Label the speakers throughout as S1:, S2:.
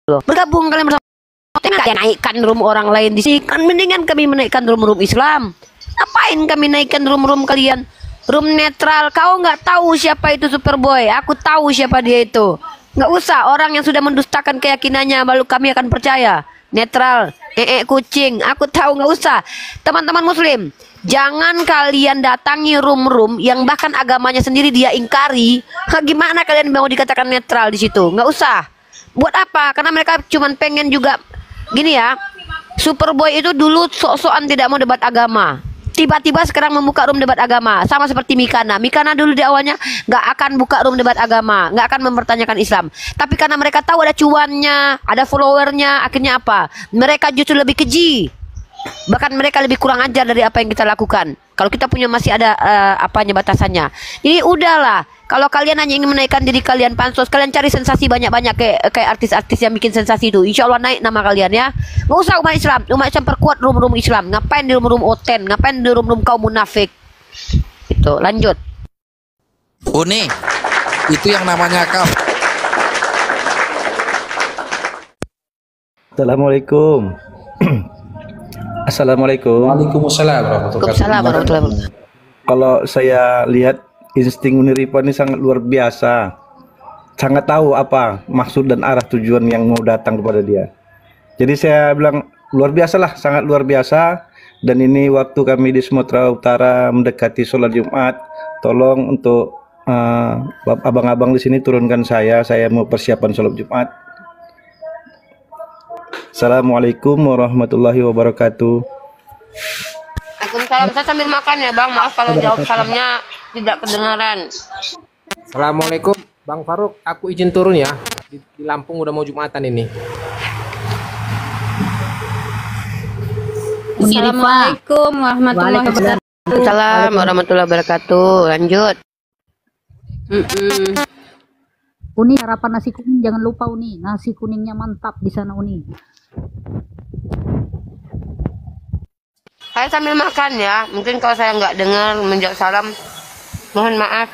S1: loh. Bergabung kalian bersama. Kalian naikkan room orang lain di sini kan mendingan kami menaikkan room Islam. Ngapain kami naikkan room kalian? Room netral. Kau nggak tahu siapa itu Superboy. Aku tahu siapa dia itu. Nggak usah orang yang sudah mendustakan keyakinannya baru kami akan percaya. Netral, kucing. Aku tahu, nggak usah. Teman-teman Muslim, jangan kalian datangi room yang bahkan agamanya sendiri dia ingkari. Gimana kalian mau dikatakan netral di situ? Nggak usah. Buat apa? Karena mereka cuma pengen juga gini ya. Superboy itu dulu sok-sokan tidak mau debat agama. Tiba-tiba sekarang membuka room debat agama. Sama seperti Mikana. Mikana dulu di awalnya nggak akan buka room debat agama, nggak akan mempertanyakan Islam. Tapi karena mereka tahu ada cuannya, ada followernya, akhirnya apa? Mereka justru lebih keji. Bahkan mereka lebih kurang ajar dari apa yang kita lakukan. Kalau kita punya masih ada apanya batasannya. Jadi udahlah. Kalau kalian hanya ingin menaikkan diri kalian pansos, kalian cari sensasi banyak-banyak kayak artis-artis yang bikin sensasi itu. Insya Allah naik nama kalian ya. Nggak usah umat Islam. Umat Islam perkuat room Islam. Ngapain di room oten? Ngapain di room kaum munafik? Itu lanjut.
S2: Uni, itu yang namanya kau.
S3: Assalamualaikum. Assalamualaikum.
S4: Waalaikumsalam warahmatullahi wabarakatuh.
S3: Kalau saya lihat insting Uniripa ini sangat luar biasa. Sangat tahu apa maksud dan arah tujuan yang mau datang kepada dia. Jadi saya bilang luar biasa lah, sangat luar biasa. Dan ini waktu kami di Sumatera Utara mendekati sholat Jumat, tolong untuk abang-abang di sini turunkan saya mau persiapan sholat Jumat. Assalamualaikum warahmatullahi wabarakatuh.
S1: Waalaikumsalam. Saya sambil makan ya Bang. Maaf kalau jawab salamnya tidak kedengaran.
S4: Assalamualaikum Bang Faruk, aku izin turun ya. Di Lampung udah mau Jumatan ini.
S5: Assalamualaikum warahmatullahi wabarakatuh.
S1: Waalaikumsalam warahmatullahi wabarakatuh. Lanjut.
S5: Uni, harapan nasi kuning jangan lupa Uni. Nasi kuningnya mantap di sana Uni.
S1: Saya sambil makan ya. Mungkin kalau saya nggak dengar menjawab salam, mohon maaf.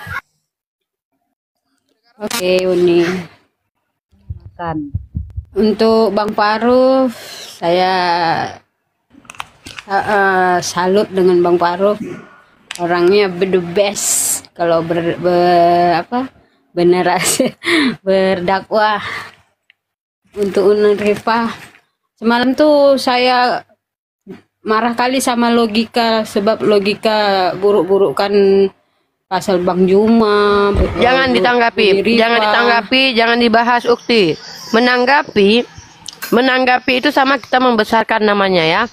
S5: Oke Uni. Makan. Untuk Bang Faruk, saya salut dengan Bang Faruk. Orangnya the best kalau benerasi berdakwah untuk Unirifah. Semalam tuh saya marah kali sama logika, sebab logika buruk-burukkan pasal Bang Juma.
S1: Jangan ditanggapi, jangan dibahas Ukti. Menanggapi itu sama kita membesarkan namanya ya.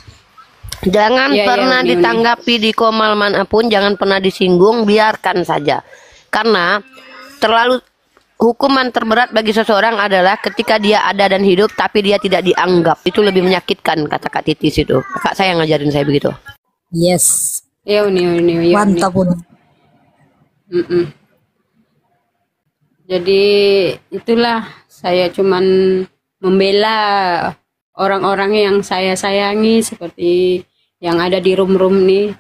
S1: Jangan pernah ditanggapi di komal manapun, jangan pernah disinggung, biarkan saja. Karena terlalu hukuman terberat bagi seseorang adalah ketika dia ada dan hidup tapi dia tidak dianggap. Itu lebih menyakitkan, kata Kak Titis itu. Kakak saya ngajarin saya begitu.
S5: Yes. Ya Uni.
S6: Mantap Uni.
S5: Jadi itulah, saya cuman membela orang-orang yang saya sayangi seperti yang ada di room nih.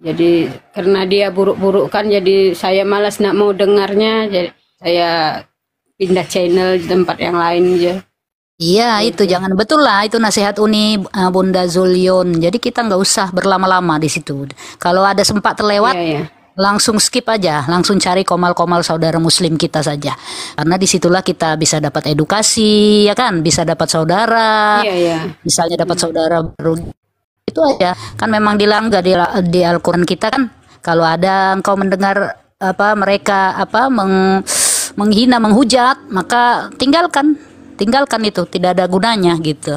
S5: Jadi karena dia buruk-burukkan, jadi saya malas nak mau dengarnya, jadi saya pindah channel di tempat yang lain aja.
S6: Iya itu jangan, betul lah itu nasihat Uni Bunda Zulyon. Jadi kita nggak usah berlama-lama di situ. Kalau ada sempat terlewat, langsung skip aja, langsung cari komal-komal saudara Muslim kita saja. Karena disitulah kita bisa dapat edukasi, ya kan, bisa dapat saudara. Misalnya dapat saudara baru. Itu aja kan, memang dilanggar di Al-Quran kita kan, kalau ada engkau mendengar mereka menghina, menghujat, maka tinggalkan itu, tidak ada gunanya gitu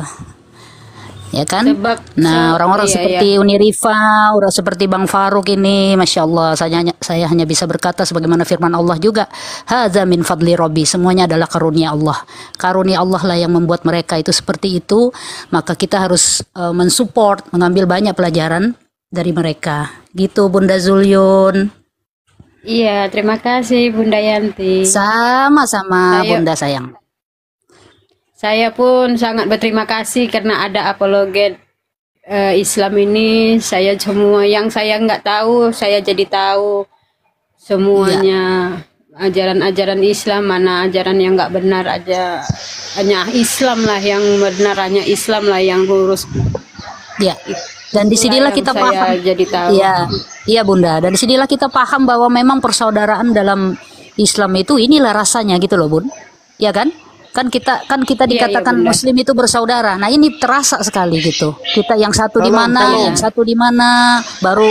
S6: ya kan. Nah orang-orang seperti Unirifa, orang seperti Bang Faruk ini, Masya Allah, saya hanya bisa berkata sebagaimana firman Allah juga, hadza min fadli Rabbi, semuanya adalah karunia Allah. Karunia Allah lah yang membuat mereka itu seperti itu. Maka kita harus mensupport, mengambil banyak pelajaran dari mereka gitu Bunda Zulyon.
S5: Iya, terima kasih Bunda Yanti.
S6: Sama-sama Bunda sayang.
S5: Saya pun sangat berterima kasih karena ada apologet Islam ini. Saya semua yang saya nggak tahu, saya jadi tahu semuanya. Ajaran-ajaran Islam, mana ajaran yang nggak benar aja hanya Islam lah yang benar, hanya Islam lah yang lurus.
S6: Ya. Dan disinilah kita paham.
S5: Jadi tahu.
S6: Iya, iya Bunda. Dan disinilah kita paham bahwa memang persaudaraan dalam Islam itu inilah rasanya gitu loh Bun. Ya kan? Kan kita dikatakan Muslim itu bersaudara. Nah ini terasa sekali gitu. Kita yang satu di mana, yang satu di mana, baru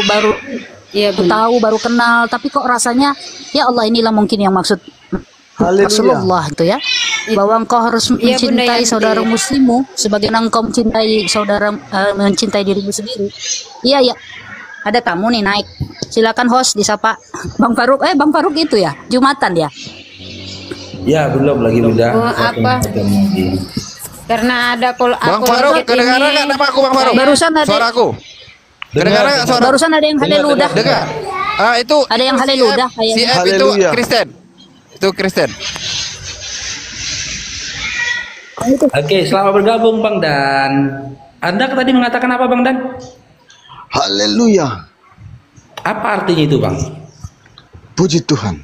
S6: tahu, baru kenal. Tapi kok rasanya, ya Allah inilah mungkin yang maksud Rasulullah itu ya, bahwa engkau harus mencintai saudara muslimmu sebagaimana engkau mencintai dirimu sendiri. Iya ya. Ada tamu nih naik. Silakan host disapa. Bang Faruk. Bang Faruk itu ya, Jumatan ya?
S7: Ya belum lagi Bunda.
S5: Apa? Karena ada
S2: Bang Faruk, kedengaran nggak nama aku Bang Faruk?
S6: Barusan ada
S2: suaraku. Kedengaran nggak suara?
S6: Barusan ada yang haleludah.
S2: Dengar. Itu
S6: Ada yang haleludah
S2: Si
S6: kayaknya.
S2: F itu Kristen. Itu Kristen.
S7: Oke, selamat bergabung Bang Dan. Anda tadi mengatakan apa Bang Dan?
S8: Haleluya.
S7: Apa artinya itu Bang?
S8: Puji Tuhan.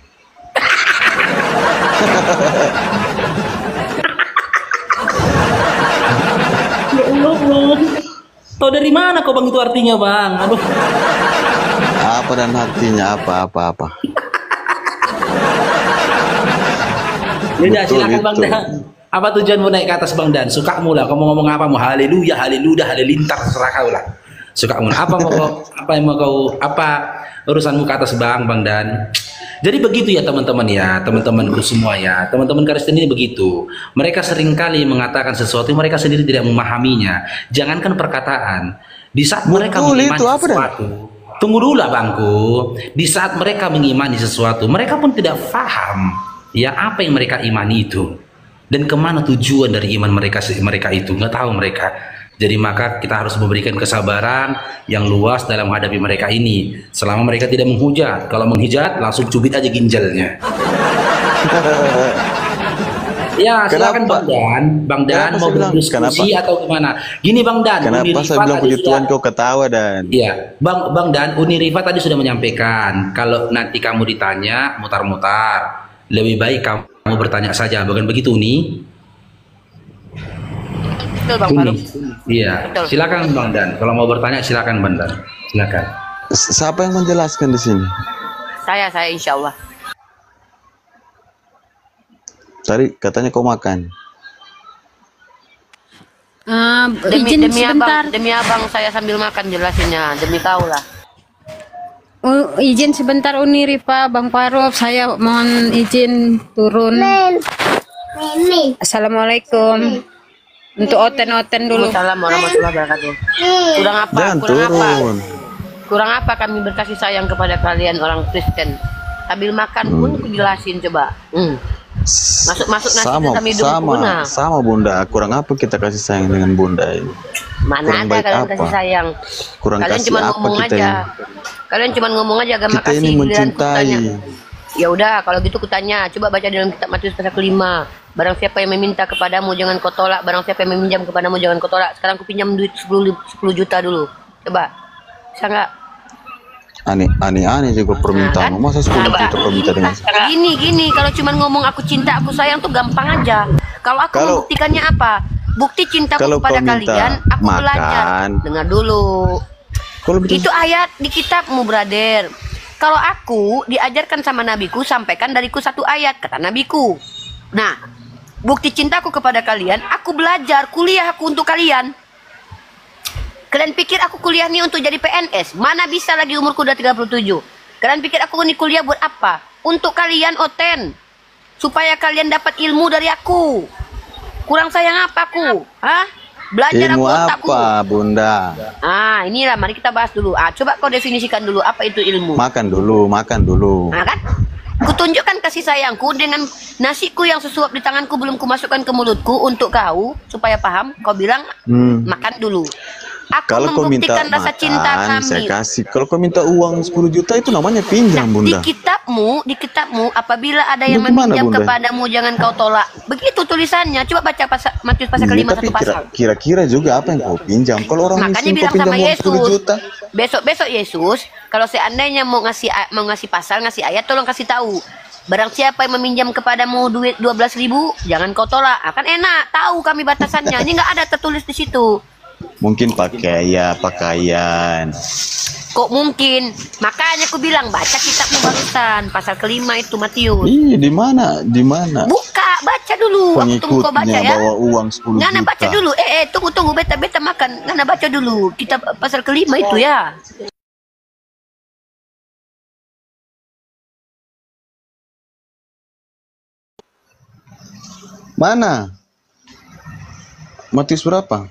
S7: Ya Allah Bang. Tahu dari mana kau Bang itu artinya Bang? Aduh.
S8: Apa dan artinya apa.
S7: Yaudah silakan Bang
S8: itu.
S7: Dan. Apa tujuanmu naik ke atas Bang Dan? Sukamu lah. Kamu ngomong apa? Mau haleluya, haleluya, halilintar terserah kau lah. Sukamu. Apa urusanmu ke atas Bang Dan? Jadi begitu ya teman-teman ya, teman-temanku semua ya, teman-teman Kristen ini begitu. Mereka seringkali mengatakan sesuatu yang mereka sendiri tidak memahaminya. Jangankan perkataan, di saat mereka mengimani sesuatu, tunggu dulu lah Bangku. Di saat mereka mengimani sesuatu, mereka pun tidak paham ya apa yang mereka imani itu dan kemana tujuan dari iman mereka itu, nggak tahu mereka. Jadi maka kita harus memberikan kesabaran yang luas dalam menghadapi mereka ini. Selama mereka tidak menghujat. Kalau menghujat langsung cubit aja ginjalnya. Ya silakan Bang Dan mau berdiskusi atau gimana? Gini Bang Dan.
S8: Kenapa saya bilang puji Tuhan kau ketawa Dan?
S7: Iya Bang Dan, Uni Rifa tadi sudah menyampaikan kalau nanti kamu ditanya mutar-mutar, lebih baik kamu bertanya saja. Bukan begitu Uni?
S1: Betul Bang Faruk.
S7: Iya, silakan Bang Dan. Kalau mau bertanya silakan Bang Dan. Silakan.
S8: Siapa yang menjelaskan di sini?
S1: Saya insya Allah.
S8: Tadi katanya kau makan.
S1: Demi abang saya sambil makan jelasinnya. Demi kau lah.
S5: Izin sebentar Uni Rifa, Bang Faruk, saya mohon izin turun. Assalamualaikum. Untuk oten dulu.
S1: Assalamualaikum warahmatullahi wabarakatuh. Kurang apa kami berkasih sayang kepada kalian orang Kristen. Sambil makan pun aku jelasin coba. Masuk nasi kami
S8: sama Bunda. Kurang apa kita kasih sayang dengan Bunda ini?
S1: Mana ada kalian kasih sayang? Kalian cuma ngomong aja. Kalian cuma ngomong aja agak makasih.
S8: Kita ini mencintai.
S1: Ya udah kalau gitu kutanya, coba baca dalam kitab Matius pasal ke-5. Barang siapa yang meminta kepadamu jangan kau tolak, barang siapa yang meminjam kepadamu jangan kau tolak. Sekarang ku pinjam duit 10 juta dulu. Coba. Bisa enggak?
S8: Aneh juga permintaan. Masa 10 juta permintaan dengan
S1: Gini, kalau cuma ngomong aku cinta, aku sayang tuh gampang aja. Kalau aku membuktikannya apa? Bukti cintaku kepada kalian, aku belajar. Dengar dulu. Itu ayat di kitabmu, brother. Kalau aku diajarkan sama nabiku, sampaikan dariku satu ayat, kata nabiku. Nah, bukti cintaku kepada kalian, aku belajar, kuliah aku untuk kalian. Kalian pikir aku kuliah nih untuk jadi PNS? Mana bisa lagi umurku udah 37. Kalian pikir aku ini kuliah buat apa? Untuk kalian Oten. Supaya kalian dapat ilmu dari aku. Kurang sayang apa aku? Hah? Belajar
S8: ilmu
S1: aku otakku.
S8: apa Bunda?
S1: Inilah mari kita bahas dulu. Coba kau definisikan dulu apa itu ilmu.
S8: Makan dulu.
S1: Nah kan? Kutunjukkan kasih sayangku dengan nasiku yang sesuap di tanganku belum kumasukkan ke mulutku untuk kau supaya paham. Kau bilang makan dulu. Aku
S8: kalau kau minta
S1: membuktikan rasa cinta
S8: makan,
S1: kami.
S8: saya kasih. Kalau kau minta uang 10 juta itu namanya pinjam, Bunda.
S1: Di kitabmu, apabila ada yang meminjam kepadamu jangan kau tolak. Begitu tulisannya. Coba baca Matius pasal ke-5 satu pasal.
S8: Kira-kira juga apa yang kau pinjam? Kalau orang
S1: makanya
S8: miskin
S1: bilang
S8: kau pinjam
S1: sama
S8: uang
S1: Yesus.
S8: 10 juta.
S1: Besok Yesus, kalau seandainya mau ngasih pasal, ngasih ayat, tolong kasih tahu. Barang siapa yang meminjam kepadamu duit 12.000, jangan kau tolak. Akan enak, tahu kami batasannya. Ini nggak ada tertulis di situ.
S8: Mungkin pakaian.
S1: Kok mungkin? Makanya aku bilang baca kitabmu barusan, pasal kelima itu Matius.
S8: Iya, di mana?
S1: Buka, baca dulu. Aku tunggu kau baca
S8: Pengikutnya
S1: ya.
S8: bawa uang 10
S1: Ngana
S8: juta.
S1: baca dulu. Tunggu, beta makan. Ngana baca dulu. Kitab pasal kelima itu ya.
S8: Mana? Matius berapa?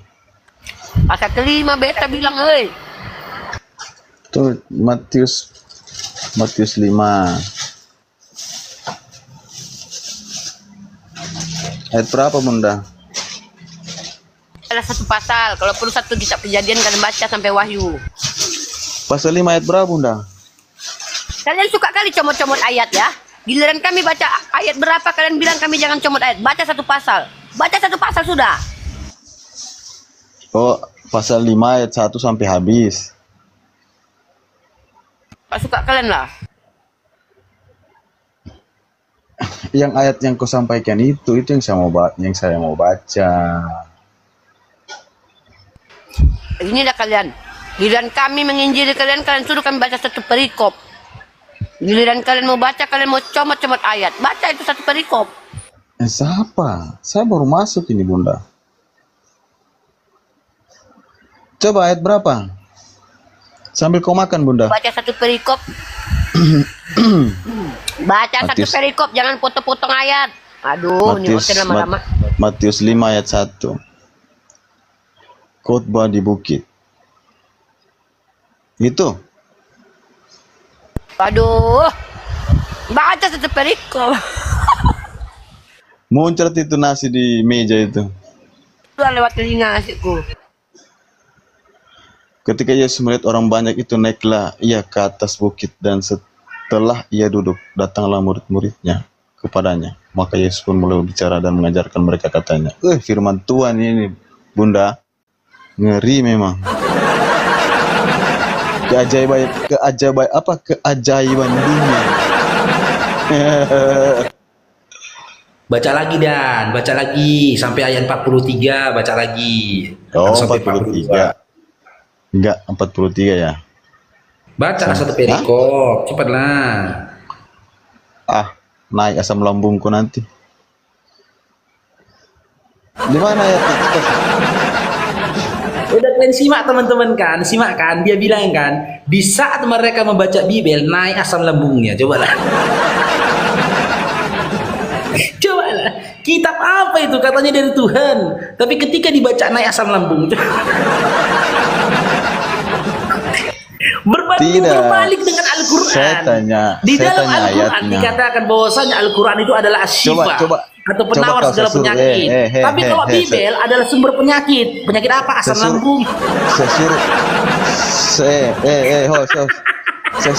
S1: Pasal kelima beta bilang,
S8: Tuh Matius 5. Ayat berapa, Bunda?
S1: Ada satu pasal. Kalau perlu satu kitab Kejadian kalian baca sampai Wahyu.
S8: Pasal 5 ayat berapa, Bunda?
S1: Kalian suka kali comot-comot ayat ya. Giliran kami baca ayat berapa kalian bilang kami jangan comot ayat. Baca satu pasal. Baca satu pasal sudah.
S8: Oh, pasal 5 ayat 1 sampai habis.
S1: Gak suka kalian lah.
S8: Yang ayat yang kau sampaikan itu yang saya mau baca.
S1: Ini dah kalian. Giliran kami menginjili kalian suruh kami baca satu perikop. Giliran kalian mau baca, kalian mau comot-comot ayat. Baca itu satu perikop.
S8: Siapa? Saya baru masuk ini, Bunda. Coba ayat berapa? Sambil kau makan, Bunda.
S1: Baca satu perikop. Baca satu perikop, jangan potong-potong ayat. Aduh, ini hotel lama-lama.
S8: Matius 5 ayat 1. Khotbah di bukit. Itu.
S1: Aduh. Baca satu perikop.
S8: Muncrat itu nasi di meja itu.
S1: Keluar lewat telinga asikku.
S8: Ketika Yesus melihat orang banyak itu, naiklah ia ke atas bukit, dan setelah ia duduk, datanglah murid-muridnya kepadanya. Maka Yesus pun mulai bicara dan mengajarkan mereka, katanya, firman Tuhan ini, Bunda, ngeri memang. Keajaiban dunia.
S7: Baca lagi Dan, baca lagi sampai ayat 43, baca lagi.
S8: Oh,
S7: sampai
S8: 43. Enggak, 43 ya.
S7: Baca satu perikop, cepatlah.
S8: Naik asam lambungku nanti. Di mana ya?
S7: Udah kalian simak teman-teman kan, simak kan, dia bilang kan, di saat mereka membaca Bibel naik asam lambungnya, cobalah. Cobalah, kitab apa itu katanya dari Tuhan, tapi ketika dibaca naik asam lambung. Berbalik dengan Al-Quran.
S8: Saya tanya,
S7: di dalam Al-Quran
S8: ayatnya.
S7: dikatakan bahwasanya Al-Quran itu adalah asyifa atau penawar segala penyakit. Tapi kalau Bibel adalah sumber penyakit. Penyakit apa? Asam lambung.
S8: Saya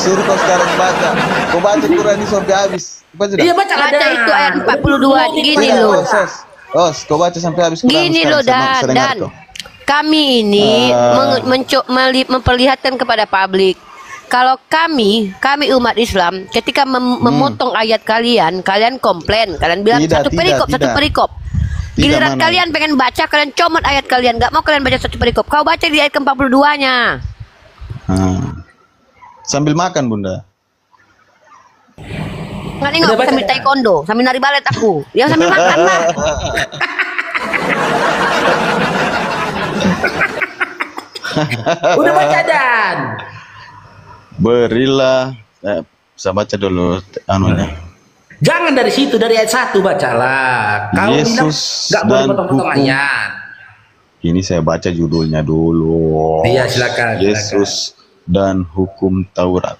S8: suruh kau sekarang baca. Kau baca Quran ini sampai habis.
S1: Iya, baca itu ayat 42. Gini loh.
S8: Kau baca sampai habis.
S1: Gini loh, Dan. Kami ini memperlihatkan kepada publik, kalau kami umat Islam, ketika memotong ayat kalian komplain, kalian bilang satu perikop. Giliran kalian pengen baca, kalian comot ayat kalian, nggak mau kalian baca satu perikop. Kau baca di ayat ke-42-nya.
S8: Sambil makan, Bunda.
S1: Nggak nengok sambil taekwondo, sambil nari balet aku. Ya sambil makan lah.
S7: Udah baca Dan.
S8: Berilah. Bisa baca dulu anunya.
S7: Jangan dari situ, dari ayat 1 bacalah. Kau bilang nggak boleh potong-potong ayat.
S8: Ini saya baca judulnya dulu.
S7: Iya, silakan.
S8: Yesus dan hukum Taurat.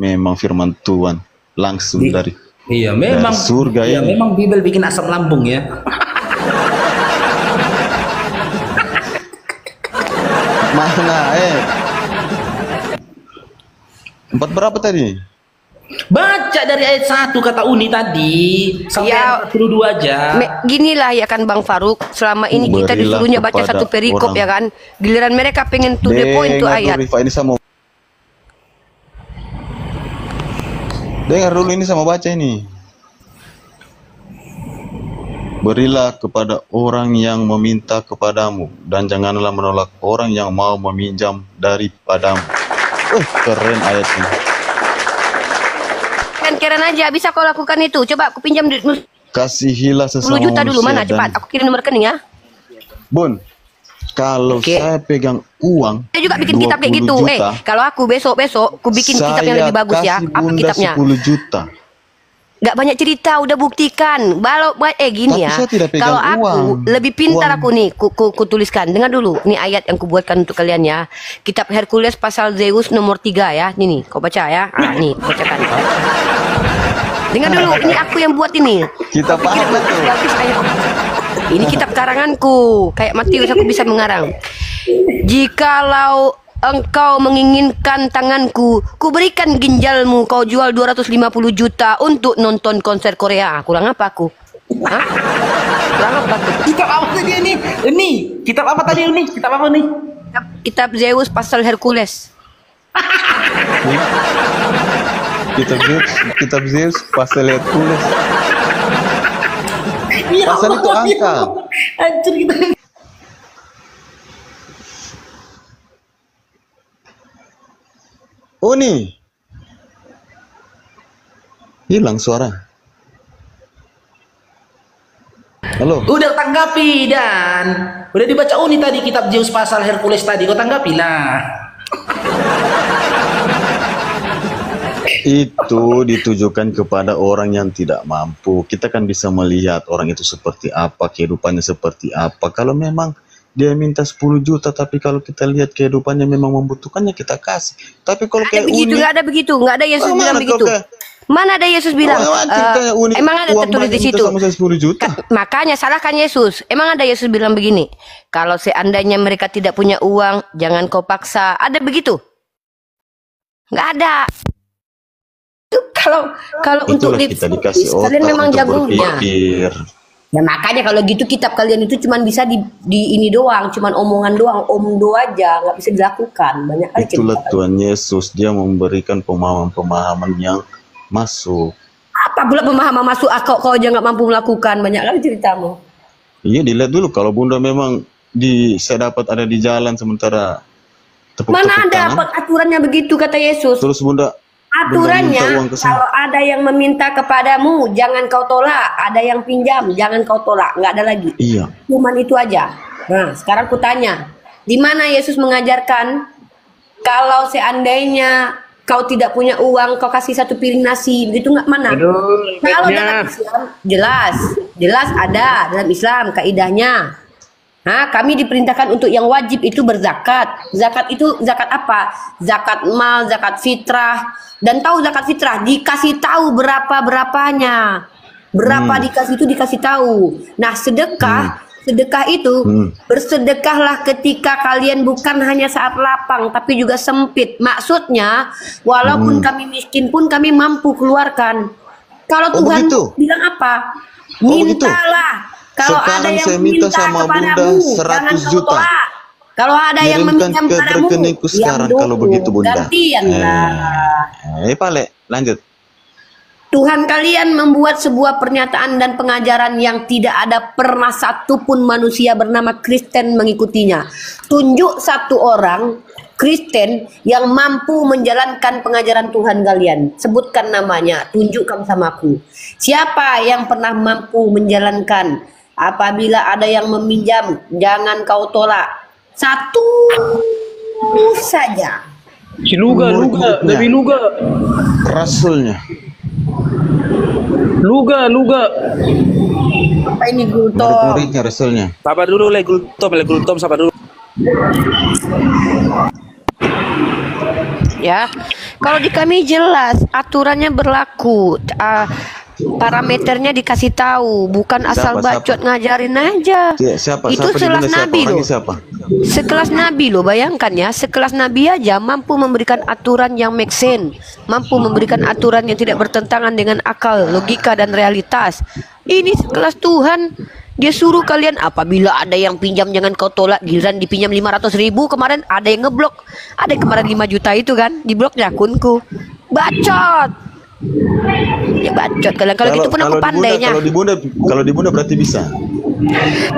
S8: Memang firman Tuhan langsung dari
S7: memang
S8: dari surga ya.
S7: Memang Bibel bikin asam lambung ya.
S8: Mana 4 berapa tadi?
S7: Baca dari ayat 1 kata Uni tadi sampai ayat 42 aja.
S1: Ginilah ya kan Bang Faruk, selama ini kita disuruhnya baca satu perikop ya kan. Giliran mereka pengen to the point tuh ayat.
S8: Ini sama Dengar dulu ini sama baca ini. Berilah kepada orang yang meminta kepadamu, dan janganlah menolak orang yang mau meminjam daripadamu. Keren ayat ini.
S1: Keren aja, bisa kau lakukan itu. Coba aku pinjam 10
S8: Kasihilah sesama
S1: juta dulu, mana?
S8: manusia
S1: Cepat, aku kirim nomor rekening ya.
S8: Bun, kalau saya pegang uang
S1: Saya juga bikin kitab kayak
S8: 20
S1: gitu.
S8: juta,
S1: Kalau aku besok aku bikin kitab yang lebih bagus ya.
S8: kasih
S1: Apa
S8: Bunda
S1: kitabnya?
S8: 10 juta.
S1: Gak banyak cerita, udah buktikan. Gini
S8: Tapi
S1: ya.
S8: saya tidak pegang
S1: Kalau aku
S8: uang.
S1: lebih pintar
S8: Uang.
S1: aku nih, ku tuliskan. Dengar dulu, ini ayat yang ku buatkan untuk kalian ya. Kitab Hercules pasal Zeus nomor 3 ya. Nih, kau baca ya. Nih, bacakan. Dengar dulu, ini aku yang buat ini.
S8: Kita paham betul.
S1: Bagus ayat. Ini kitab karanganku. Kayak Matius aku bisa mengarang. Jikalau engkau menginginkan tanganku, ku berikan ginjalmu, kau jual 250 juta untuk nonton konser Korea. Kurang apa aku? Hah? Kurang apa aku?
S7: Kitab apa tadi ini? Ini kitab apa tadi ini? Kitab apa nih?
S1: Kitab Zeus pasal Hercules.
S8: Kitab Zeus pasal Hercules. Pasal itu angka.
S7: Anjir kita.
S8: Oh nih, hilang suara. Halo.
S7: Udah tanggapi dan udah dibaca Uni tadi kitab Zeus pasal Hercules tadi. Kau tanggapi lah.
S8: Itu ditujukan kepada orang yang tidak mampu. Kita kan bisa melihat orang itu seperti apa, kehidupannya seperti apa. Kalau memang dia minta 10 juta, tapi kalau kita lihat kehidupannya memang membutuhkannya, kita kasih. Tapi kalau kayak Uni,
S1: Nggak ada begitu, nggak ada Yesus bilang begitu. Mana ada Yesus bilang? Emang ada tertulis di situ?
S8: 10 juta.
S1: Makanya salahkan Yesus. Emang ada Yesus bilang begini? Kalau seandainya mereka tidak punya uang, jangan kau paksa. Ada begitu? Nggak ada. Itu kalau untuk
S8: kita dikasih otak
S1: kalian memang
S8: untuk
S1: jagonya.
S8: berpikir.
S1: Ya makanya kalau gitu kitab kalian itu cuman bisa di ini doang, cuman omongan doang, omdo aja, nggak bisa dilakukan. Banyak kali
S8: Itulah
S1: cerita.
S8: Tuhan Yesus, dia memberikan pemahaman-pemahaman yang masuk.
S1: Apa pula pemahaman masuk kau aja nggak mampu melakukan, banyak kali ceritamu.
S8: Iya, dilihat dulu kalau Bunda memang saya dapat ada di jalan sementara tepuk-tepuk
S1: Mana ada
S8: tangan,
S1: aturannya begitu kata Yesus?
S8: terus Bunda minta
S1: Aturannya
S8: uang ke saya.
S1: kalau ada yang meminta kepadamu jangan kau tolak, ada yang pinjam jangan kau tolak, nggak ada lagi.
S8: Iya.
S1: Cuman itu aja. Nah sekarang ku tanya, di mana Yesus mengajarkan kalau seandainya kau tidak punya uang kau kasih 1 piring nasi, begitu nggak? Mana? Kalau dalam Islam jelas ada dalam Islam kaidahnya. Nah, kami diperintahkan untuk yang wajib itu berzakat. Zakat itu zakat apa? Zakat mal, zakat fitrah. Dan tahu zakat fitrah dikasih tahu berapanya. Berapa dikasih itu dikasih tahu. Nah, sedekah itu bersedekahlah ketika kalian bukan hanya saat lapang tapi juga sempit. Maksudnya, walaupun kami miskin pun kami mampu keluarkan. Kalau Tuhan bilang apa? Mintalah. Kalau ada yang
S8: minta sama Bunda 100 juta.
S1: Kalau ada yang meminjam padamu,
S8: sekarang kalau begitu Bunda.
S1: Gantianlah.
S8: Pale, lanjut.
S1: Tuhan kalian membuat sebuah pernyataan dan pengajaran yang tidak ada pernah satupun manusia bernama Kristen mengikutinya. Tunjuk satu orang Kristen yang mampu menjalankan pengajaran Tuhan kalian. Sebutkan namanya, tunjukkan sama aku. Siapa yang pernah mampu menjalankan? Apabila ada yang meminjam, jangan kau tolak. Satu saja.
S4: Si Luga, Nabi Luga.
S8: Rasulnya.
S4: Luga.
S1: Apa ini Gultom?
S8: Muridnya Rasulnya.
S7: Sabar dulu, Gultom, sabar dulu.
S1: Ya, kalau di kami jelas aturannya berlaku. Parameternya dikasih tahu, bukan asal bacot ngajarin aja. Itu sekelas Nabi loh. Sekelas Nabi loh, bayangkan ya, sekelas Nabi aja mampu memberikan aturan yang make sense, mampu memberikan aturan yang tidak bertentangan dengan akal, logika dan realitas. Ini sekelas Tuhan, dia suruh kalian apabila ada yang pinjam jangan kau tolak. Giliran dipinjam 500.000, kemarin ada yang ngeblok, ada yang kemarin 5 juta itu kan, dibloknya akunku. Bacot. Ya bacot kalian. Kalau gitu pun aku pandainya.
S8: Kalau di bunda berarti bisa.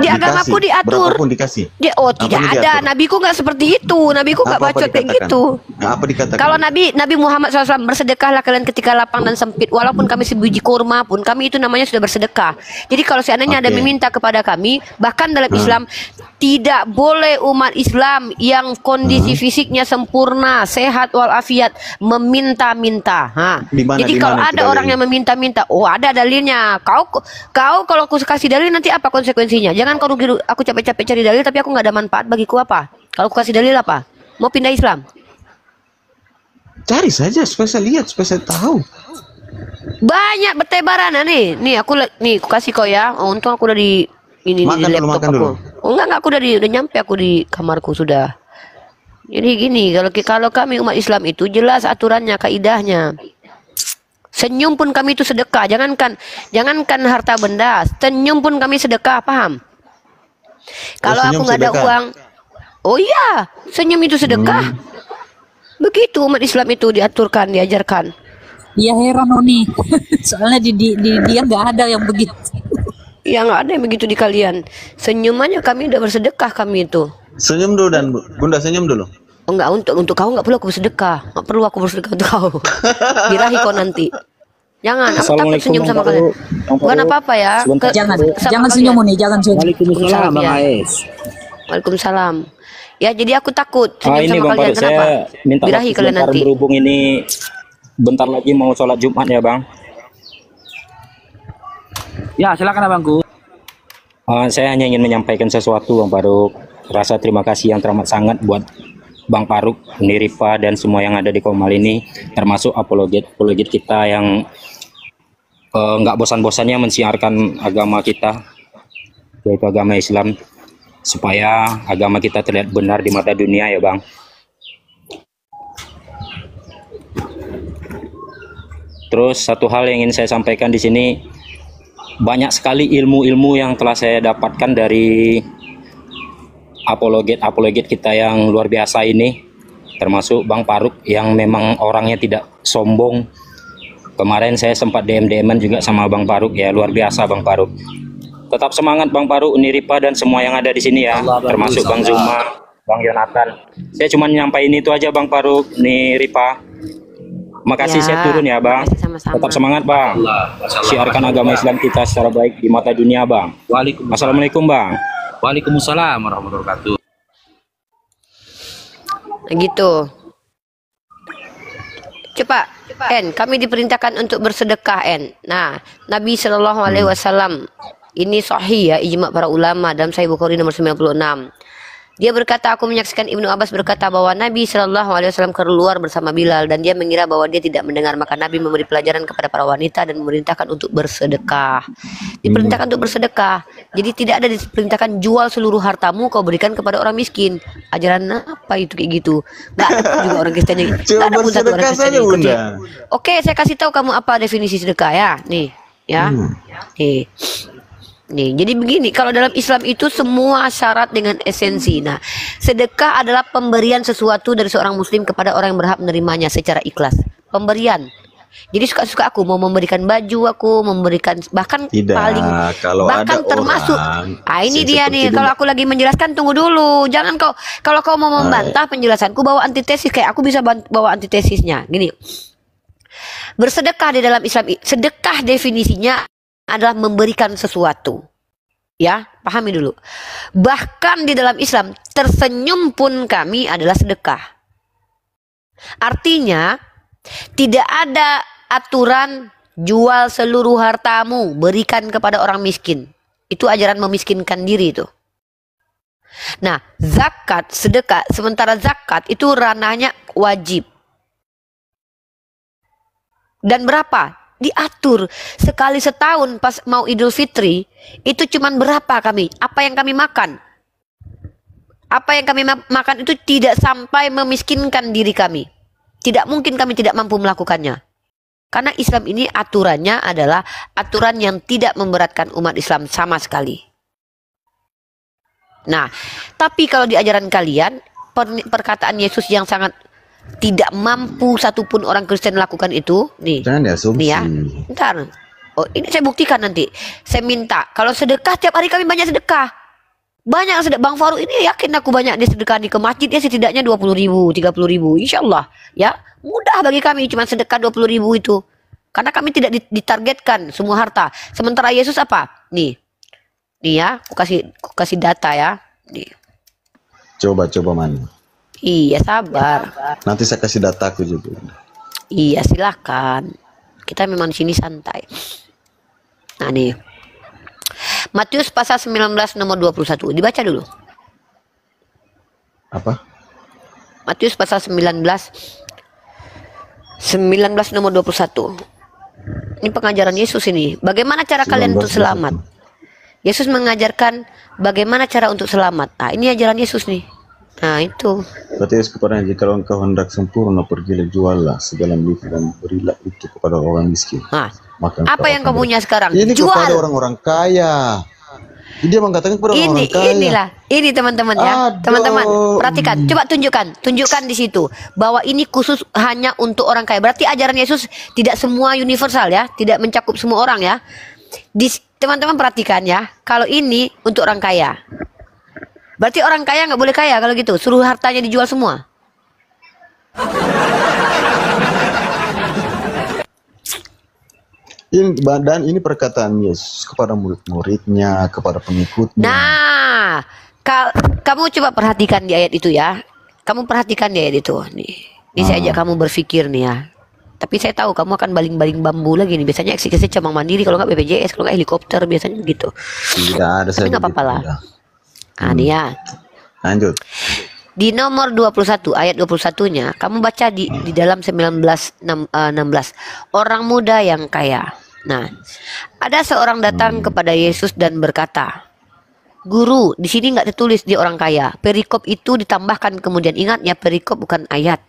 S1: Di agamaku diatur.
S8: Berapapun dikasih.
S1: Oh tidak ada. Nabiku nggak seperti itu. Nabiku nggak bacot kayak gitu.
S8: Apa dikatakan?
S1: Kalau Nabi Muhammad SAW, bersedekahlah kalian ketika lapang dan sempit. Walaupun kami sebiji kurma pun, kami itu namanya sudah bersedekah. Jadi kalau seandainya ada meminta kepada kami, bahkan dalam Islam tidak boleh umat Islam yang kondisi fisiknya sempurna, sehat walafiat meminta-minta. Jadi kalau ada orang yang meminta-minta, oh ada dalilnya. Kau kalau aku kasih dalil nanti apa konsekuensinya? Jangan kau rugi, aku capek-capek cari dalil tapi aku nggak ada manfaat bagiku apa? Kalau aku kasih dalil apa? Mau pindah Islam?
S8: Cari saja supaya saya lihat, supaya saya tahu.
S1: Banyak bertebaran nih aku kasih kau ya. Oh, untung aku udah di ini di laptop aku.
S8: Dulu.
S1: Oh enggak aku udah nyampe aku di kamarku sudah. Jadi gini, kalau kami umat Islam itu jelas aturannya, kaidahnya. Senyum pun kami itu sedekah, jangankan harta benda, senyum pun kami sedekah, paham? Kalau aku nggak ada uang, oh iya, senyum itu sedekah. Begitu umat Islam itu diaturkan, diajarkan.
S6: Ya heran Oni, soalnya di dia nggak ada yang begitu.
S1: Ya nggak ada yang begitu di kalian. Senyum aja kami udah bersedekah kami itu.
S8: Senyum dulu dan bunda senyum dulu.
S1: Oh, enggak, untuk kau nggak perlu aku bersedekah, nggak perlu aku bersedekah untuk kau. Birahi kau nanti. Jangan, aku takut senyum sama kalian. Bukan apa-apa ya.
S6: Jangan senyum Oni, jangan senyum.
S9: Waalaikumsalam Bang Ais.
S1: Waalaikumsalam. Ya jadi aku takut senyum
S9: ini
S1: sama
S9: Bang
S1: kalian.
S9: Farouk,
S1: Kenapa?
S9: saya minta
S1: Birahi kalian
S9: sebentar
S1: nanti.
S9: berhubung ini bentar lagi mau sholat Jumat ya Bang.
S7: Ya silakan Abangku.
S9: Saya hanya ingin menyampaikan sesuatu Bang Farouk. Rasa terima kasih yang teramat sangat buat Bang Farouk, Niripa dan semua yang ada di Komal ini, termasuk apologet kita yang nggak bosan-bosannya mensiarkan agama kita, yaitu agama Islam, supaya agama kita terlihat benar di mata dunia ya Bang. Terus satu hal yang ingin saya sampaikan di sini, banyak sekali ilmu-ilmu yang telah saya dapatkan dari apologet kita yang luar biasa ini, termasuk Bang Farouk yang memang orangnya tidak sombong. Kemarin saya sempat DM-an juga sama Bang Farouk, ya luar biasa Bang Farouk. Tetap semangat Bang Farouk, Niripa dan semua yang ada di sini ya, termasuk Bang Zuma, Bang Yonatan. Saya cuma nyampaikan itu aja Bang Farouk, Niripa. Makasih saya turun ya Bang. Tetap semangat Bang. Siarkan agama Islam kita secara baik di mata dunia Bang. Assalamualaikum Bang.
S7: Waalaikumsalam warahmatullahi wabarakatuh.
S1: Gitu. Coba, kami diperintahkan untuk bersedekah, Nah, Nabi Shallallahu Alaihi Wasallam ini sahih ya, ijma para ulama dalam Sahih Bukhari nomor 96. Dia berkata, aku menyaksikan Ibnu Abbas berkata bahwa Nabi Shallallahu Alaihi Wasallam keluar bersama Bilal dan dia mengira bahwa dia tidak mendengar, maka Nabi memberi pelajaran kepada para wanita dan memerintahkan untuk bersedekah. Diperintahkan untuk bersedekah. Jadi tidak ada diperintahkan jual seluruh hartamu kau berikan kepada orang miskin. Ajaran apa itu kayak gitu? Nggak ada juga orang Kristen yang nggak ada pun satu orang Kristen yang ikut. Oke, saya kasih tahu kamu apa definisi sedekah ya. Nih, ya. Nih, jadi begini, kalau dalam Islam itu semua syarat dengan esensi. Nah, sedekah adalah pemberian sesuatu dari seorang muslim kepada orang yang berhak menerimanya secara ikhlas. Pemberian. Jadi suka-suka aku mau memberikan baju, aku memberikan bahkan bahkan termasuk. Ini dia nih, kalau aku lagi menjelaskan tunggu dulu. Jangan kalau kau mau membantah penjelasanku bawa antitesis, kayak aku bisa bawa antitesisnya. Gini. Bersedekah di dalam Islam, sedekah definisinya adalah memberikan sesuatu. Ya, pahami dulu. Bahkan di dalam Islam, tersenyum pun kami adalah sedekah. Artinya, tidak ada aturan jual seluruh hartamu, berikan kepada orang miskin. Itu ajaran memiskinkan diri itu. Nah, zakat, sedekah, sementara zakat itu ranahnya wajib. Dan berapa? Diatur sekali setahun pas mau Idul Fitri itu cuman berapa kami, apa yang kami makan, makan itu tidak sampai memiskinkan diri kami. Tidak mungkin kami tidak mampu melakukannya, karena Islam ini aturannya adalah aturan yang tidak memberatkan umat Islam sama sekali. Nah, tapi kalau di ajaran kalian perkataan Yesus yang sangat tidak mampu satupun orang Kristen lakukan itu, nih.
S8: Jangan diasumsi.
S1: Nih ya. Ntar. Oh, ini saya buktikan nanti. Saya minta kalau sedekah tiap hari kami banyak sedekah. Banyak sedekah. Bang Faruk ini yakin aku banyak dia sedekah nih ke masjid ya setidaknya 20.000, 30.000. Insyaallah ya. Mudah bagi kami cuma sedekah 20.000 itu. Karena kami tidak ditargetkan semua harta. Sementara Yesus apa? Nih. Nih ya, aku kasih data ya. Nih.
S8: Coba man.
S1: Iya, sabar.
S8: Nanti saya kasih dataku juga.
S1: Iya, silakan. Kita memang di sini santai. Nah, nih. Matius pasal 19 nomor 21. Dibaca dulu.
S8: Apa?
S1: Matius pasal 19 nomor 21. Ini pengajaran Yesus ini. Bagaimana cara kalian untuk selamat? Yesus mengajarkan bagaimana cara untuk selamat. Nah, ini ajaran Yesus nih. Nah, itu.
S8: Kata Yesus kepadanya, jika engkau hendak sempurna, pergilah juallah segala milik dan berilah itu kepada orang miskin.
S1: Nah,
S8: maka
S1: apa yang kau punya sekarang?
S8: Ini
S1: Jual.
S8: kepada orang-orang kaya. Dia mengatakan kepada orang-orang kaya.
S1: Ini teman-teman ya. Teman-teman, perhatikan. Coba tunjukkan di situ bahwa ini khusus hanya untuk orang kaya. Berarti ajaran Yesus tidak semua universal ya, tidak mencakup semua orang ya. Teman-teman perhatikan ya. Kalau ini untuk orang kaya. Berarti orang kaya nggak boleh kaya kalau gitu. Suruh hartanya dijual semua.
S8: Dan ini perkataan Yesus kepada murid-muridnya, kepada pengikutnya.
S1: Nah, kamu coba perhatikan di ayat itu ya. Kamu perhatikan di ayat itu. Ini saya ajak kamu berpikir nih ya. Tapi saya tahu kamu akan baling-baling bambu lagi nih. Biasanya eksekusi Cabang Mandiri, kalau nggak BPJS, kalau nggak helikopter, biasanya begitu.
S8: Tidak ada.
S1: Tapi nggak apa-apa lah. Nah, nih ya.
S8: Lanjut.
S1: Di nomor 21 ayat 21-nya kamu baca di dalam 19:16 orang muda yang kaya. Nah, ada seorang datang kepada Yesus dan berkata, "Guru, di sini nggak tertulis dia orang kaya. Perikop itu ditambahkan kemudian. Ingat ya, perikop bukan ayat.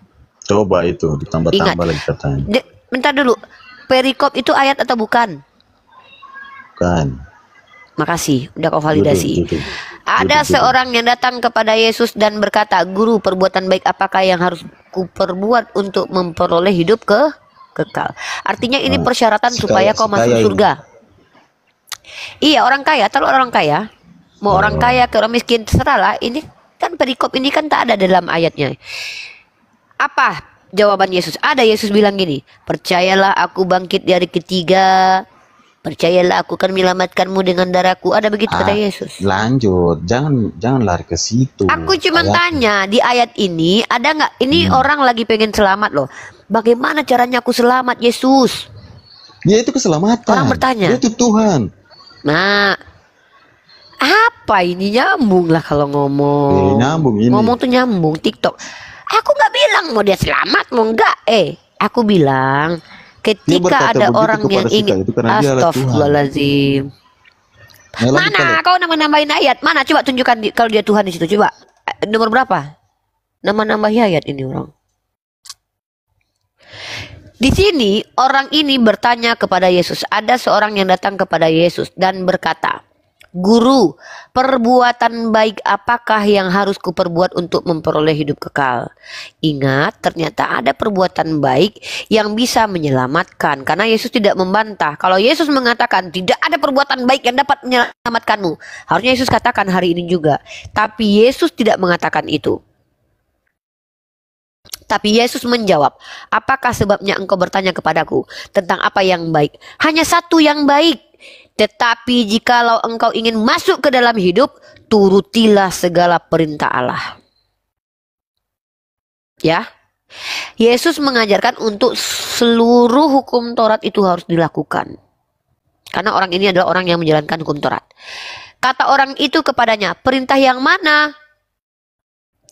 S8: Coba itu ditambah-tambah lagi katanya.
S1: Bentar dulu. Perikop itu ayat atau bukan?
S8: Bukan.
S1: Makasih, udah kau validasi. Ada seorang yang datang kepada Yesus dan berkata, "Guru, perbuatan baik apakah yang harus kuperbuat untuk memperoleh hidup kekal?" Artinya ini persyaratan supaya kau masuk surga. Iya, orang kaya. Kalau orang kaya, mau orang kaya ke orang miskin, terserahlah. Ini kan perikop ini kan tak ada dalam ayatnya. Apa jawaban Yesus? Ada, Yesus bilang gini, "Percayalah aku bangkit di hari ketiga. Percayalah aku akan menyelamatkanmu dengan darahku." Ada begitu kata Yesus.
S8: Lanjut, jangan lari ke situ.
S1: Aku cuma tanya di ayat ini ada nggak? Ini orang lagi pengen selamat loh. Bagaimana caranya aku selamat, Yesus?
S8: Ya itu keselamatan.
S1: Orang bertanya.
S8: Itu Tuhan.
S1: Nah, apa ini nyambung lah kalau ngomong.
S8: Nyambung ini.
S1: Ngomong tuh nyambung TikTok. Aku nggak bilang mau dia selamat, mau enggak. Aku bilang. Ketika ada orang yang ingin, astagfirullahaladzim. Mana kau nambahin ayat? Mana coba tunjukkan kalau dia Tuhan di situ. Coba nomor berapa? Nambahin ayat ini orang. Di sini orang ini bertanya kepada Yesus. Ada seorang yang datang kepada Yesus dan berkata, "Guru, perbuatan baik apakah yang harus kuperbuat untuk memperoleh hidup kekal?" Ingat, ternyata ada perbuatan baik yang bisa menyelamatkan. Karena Yesus tidak membantah. Kalau Yesus mengatakan tidak ada perbuatan baik yang dapat menyelamatkanmu, harusnya Yesus katakan hari ini juga. Tapi Yesus tidak mengatakan itu. Tapi Yesus menjawab, "Apakah sebabnya engkau bertanya kepadaku tentang apa yang baik? Hanya satu yang baik. Tetapi jikalau engkau ingin masuk ke dalam hidup, turutilah segala perintah Allah." Ya, Yesus mengajarkan untuk seluruh hukum Taurat itu harus dilakukan. Karena orang ini adalah orang yang menjalankan hukum Taurat. Kata orang itu kepadanya, "Perintah yang mana?"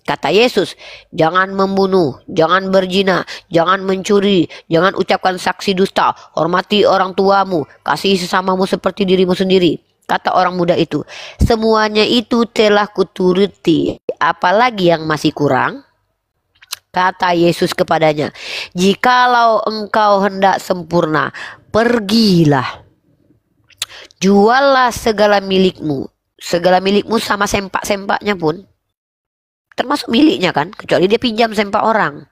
S1: Kata Yesus, "Jangan membunuh, jangan berzina, jangan mencuri, jangan ucapkan saksi dusta, hormati orang tuamu, kasihi sesamamu seperti dirimu sendiri." Kata orang muda itu, "Semuanya itu telah kuturuti, apalagi yang masih kurang?" Kata Yesus kepadanya, "Jikalau engkau hendak sempurna, pergilah, juallah segala milikmu." Segala milikmu sama sempak-sempaknya pun termasuk miliknya kan, kecuali dia pinjam sempak orang.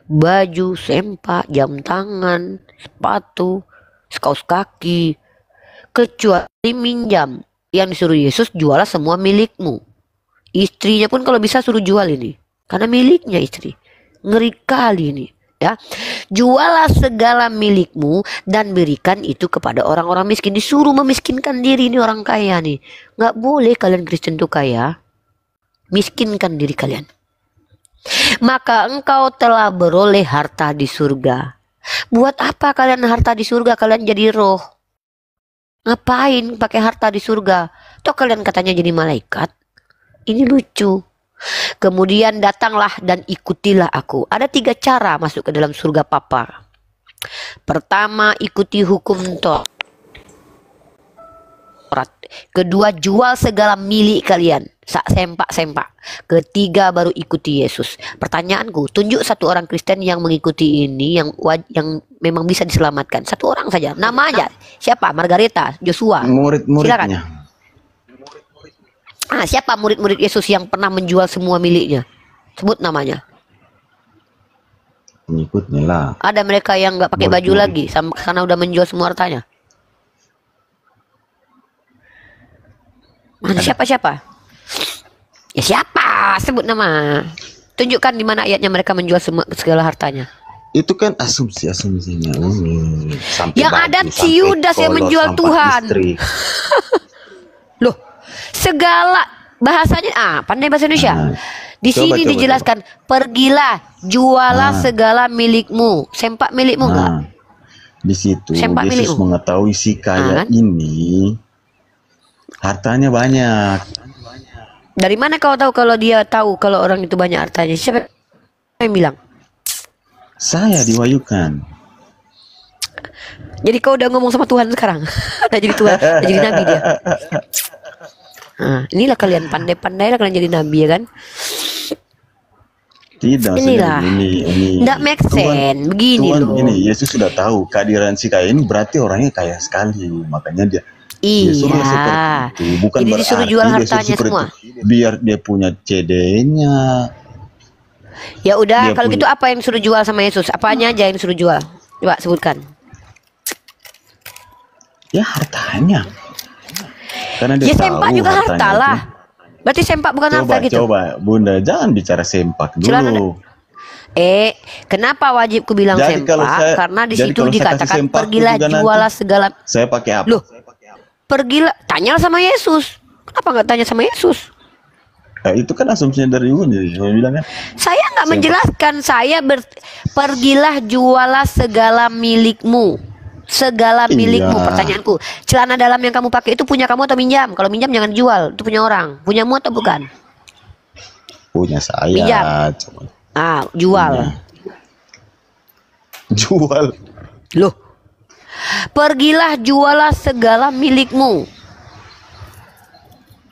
S1: baju, sempak, jam tangan, sepatu, kaos kaki, kecuali minjam. Yang disuruh Yesus, jualah semua milikmu. Istrinya pun kalau bisa suruh jual ini, karena miliknya istri. Ngeri kali ini, ya. Jualah segala milikmu dan berikan itu kepada orang-orang miskin. Disuruh memiskinkan diri, ini orang kaya nih. Nggak boleh kalian Kristen tuh kaya. Miskinkan diri kalian. Maka engkau telah beroleh harta di surga. Buat apa kalian harta di surga? Kalian jadi roh. Ngapain pakai harta di surga? Toh kalian katanya jadi malaikat. Ini lucu. Kemudian datanglah dan ikutilah aku. Ada 3 cara masuk ke dalam surga Papa. Pertama, ikuti hukum Taurat. Kedua, jual segala milik kalian. Sempak-sempak. Ketiga, baru ikuti Yesus. Pertanyaanku, tunjuk satu orang Kristen yang mengikuti ini, yang memang bisa diselamatkan. Satu orang saja. Nama aja. Siapa? Margareta, Joshua.
S8: Murid-muridnya.
S1: Siapa murid-murid Yesus yang pernah menjual semua miliknya? Sebut namanya.
S8: Pengikutnya lah.
S1: Ada mereka yang nggak pakai baju lagi karena udah menjual semua hartanya. Mana siapa? Ya siapa? Sebut nama. Tunjukkan di mana ayatnya mereka menjual segala hartanya.
S8: Itu kan asumsinya.
S1: Yang ada si Yudas yang menjual Tuhan. Loh, segala bahasanya pandai bahasa Indonesia. Di sini dijelaskan, pergilah, jualah segala milikmu. Sempak milikmu enggak?
S8: Di situ
S1: Sempak
S8: Yesus
S1: milikmu.
S8: mengetahui si kaya
S1: Kan?
S8: ini hartanya banyak.
S1: Dari mana kau tahu kalau dia tahu kalau orang itu banyak hartanya? Siapa yang bilang?
S8: Saya diwayukan.
S1: Jadi kau udah ngomong sama Tuhan sekarang? Udah jadi Tuhan, udah jadi nabi dia. Inilah kalian pandai-pandai lah kalian jadi nabi ya kan?
S8: Tidak,
S1: Inilah.
S8: ini.
S1: Nggak make sense. Begini
S8: Tuhan,
S1: loh.
S8: ini Yesus sudah tahu kehadiran si kaya ini berarti orangnya kaya sekali, makanya dia suruh seperti
S1: Iya.
S8: itu. Bukan
S1: Jadi disuruh
S8: berarti
S1: jual
S8: dia
S1: hartanya
S8: seperti
S1: semua.
S8: itu. Biar dia punya CD-nya.
S1: Ya udah,
S8: Dia
S1: kalau
S8: punya-
S1: gitu apa yang disuruh jual sama Yesus? Apanya aja yang disuruh jual? Coba sebutkan.
S8: Ya hartanya. Karena dia
S1: Ya
S8: tahu
S1: sempak juga harta
S8: hartanya
S1: lah. Berarti sempak bukan
S8: itu.
S1: harta gitu.
S8: Coba, Bunda, jangan bicara sempak
S1: Celana
S8: dulu.
S1: Kenapa wajib ku bilang
S8: Jadi kalau
S1: sempak?
S8: saya-
S1: Karena di
S8: jadi
S1: situ
S8: kalau saya
S1: dikatakan
S8: kasih sempak
S1: pergilah
S8: juga nanti-
S1: jualah segala.
S8: Saya pakai apa?
S1: Loh, pergilah, tanyalah sama Yesus. Kenapa nggak tanya sama Yesus?
S8: Nah, itu kan asumsinya dari Bunda. Saya bilang kan.
S1: Saya nggak menjelaskan. Pergilah jualah segala milikmu. Segala milikmu.
S8: Iya.
S1: Pertanyaanku, celana dalam yang kamu pakai itu punya kamu atau minjam? Kalau minjam jangan jual, itu punya orang. Punyamu atau bukan?
S8: Punya saya.
S1: Pinjam.
S8: Coba.
S1: Jual.
S8: Jual.
S1: Loh. Pergilah jualah segala milikmu.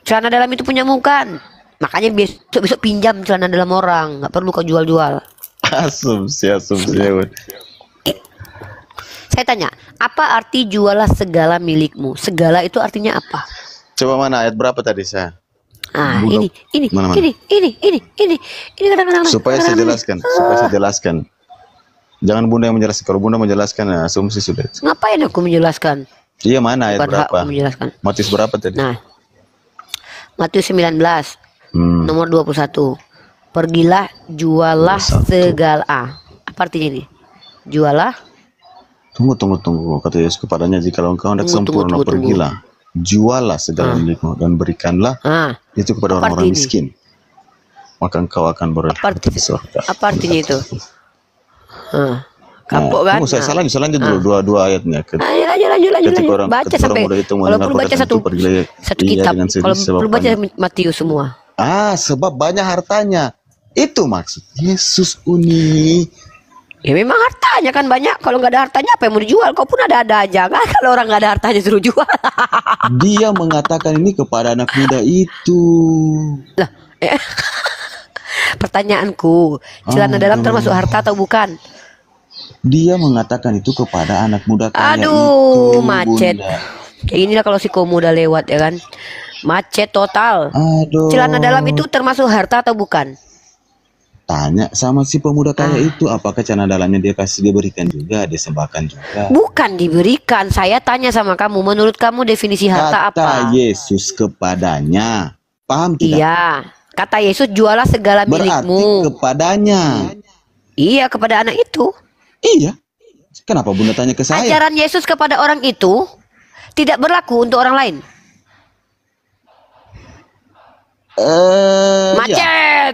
S1: Celana dalam itu punyamu kan? Makanya besok pinjam celana dalam orang, nggak perlu kau jual-jual.
S8: Asumsi.
S1: Saya tanya, apa arti jualah segala milikmu? Segala itu artinya apa?
S8: Coba mana ayat berapa tadi saya?
S1: Ini
S8: Mana?
S1: kadang-kadang.
S8: Supaya saya jelaskan. Jangan Bunda yang menjelaskan. Kalau Bunda menjelaskan asumsi sudah.
S1: Ngapain aku menjelaskan?
S8: Iya, mana ayat
S1: Bukan
S8: berapa?
S1: hakku menjelaskan.
S8: Matius berapa tadi?
S1: Nah, Matius 19 nomor 21. Pergilah jualah
S8: 21.
S1: segala. Apa artinya ini? Jualah.
S8: Tunggu. Kata Yesus kepadanya, jikalau engkau hendak
S1: Tunggu.
S8: sempurna, pergilah. Jualah segala milikmu dan berikanlah itu kepada
S1: Apa
S8: orang-orang
S1: arti ini?
S8: miskin. Maka engkau akan beroleh harta di surga.
S1: Apa artinya itu? Kapok kan?
S8: Tunggu, saya lanjut dulu dua ayatnya.
S1: Lanjut.
S8: Ketika orang-
S1: Baca
S8: ketika orang
S1: sampai.
S8: muda itu
S1: Kalau
S8: mendengar
S1: perlu baca
S8: perkataan
S1: satu
S8: itu, pergilah ia
S1: kitab.
S8: dengan sedih
S1: Kalau
S8: sebab
S1: perlu baca
S8: banyak.
S1: Matius semua.
S8: Sebab banyak hartanya. Itu maksud Yesus Uni.
S1: Ya memang hartanya kan banyak. Kalau nggak ada hartanya apa yang mau dijual? Kau pun ada aja kan. Kalau orang nggak ada hartanya suruh jual.
S8: Dia mengatakan ini kepada anak muda itu.
S1: Lah, pertanyaanku, celana dalam termasuk harta atau bukan?
S8: Dia mengatakan itu kepada anak muda kaya
S1: Aduh,
S8: itu,
S1: macet.
S8: Bunda.
S1: Kayak inilah kalau si Komo udah lewat ya kan. Macet total.
S8: Aduh.
S1: Celana dalam itu termasuk harta atau bukan?
S8: Tanya sama si pemuda kaya itu, apakah celana dalamnya dia kasih, dia berikan juga, dia sembahkan juga.
S1: Bukan diberikan. Saya tanya sama kamu, menurut kamu definisi harta apa?
S8: Kata Yesus kepadanya, paham tidak?
S1: Iya, kata Yesus, jualah segala
S8: Berarti
S1: milikmu.
S8: kepadanya.
S1: Iya, kepada anak itu.
S8: Iya. Kenapa Bunda tanya ke saya?
S1: Ajaran Yesus kepada orang itu tidak berlaku untuk orang lain. Macet.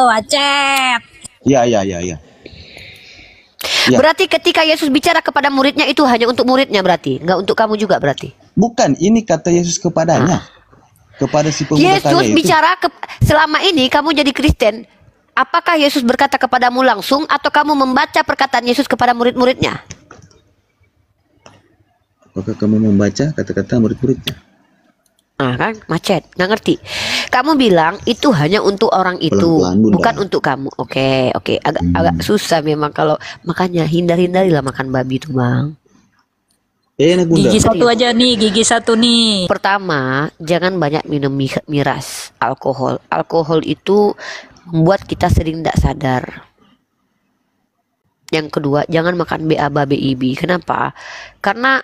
S6: Macet.
S8: Ya. Ya.
S1: Berarti ketika Yesus bicara kepada muridnya itu hanya untuk muridnya berarti, nggak untuk kamu juga berarti.
S8: Bukan, ini kata Yesus kepadanya. Kepada si pemuda kaya
S1: Yesus
S8: itu.
S1: bicara selama ini kamu jadi Kristen. Apakah Yesus berkata kepadamu langsung atau kamu membaca perkataan Yesus kepada murid-muridnya?
S8: Apakah kamu membaca kata-kata murid-muridnya?
S1: Ah kan, macet, nggak ngerti. Kamu bilang itu hanya untuk orang itu,
S8: Pelan-pelan, Bunda.
S1: bukan untuk kamu. Oke, agak susah memang kalau makanya hindarilah makan babi itu, Bang.
S8: Enak Bunda.
S6: Gigi satu aja nih, gigi satu nih.
S1: Pertama, jangan banyak minum miras, alkohol. Alkohol itu membuat kita sering tidak sadar. Yang kedua, jangan makan BABA BIB. Kenapa? Karena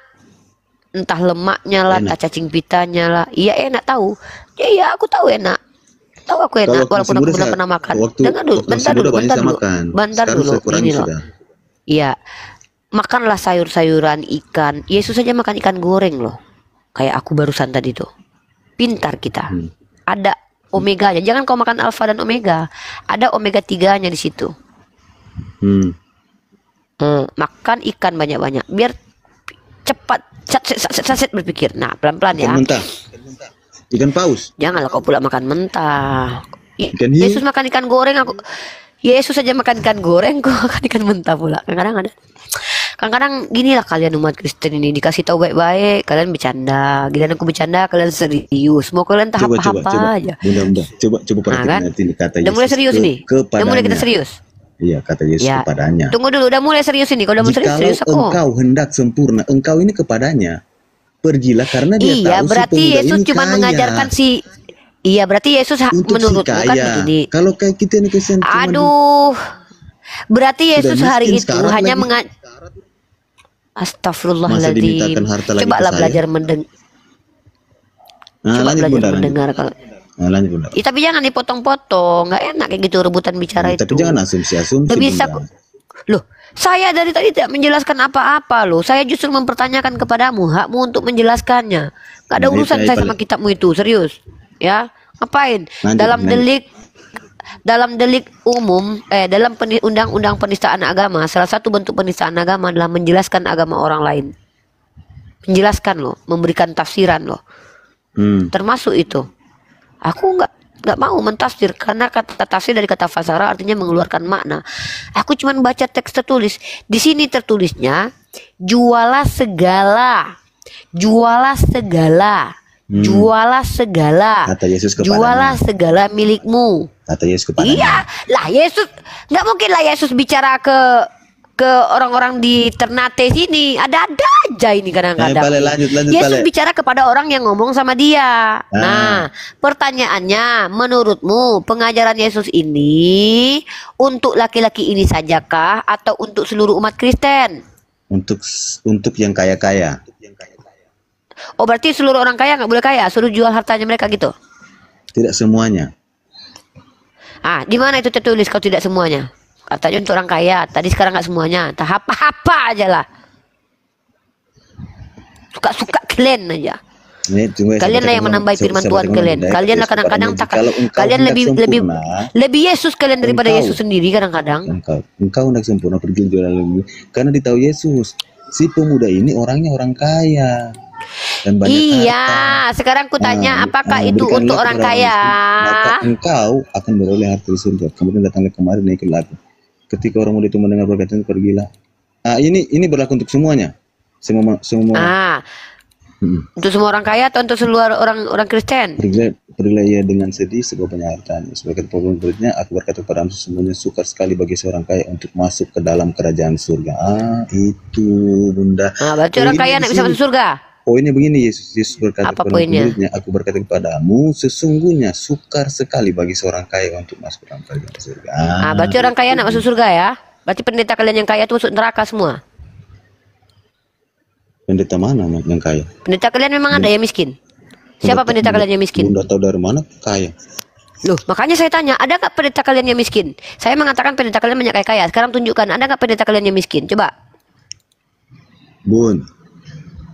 S1: entah lemaknya lah, entah cacing pitanya lah. Iya enak tahu. Ya aku tahu enak. Tahu aku enak walaupun aku belum pernah makan. Dengar dulu, bentar dulu. Ini loh. Iya. Makanlah sayur-sayuran, ikan. Yesus saja makan ikan goreng loh. Kayak aku barusan tadi tuh. Pintar kita. Ada omeganya. Jangan kau makan alfa dan omega. Ada omega 3-nya di situ. Makan ikan banyak-banyak biar cepat saset berpikir. Nah, pelan-pelan ya.
S8: Ikan paus.
S1: Janganlah kau pula makan mentah.
S8: Ikan hiu.
S1: Yesus makan ikan goreng, Yesus saja makan ikan goreng, kau makan ikan mentah pula. Kadang-kadang ginilah kalian umat Kristen ini, dikasih tahu baik-baik, kalian bercanda. Giliran aku bercanda, kalian serius. Mau kalian tahap apa aja.
S8: Bunda. Coba perhatikan nanti kata Yesus.
S1: Udah mulai serius nih. Udah mulai kita serius.
S8: Iya, kata Yesus kepadanya.
S1: Tunggu dulu, udah mulai serius ini. Kalau udah mulai serius aku.
S8: Engkau hendak sempurna, engkau ini kepadanya. Pergilah karena dia tahu
S1: berarti
S8: si pemuda
S1: Yesus
S8: ini
S1: cuma
S8: kaya.
S1: mengajarkan si. Iya, berarti Yesus menurutmu kan begini.
S8: Kalau kayak kita nih Kristen.
S1: Berarti Yesus hari itu hanya
S8: Astagfirullahaladzim.
S1: Cobalah belajar mendengar. Mendengar kalau.
S8: Lanjut Bunda.
S1: Tapi jangan dipotong-potong, nggak enak kayak gitu rebutan bicara itu.
S8: Tapi jangan asumsi-asumsi.
S1: Bisa loh, saya dari tadi tidak menjelaskan apa-apa loh. Saya justru mempertanyakan kepadamu hakmu untuk menjelaskannya. Gak ada urusan saya sama kitabmu itu, serius. Ya, ngapain? Dalam delik umum, dalam undang-undang penistaan agama, salah satu bentuk penistaan agama adalah menjelaskan agama orang lain. Menjelaskan loh, memberikan tafsiran loh. Termasuk itu. Aku nggak mau mentafsir karena kata tafsir dari kata fasara artinya mengeluarkan makna. Aku cuma baca teks tertulis. Di sini tertulisnya jualah segala.
S8: Kata Yesus kepadanya.
S1: Jualah segala milikmu.
S8: Kata Yesus kepadanya.
S1: Iya, lah Yesus nggak mungkin lah Yesus bicara ke orang-orang di Ternate sini. Ada-ada aja ini kadang-kadang.
S8: Lanjut,
S1: Yesus bicara kepada orang yang ngomong sama dia. Nah, pertanyaannya, menurutmu pengajaran Yesus ini untuk laki-laki ini sajakah atau untuk seluruh umat Kristen?
S8: Untuk yang kaya-kaya.
S1: Oh, berarti seluruh orang kaya nggak boleh kaya, suruh jual hartanya mereka gitu?
S8: Tidak semuanya.
S1: Di mana itu tertulis kalau tidak semuanya? Katanya untuk orang kaya, tadi sekarang nggak semuanya, tahap apa aja lah. Suka-suka kalian aja. Kalian lah yang menambahi firman Tuhan kalian. Kalian lah kadang-kadang kalian lebih Yesus kalian daripada Yesus sendiri kadang-kadang.
S8: Engkau hendak sempurna, pergi jual lebih. Karena ditahu Yesus, si pemuda ini orangnya orang kaya. Dan banyak harta.
S1: Sekarang ku tanya, apakah itu untuk orang kaya?
S8: Maka engkau akan beroleh harta di surga. Kemudian datanglah kemari naiklah aku. Ketika orang muda itu mendengar perkataan itu, pergilah. Ini berlaku untuk semuanya. Semua.
S1: Untuk semua orang kaya atau untuk seluruh orang Kristen?
S8: Pergilah ia dengan sedih sebab banyak hartanya. Sebagai problem berikutnya, aku berkata kepada sesungguhnya sukar sekali bagi seorang kaya untuk masuk ke dalam kerajaan surga. Itu Bunda.
S1: Berarti orang kaya tidak bisa masuk surga?
S8: Poinnya begini, Yesus berkata
S1: Apa
S8: kepada
S1: poinnya?
S8: muridnya, aku berkata kepadamu, sesungguhnya sukar sekali bagi seorang kaya untuk masuk dalam kerajaan surga.
S1: Berarti orang kaya nak masuk surga ya? Berarti pendeta kalian yang kaya itu masuk neraka semua?
S8: Pendeta mana yang kaya?
S1: Pendeta kalian memang ada yang miskin? Siapa pendeta kalian yang miskin?
S8: Bunda tahu dari mana kaya?
S1: Loh, makanya saya tanya, ada nggak pendeta kalian yang miskin? Saya mengatakan pendeta kalian banyak kaya. Sekarang tunjukkan, ada nggak pendeta kalian yang miskin? Coba.
S8: Bun.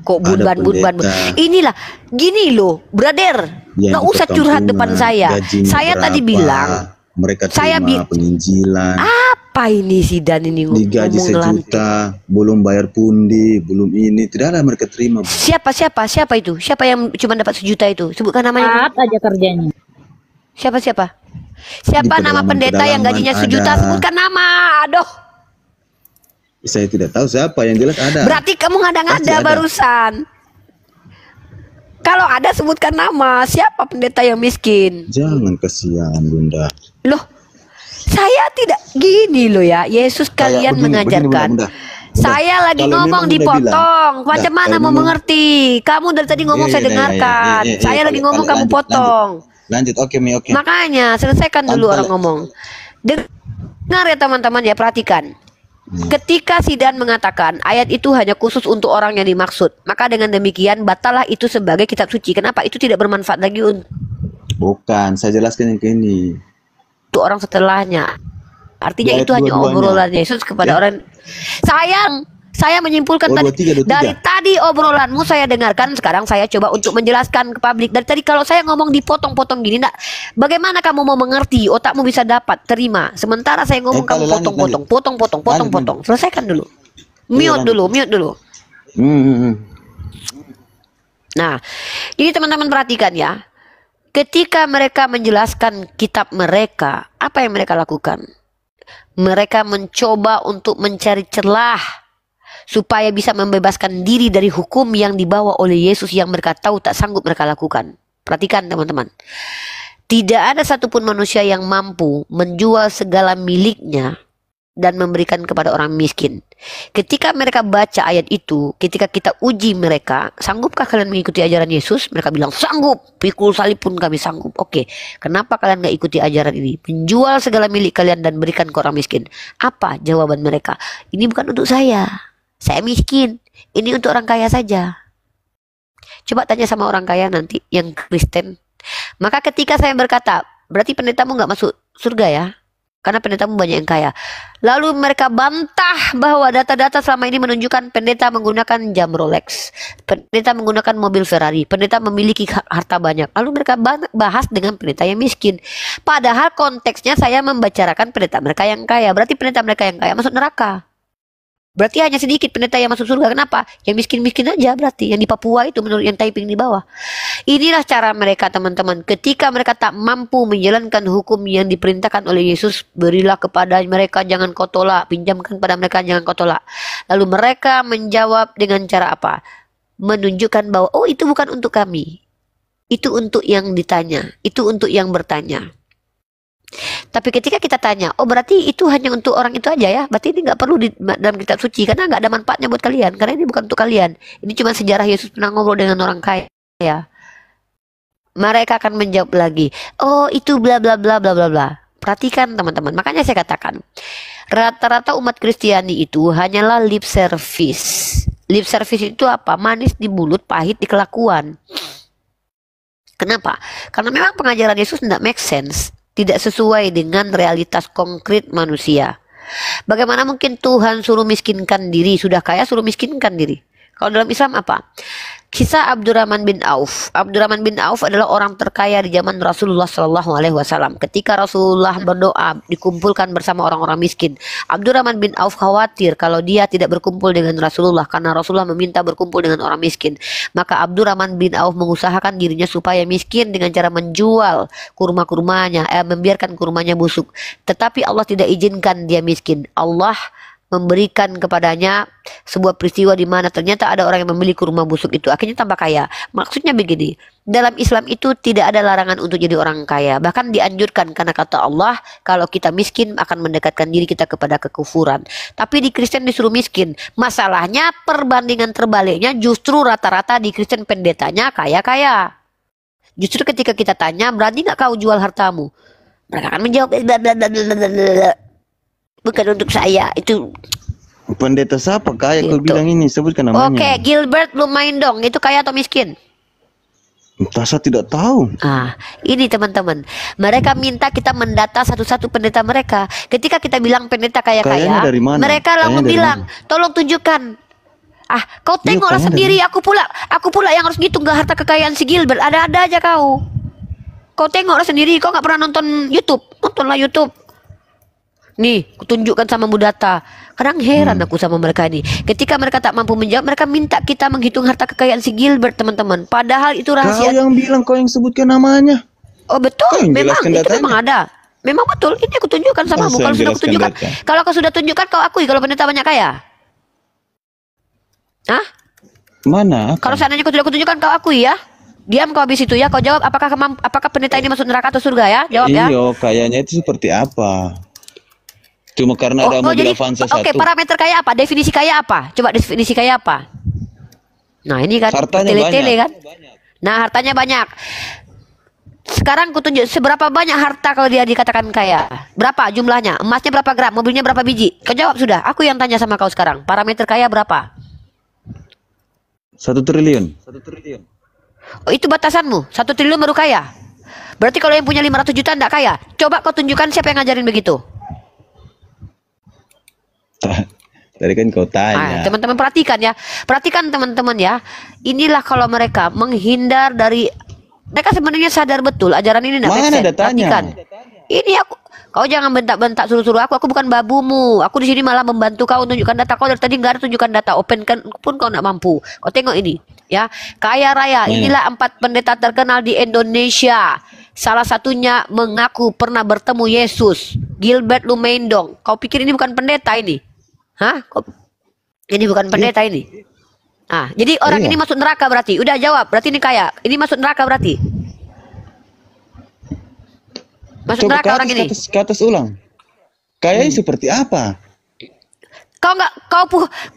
S1: Kok bun. Inilah, gini loh, brother. Nggak usah curhat depan saya. Saya tadi bilang,
S8: mereka
S1: saya
S8: penginjilan.
S1: Apa ini si Dan ini
S8: digaji
S1: ngomong
S8: sejuta, belum bayar pundi, belum ini, tidak ada mereka terima.
S1: Siapa itu? Siapa yang cuma dapat 1 juta itu? Sebutkan namanya.
S6: Apa aja kerjanya?
S1: Siapa nama pendeta yang gajinya 1 juta? Sebutkan nama. Aduh.
S8: Saya tidak tahu siapa, yang jelas ada.
S1: Berarti kamu ngada-ngada barusan. Kalau ada sebutkan nama. Siapa pendeta yang miskin?
S8: Jangan kasihan Bunda.
S1: Loh, saya tidak gini loh ya. Yesus kalian mengajarkan.
S8: Bunda.
S1: Saya lagi
S8: Kalau
S1: ngomong
S8: memang
S1: dipotong. Macam mana mau mengerti? Kamu dari tadi ngomong saya dengarkan. Saya lagi ngomong kamu potong.
S8: Lanjut, oke.
S1: Makanya selesaikan dulu orang ngomong. Dengar ya teman-teman ya, perhatikan. Ketika si Dan mengatakan ayat itu hanya khusus untuk orang yang dimaksud, maka dengan demikian batallah itu sebagai kitab suci. Kenapa? Itu tidak bermanfaat lagi
S8: Bukan, saya jelaskan yang ke ini.
S1: untuk orang setelahnya. Artinya itu hanya obrolan Yesus kepada orang. Saya menyimpulkan dari tadi obrolanmu saya dengarkan, sekarang saya coba untuk menjelaskan ke publik. Dari tadi kalau saya ngomong dipotong-potong gini, bagaimana kamu mau mengerti? Otakmu bisa dapat terima. Sementara saya ngomong kamu potong-potong. Selesaikan dulu. Mute dulu. Nah, ini teman-teman perhatikan ya. Ketika mereka menjelaskan kitab mereka, apa yang mereka lakukan? Mereka mencoba untuk mencari celah supaya bisa membebaskan diri dari hukum yang dibawa oleh Yesus yang mereka tahu tak sanggup mereka lakukan. Perhatikan teman-teman. Tidak ada satupun manusia yang mampu menjual segala miliknya dan memberikan kepada orang miskin. Ketika mereka baca ayat itu, ketika kita uji mereka, sanggupkah kalian mengikuti ajaran Yesus? Mereka bilang, sanggup, pikul salib pun kami sanggup. Oke, kenapa kalian gak ikuti ajaran ini? Menjual segala milik kalian dan berikan ke orang miskin. Apa jawaban mereka? Ini bukan untuk saya miskin, ini untuk orang kaya saja. Coba tanya sama orang kaya nanti yang Kristen. Maka ketika saya berkata, berarti pendetamu gak masuk surga ya, karena pendetamu banyak yang kaya. Lalu mereka bantah bahwa data-data selama ini menunjukkan pendeta menggunakan jam Rolex, pendeta menggunakan mobil Ferrari, pendeta memiliki harta banyak. Lalu mereka bahas dengan pendeta yang miskin. Padahal konteksnya saya membicarakan pendeta mereka yang kaya. Berarti pendeta mereka yang kaya masuk neraka. Berarti hanya sedikit pendeta yang masuk surga. Kenapa? Yang miskin-miskin aja berarti. Yang di Papua itu menurut yang typing di bawah. Inilah cara mereka teman-teman. Ketika mereka tak mampu menjalankan hukum yang diperintahkan oleh Yesus, berilah kepada mereka, jangan kau tolak. Pinjamkan pada mereka, jangan kau tolak. Lalu mereka menjawab dengan cara apa? Menunjukkan bahwa oh itu bukan untuk kami. Itu untuk yang ditanya. Itu untuk yang bertanya. Tapi ketika kita tanya, oh berarti itu hanya untuk orang itu aja ya, berarti ini nggak perlu di dalam kitab suci karena nggak ada manfaatnya buat kalian, karena ini bukan untuk kalian. Ini cuma sejarah Yesus pernah ngobrol dengan orang kaya. Mereka akan menjawab lagi, oh itu bla bla bla bla bla bla. Perhatikan teman-teman, makanya saya katakan rata-rata umat Kristiani itu hanyalah lip service. Lip service itu apa? Manis di mulut, pahit di kelakuan. Kenapa? Karena memang pengajaran Yesus tidak make sense. Tidak sesuai dengan realitas konkret manusia. Bagaimana mungkin Tuhan suruh miskinkan diri, sudah kaya suruh miskinkan diri? Kalau dalam Islam apa? Kisah Abdurrahman bin Auf. Abdurrahman bin Auf adalah orang terkaya di zaman Rasulullah SAW. Ketika Rasulullah berdoa dikumpulkan bersama orang-orang miskin, Abdurrahman bin Auf khawatir kalau dia tidak berkumpul dengan Rasulullah karena Rasulullah meminta berkumpul dengan orang miskin. Maka Abdurrahman bin Auf mengusahakan dirinya supaya miskin dengan cara menjual kurma-kurmanya, membiarkan kurmanya busuk. Tetapi Allah tidak izinkan dia miskin. Allah memberikan kepadanya sebuah peristiwa di mana ternyata ada orang yang memiliki rumah busuk itu, akhirnya tambah kaya. Maksudnya begini, dalam Islam itu tidak ada larangan untuk jadi orang kaya, bahkan dianjurkan karena kata Allah kalau kita miskin akan mendekatkan diri kita kepada kekufuran. Tapi di Kristen disuruh miskin. Masalahnya perbandingan terbaliknya justru rata-rata di Kristen pendetanya kaya-kaya. Justru ketika kita tanya, berani nggak kau jual hartamu? Mereka akan menjawab, bukan untuk saya, itu.
S8: Pendeta siapa kaya kau bilang ini? Sebutkan namanya.
S1: Oke, Gilbert Lumaindong, itu kaya atau miskin?
S8: Entah, saya tidak tahu.
S1: Ini teman-teman, mereka minta kita mendata satu-satu pendeta mereka. Ketika kita bilang pendeta kaya-kaya, mereka langsung bilang, tolong tunjukkan. Kau tengoklah sendiri, aku pula yang harus ngitung harta kekayaan si Gilbert. Ada-ada aja kau. Kau tengoklah sendiri, kau nggak pernah nonton YouTube. Nontonlah YouTube. Nih, kutunjukkan sama Mudata. Kadang heran aku sama mereka ini. Ketika mereka tak mampu menjawab, mereka minta kita menghitung harta kekayaan si Gilbert, teman-teman. Padahal itu rahasia.
S8: Kau yang bilang, kau yang sebutkan namanya.
S1: Oh betul, memang itu memang ada. Memang betul, ini aku tunjukkan samamu. Kalau sudah aku tunjukkan, kalau kau sudah tunjukkan, kau akui kalau pendeta banyak kaya.
S8: Mana?
S1: Kalau seandainya aku sudah tunjukkan, kau akui ya. Diam kau habis itu ya. Kau jawab apakah pendeta ini masuk neraka atau surga ya? Jawab ya.
S8: Iya, kayaknya itu seperti apa? Cuma karena ada mobil Avanza satu.
S1: Oke, parameter kaya apa? Definisi kaya apa? Coba definisi kaya apa? Nah ini kan tele-tele kan. Nah hartanya banyak. Sekarang aku tunjuk seberapa banyak harta kalau dia dikatakan kaya. Berapa jumlahnya? Emasnya berapa gram? Mobilnya berapa biji? Kau jawab sudah. Aku yang tanya sama kau sekarang. Parameter kaya berapa?
S8: 1 triliun.
S1: Oh itu batasanmu? 1 triliun baru kaya? Berarti kalau yang punya 500 juta tidak kaya? Coba kau tunjukkan siapa yang ngajarin begitu?
S8: Tadi kan kau tanya.
S1: Teman-teman perhatikan ya. Perhatikan teman-teman ya. Inilah kalau mereka menghindar dari. Mereka sebenarnya sadar betul ajaran ini tidak make sense. Perhatikan. Ini kau jangan bentak-bentak suruh-suruh aku. Aku bukan babumu. Aku di sini malah membantu kau tunjukkan data. Kau dari tadi nggak ada tunjukkan data. Open kan pun kau nggak mampu. Kau tengok ini ya. Kaya raya. Inilah 4 pendeta terkenal di Indonesia. Salah satunya mengaku pernah bertemu Yesus. Gilbert Lumaindong. Kau pikir ini bukan pendeta ini? Ini bukan pendeta ini. Jadi orang ini masuk neraka berarti. Udah jawab. Berarti ini kaya. Ini masuk neraka berarti. Masuk neraka orang ini.
S8: Ke atas ulang. Kaya seperti apa?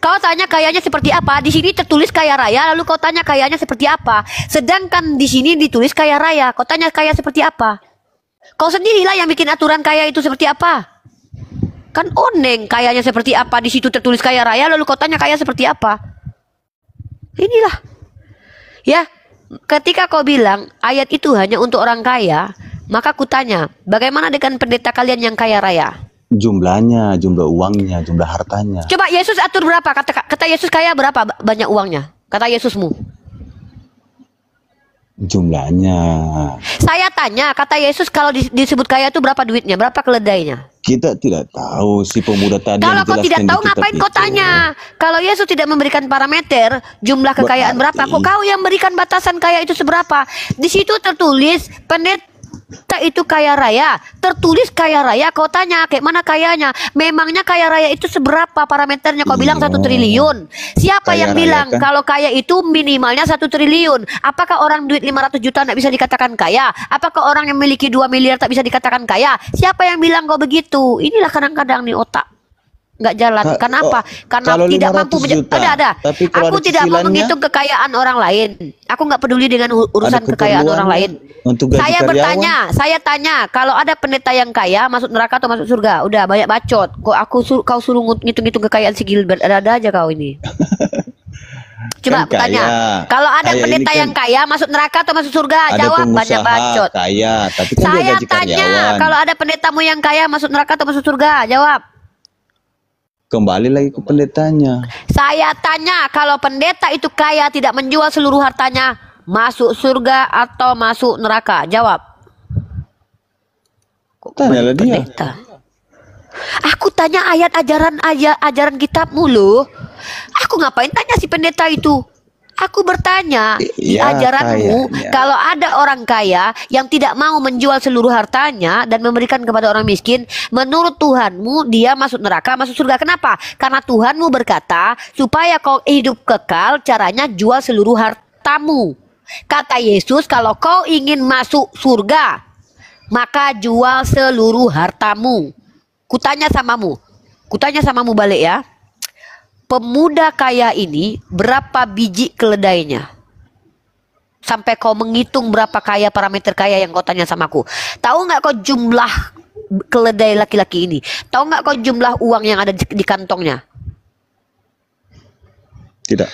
S1: Kau tanya kayanya seperti apa? Di sini tertulis kaya raya, lalu kau tanya kayanya seperti apa? Sedangkan di sini ditulis kaya raya. Kau tanya kaya seperti apa? Kau sendirilah yang bikin aturan kaya itu seperti apa? Kan oneng kayanya seperti apa, di situ tertulis kaya raya, lalu kau tanya kaya seperti apa? Inilah. Ya, ketika kau bilang ayat itu hanya untuk orang kaya, maka aku tanya, bagaimana dengan pendeta kalian yang kaya raya?
S8: Jumlahnya, jumlah uangnya, jumlah hartanya.
S1: Coba Yesus atur berapa? Kata Yesus kaya berapa banyak uangnya? Kata Yesusmu.
S8: Jumlahnya.
S1: Saya tanya, kata Yesus kalau disebut kaya itu berapa duitnya? Berapa keledainya?
S8: Kita tidak tahu, si pemuda tadi.
S1: Kalau kau tidak tahu, ngapain kau tanya? Kalau Yesus tidak memberikan parameter jumlah kekayaan berapa, kok kau yang berikan batasan kaya itu seberapa? Di situ tertulis pendeta itu kaya raya, tertulis kaya raya. Kau tanya kayak mana kayanya? Memangnya kaya raya itu seberapa parameternya? Kau bilang 1 triliun. Siapa kaya yang bilang kan? Kalau kaya itu minimalnya 1 triliun? Apakah orang duit 500 juta tidak bisa dikatakan kaya? Apakah orang yang memiliki 2 miliar tak bisa dikatakan kaya? Siapa yang bilang kau begitu? Inilah kadang-kadang nih otak nggak jalan. Kenapa? Karena tidak mampu ada. Aku tidak mau menghitung kekayaan orang lain. Aku nggak peduli dengan urusan kekayaan orang lain. Saya tanya, kalau ada pendeta yang kaya masuk neraka atau masuk surga? Udah banyak bacot. Kau suruh ngitung-ngitung kekayaan si Gilbert. Ada aja kau ini. Coba
S8: kan
S1: tanya, kalau ada pendeta yang kaya masuk neraka atau masuk surga? Jawab, banyak bacot.
S8: Kaya, tapi kan
S1: saya tanya, kalau ada pendetamu yang kaya masuk neraka atau masuk surga? Jawab.
S8: Kembali lagi ke pendetanya.
S1: Saya tanya, kalau pendeta itu kaya tidak menjual seluruh hartanya, masuk surga atau masuk neraka? Jawab.
S8: Tanyalah dia.
S1: Aku tanya ayat ajaran kitabmu loh. Aku ngapain tanya si pendeta itu? Aku bertanya, di
S8: Ya,
S1: ajaranmu,
S8: kayaknya.
S1: kalau ada orang kaya yang tidak mau menjual seluruh hartanya dan memberikan kepada orang miskin, menurut Tuhanmu dia masuk neraka, masuk surga. Kenapa? Karena Tuhanmu berkata, supaya kau hidup kekal, caranya jual seluruh hartamu. Kata Yesus, kalau kau ingin masuk surga, maka jual seluruh hartamu. Kutanya samamu balik ya. Pemuda kaya ini berapa biji keledainya? Sampai kau menghitung berapa kaya, parameter kaya yang kau tanya sama aku. Tahu nggak kau jumlah keledai laki-laki ini? Tahu nggak kau jumlah uang yang ada di kantongnya?
S8: Tidak.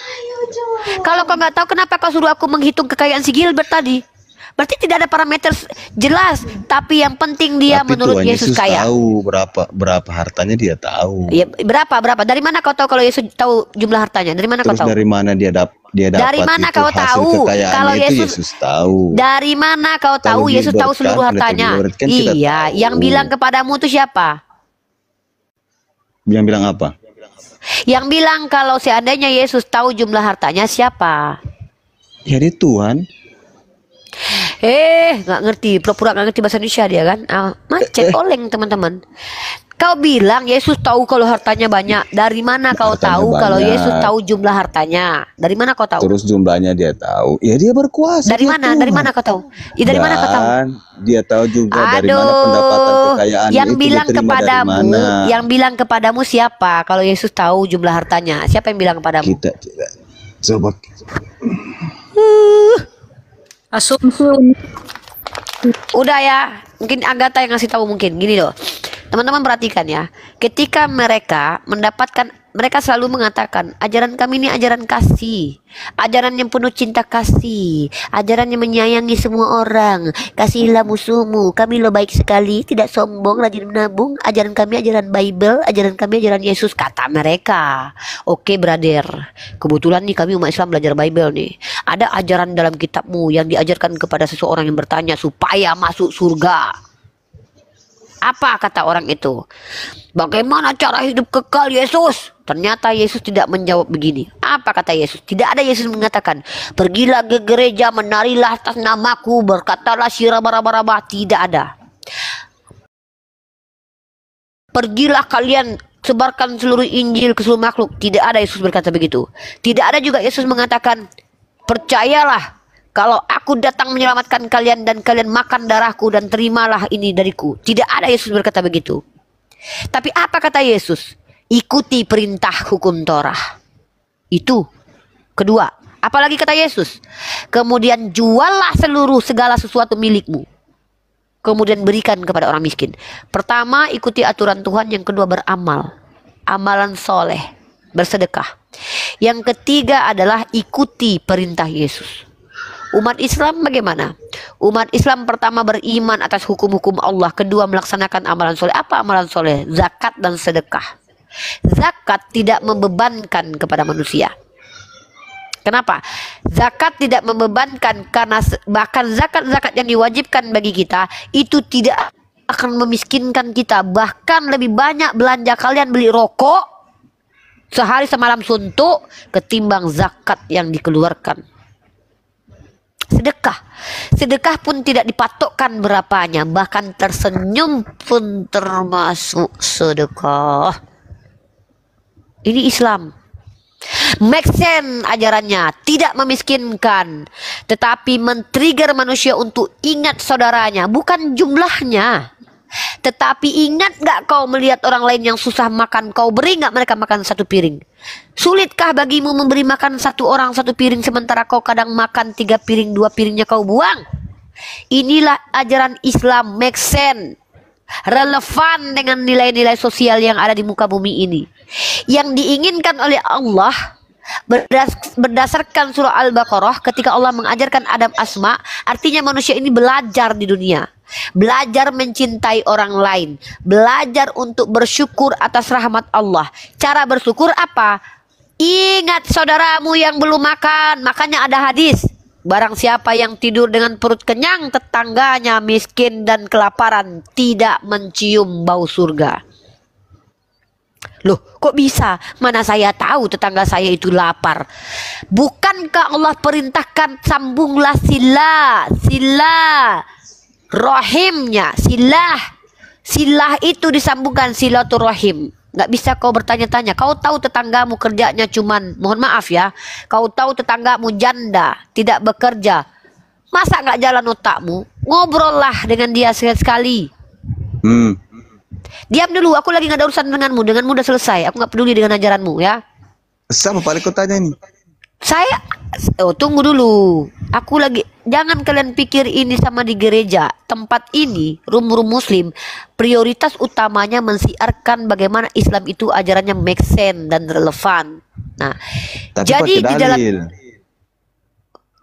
S1: Kalau kau nggak tahu, kenapa kau suruh aku menghitung kekayaan si Gilbert tadi? Berarti tidak ada parameter jelas. Tapi yang penting dia
S8: Tapi
S1: menurut
S8: Tuhan
S1: Yesus kaya.
S8: tahu berapa hartanya, dia tahu.
S1: Ya, berapa? Dari mana kau tahu kalau Yesus tahu jumlah hartanya? Dari mana kau
S8: Terus
S1: tahu?
S8: dari mana dia dapat
S1: Dari mana
S8: itu
S1: kau
S8: hasil
S1: tahu
S8: kekayaannya
S1: kalau
S8: itu
S1: Yesus?
S8: Yesus tahu.
S1: Dari mana kau tahu
S8: Kalau
S1: Yesus tahu
S8: Gilbert
S1: seluruh
S8: kan,
S1: hartanya?
S8: Gilbert kan kita
S1: Iya,
S8: tahu.
S1: yang bilang kepadamu itu siapa?
S8: Yang bilang apa?
S1: Yang bilang kalau seandainya Yesus tahu jumlah hartanya siapa?
S8: Ya dia Tuhan.
S1: Nggak ngerti, pura-pura nggak ngerti bahasa Indonesia dia kan? Macet oleng teman-teman. Kau bilang Yesus tahu kalau hartanya banyak. Dari mana kau
S8: Hartanya
S1: tahu kalau
S8: banyak.
S1: Yesus tahu jumlah hartanya? Dari mana kau tahu?
S8: Terus jumlahnya dia tahu. Ya dia berkuasa.
S1: Dari
S8: dia
S1: mana?
S8: Tuhan.
S1: Dari mana kau tahu? Ya, dari mana kau tahu?
S8: Dan dia tahu juga dari mana pendapatan kekayaan
S1: yang
S8: itu
S1: bilang
S8: diterima dari
S1: kepadamu,
S8: mana.
S1: yang bilang kepadamu siapa? Kalau Yesus tahu jumlah hartanya, siapa yang bilang kepadamu?
S8: Kita tidak. Coba.
S6: Asumsi.
S1: Udah ya, mungkin Agatha yang ngasih tahu mungkin gini loh. Teman-teman perhatikan ya, ketika mereka mendapatkan, mereka selalu mengatakan ajaran kami ini ajaran kasih, ajaran yang penuh cinta kasih, ajaran yang menyayangi semua orang, kasihilah musuhmu, kami lo baik sekali, tidak sombong, rajin menabung, ajaran kami ajaran Bible, ajaran kami ajaran Yesus, kata mereka. Oke brother, kebetulan nih kami umat Islam belajar Bible nih, ada ajaran dalam kitabmu yang diajarkan kepada seseorang yang bertanya supaya masuk surga. Apa kata orang itu? Bagaimana cara hidup kekal Yesus? Ternyata Yesus tidak menjawab begini. Apa kata Yesus? Tidak ada Yesus mengatakan, pergilah ke gereja, menarilah atas namaku, berkatalah syirah-barabah. Tidak ada. Pergilah kalian, sebarkan seluruh Injil ke seluruh makhluk. Tidak ada Yesus berkata begitu. Tidak ada juga Yesus mengatakan, percayalah, kalau aku datang menyelamatkan kalian dan kalian makan darahku dan terimalah ini dariku. Tidak ada Yesus berkata begitu. Tapi apa kata Yesus? Ikuti perintah hukum Torah. Itu. Kedua. Apalagi kata Yesus? Kemudian juallah seluruh segala sesuatu milikmu. Kemudian berikan kepada orang miskin. Pertama, ikuti aturan Tuhan. Yang kedua, beramal. Amalan soleh. Bersedekah. Yang ketiga adalah ikuti perintah Yesus. Umat Islam bagaimana? Umat Islam pertama beriman atas hukum-hukum Allah. Kedua melaksanakan amalan soleh. Apa amalan soleh? Zakat dan sedekah. Zakat tidak membebankan kepada manusia. Kenapa? Zakat tidak membebankan karena bahkan zakat-zakat yang diwajibkan bagi kita itu tidak akan memiskinkan kita. Bahkan lebih banyak belanja kalian beli rokok sehari semalam suntuk ketimbang zakat yang dikeluarkan. Sedekah pun tidak dipatokkan berapanya, bahkan tersenyum pun termasuk sedekah. Ini Islam. Make sense ajarannya, tidak memiskinkan, tetapi men-trigger manusia untuk ingat saudaranya, bukan jumlahnya. Tetapi ingat gak kau melihat orang lain yang susah makan, kau beri gak mereka makan satu piring? Sulitkah bagimu memberi makan satu orang satu piring sementara kau kadang makan 3 piring, 2 piringnya kau buang? Inilah ajaran Islam, make sense, relevan dengan nilai-nilai sosial yang ada di muka bumi ini. Yang diinginkan oleh Allah berdasarkan surah Al-Baqarah ketika Allah mengajarkan Adam Asma, artinya manusia ini belajar di dunia. Belajar mencintai orang lain, belajar untuk bersyukur atas rahmat Allah. Cara bersyukur apa? Ingat saudaramu yang belum makan. Makanya ada hadis, barang siapa yang tidur dengan perut kenyang, tetangganya miskin dan kelaparan, tidak mencium bau surga. Loh, kok bisa? Mana saya tahu tetangga saya itu lapar. Bukankah Allah perintahkan sambunglah sila rahimnya, silah itu disambungkan silaturahim. Nggak bisa kau bertanya-tanya. Kau tahu tetanggamu kerjanya cuman, mohon maaf ya, kau tahu tetanggamu janda, tidak bekerja. Masa nggak jalan otakmu? Ngobrol lah dengan dia sekali-sekali. Diam dulu, aku lagi nggak ada urusan denganmu. Denganmu udah selesai. Aku nggak peduli dengan ajaranmu ya.
S8: Sama paling kau tanya ini.
S1: Saya, tunggu dulu. Aku lagi, jangan kalian pikir ini sama di gereja. Tempat ini, room muslim, prioritas utamanya mensiarkan bagaimana Islam itu ajarannya make sense dan relevan. Nah,
S8: Tapi
S1: jadi
S8: pakai
S1: di dalam,
S8: dalil.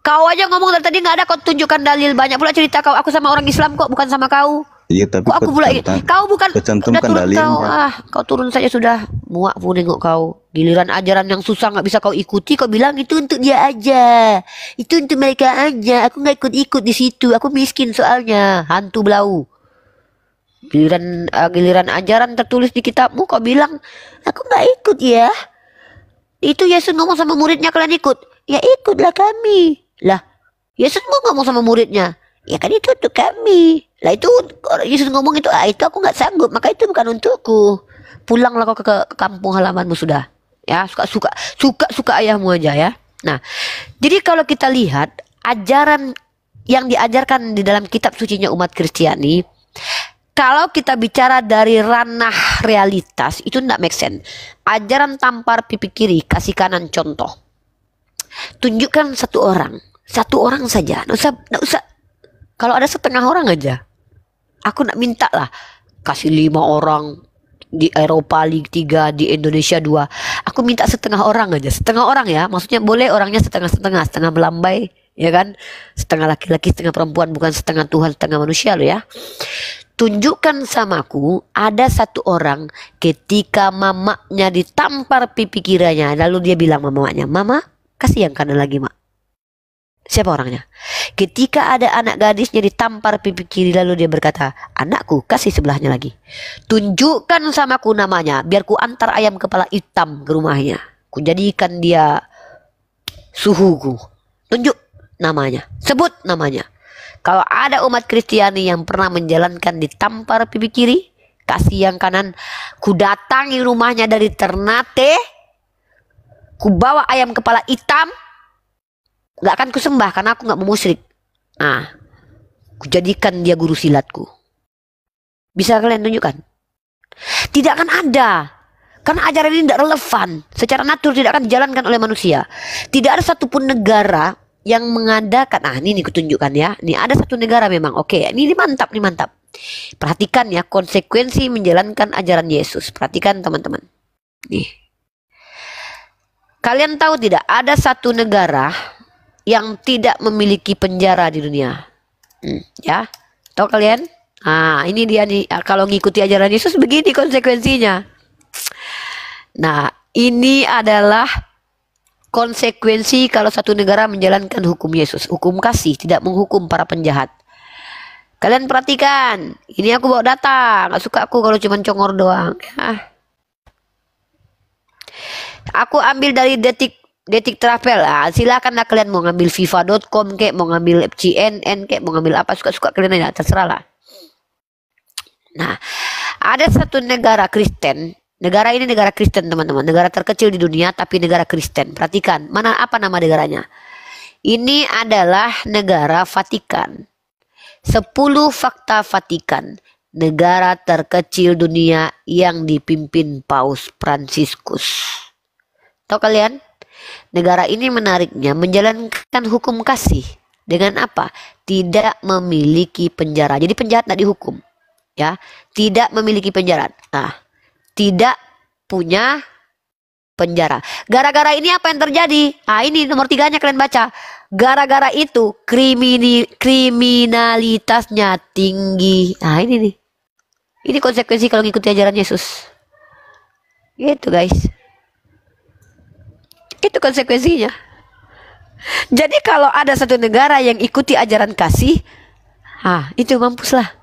S1: kau aja ngomong dari tadi nggak ada kau tunjukkan dalil. Banyak pula cerita kau. Aku sama orang Islam kok, bukan sama kau.
S8: Iya, tapi
S1: Kok aku pula kau bukan udah
S8: kecantumkan
S1: turun
S8: dalilnya.
S1: kau turun saja sudah muak pun nengok kau. Giliran ajaran yang susah nggak bisa kau ikuti, kau bilang itu untuk dia aja, itu untuk mereka aja. Aku nggak ikut di situ, aku miskin soalnya, hantu belau. Giliran ajaran tertulis di kitabmu, kau bilang aku nggak ikut ya. Itu Yesus ngomong sama muridnya, kalian ikut? Ya ikutlah kami. Lah, Yesus mau ngomong sama muridnya. Ya kan itu untuk kami. Lah itu Yesus ngomong itu, itu aku nggak sanggup, maka itu bukan untukku. Pulanglah kau ke kampung halamanmu sudah. Ya, suka ayahmu aja ya. Nah, jadi kalau kita lihat ajaran yang diajarkan di dalam kitab sucinya umat Kristiani, kalau kita bicara dari ranah realitas itu tidak make sense. Ajaran tampar pipi kiri, kasih kanan contoh. Tunjukkan satu orang saja, nggak usah. Kalau ada setengah orang aja, aku nak minta lah kasih 5 orang di Eropa League 3, di Indonesia 2. Aku minta setengah orang aja, setengah orang ya. Maksudnya boleh orangnya setengah melambai, ya kan? Setengah laki-laki, setengah perempuan, bukan setengah Tuhan, setengah manusia loh ya. Tunjukkan samaku ada satu orang ketika mamaknya ditampar pipi kirinya, lalu dia bilang mamanya, "Mama, kasih yang kanan lagi, Mak." Siapa orangnya? Ketika ada anak gadisnya ditampar pipi kiri, lalu dia berkata, "Anakku, kasih sebelahnya lagi." Tunjukkan samaku namanya, biar ku antar ayam kepala hitam ke rumahnya. Ku jadikan dia suhuku. Tunjuk namanya, sebut namanya. Kalau ada umat Kristiani yang pernah menjalankan ditampar pipi kiri, kasih yang kanan, ku datangi rumahnya dari Ternate, ku bawa ayam kepala hitam. Gak akan kusembah karena aku gak mau musyrik. Nah, kujadikan dia guru silatku. Bisa kalian tunjukkan? Tidak akan ada. Karena ajaran ini tidak relevan. Secara natural tidak akan dijalankan oleh manusia. Tidak ada satupun negara yang mengadakan. Nah, ini kutunjukkan ya. Ini ada satu negara memang. Oke, ini mantap, ini mantap. Perhatikan ya konsekuensi menjalankan ajaran Yesus. Perhatikan teman-teman. Nih. Kalian tahu tidak ada satu negara yang tidak memiliki penjara di dunia, ya, tahu kalian? Nah, ini dia nih, kalau ngikuti ajaran Yesus begini konsekuensinya. Nah, ini adalah konsekuensi kalau satu negara menjalankan hukum Yesus, hukum kasih, tidak menghukum para penjahat. Kalian perhatikan, ini aku bawa data, nggak suka aku kalau cuma congor doang. Ya. Aku ambil dari Detik Travel, silakanlah kalian mau ngambil FIFA.com kek, mau ngambil CNN kek, mau ngambil apa suka-suka kalian aja, terserah lah. Nah, ada satu negara Kristen, negara ini negara Kristen teman-teman, negara terkecil di dunia tapi negara Kristen. Perhatikan, apa nama negaranya? Ini adalah negara Vatikan. 10 fakta Vatikan, negara terkecil dunia yang dipimpin Paus Fransiskus. Tahu kalian? Negara ini menariknya menjalankan hukum kasih dengan apa? Tidak memiliki penjara. Jadi penjahat tidak dihukum, ya. Tidak memiliki penjara. Nah, tidak punya penjara. Gara-gara ini apa yang terjadi? Nah, ini nomor 3-nya kalian baca. Gara-gara itu kriminalitasnya tinggi. Nah, ini nih. Ini konsekuensi kalau ngikuti ajaran Yesus. Gitu guys. Itu konsekuensinya. Jadi kalau ada satu negara yang ikuti ajaran kasih, itu mampuslah.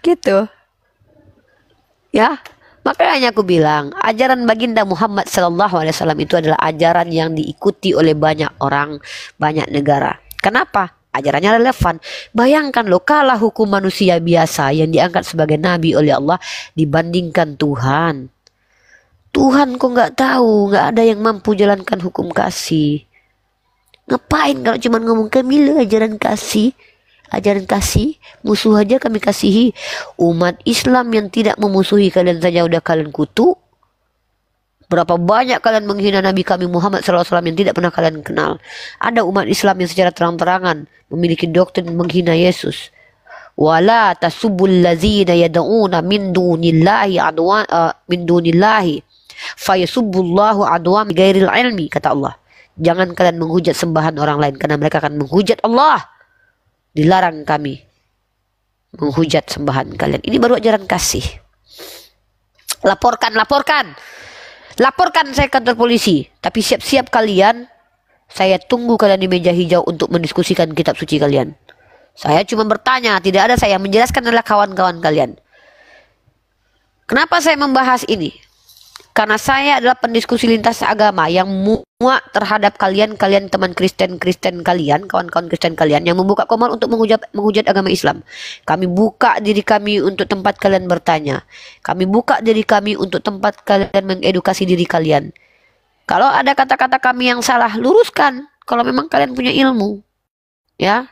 S1: Gitu. Ya, makanya aku bilang ajaran baginda Muhammad SAW itu adalah ajaran yang diikuti oleh banyak orang, banyak negara. Kenapa? Ajarannya relevan. Bayangkan loh, kalah hukum manusia biasa yang diangkat sebagai nabi oleh Allah dibandingkan Tuhan. Tuhan kok nggak tahu, nggak ada yang mampu jalankan hukum kasih. Ngapain kalau cuma ngomong kami ajaran kasih? Ajaran kasih, musuh aja kami kasihi. Umat Islam yang tidak memusuhi kalian saja udah kalian kutuk. Berapa banyak kalian menghina Nabi kami Muhammad SAW yang tidak pernah kalian kenal. Ada umat Islam yang secara terang-terangan memiliki doktrin menghina Yesus. Wala tasubbul ladzina yad'una min dunillahi min dunillahi fayasubbullahu adwan ghairil ilmi, kata Allah. Jangan kalian menghujat sembahan orang lain karena mereka akan menghujat Allah. Dilarang kami menghujat sembahan kalian. Ini baru ajaran kasih. Laporkan saya ke kantor polisi. Tapi siap-siap kalian, saya tunggu kalian di meja hijau untuk mendiskusikan kitab suci kalian. Saya cuma bertanya, tidak ada saya menjelaskan adalah kawan-kawan kalian. Kenapa saya membahas ini? Karena saya adalah pendiskusi lintas agama yang muak terhadap kalian teman Kristen kalian, kawan-kawan Kristen kalian yang membuka komar untuk menghujat agama Islam. Kami buka diri kami untuk tempat kalian bertanya. Kami buka diri kami untuk tempat kalian mengedukasi diri kalian. Kalau ada kata-kata kami yang salah, luruskan. Kalau memang kalian punya ilmu, ya,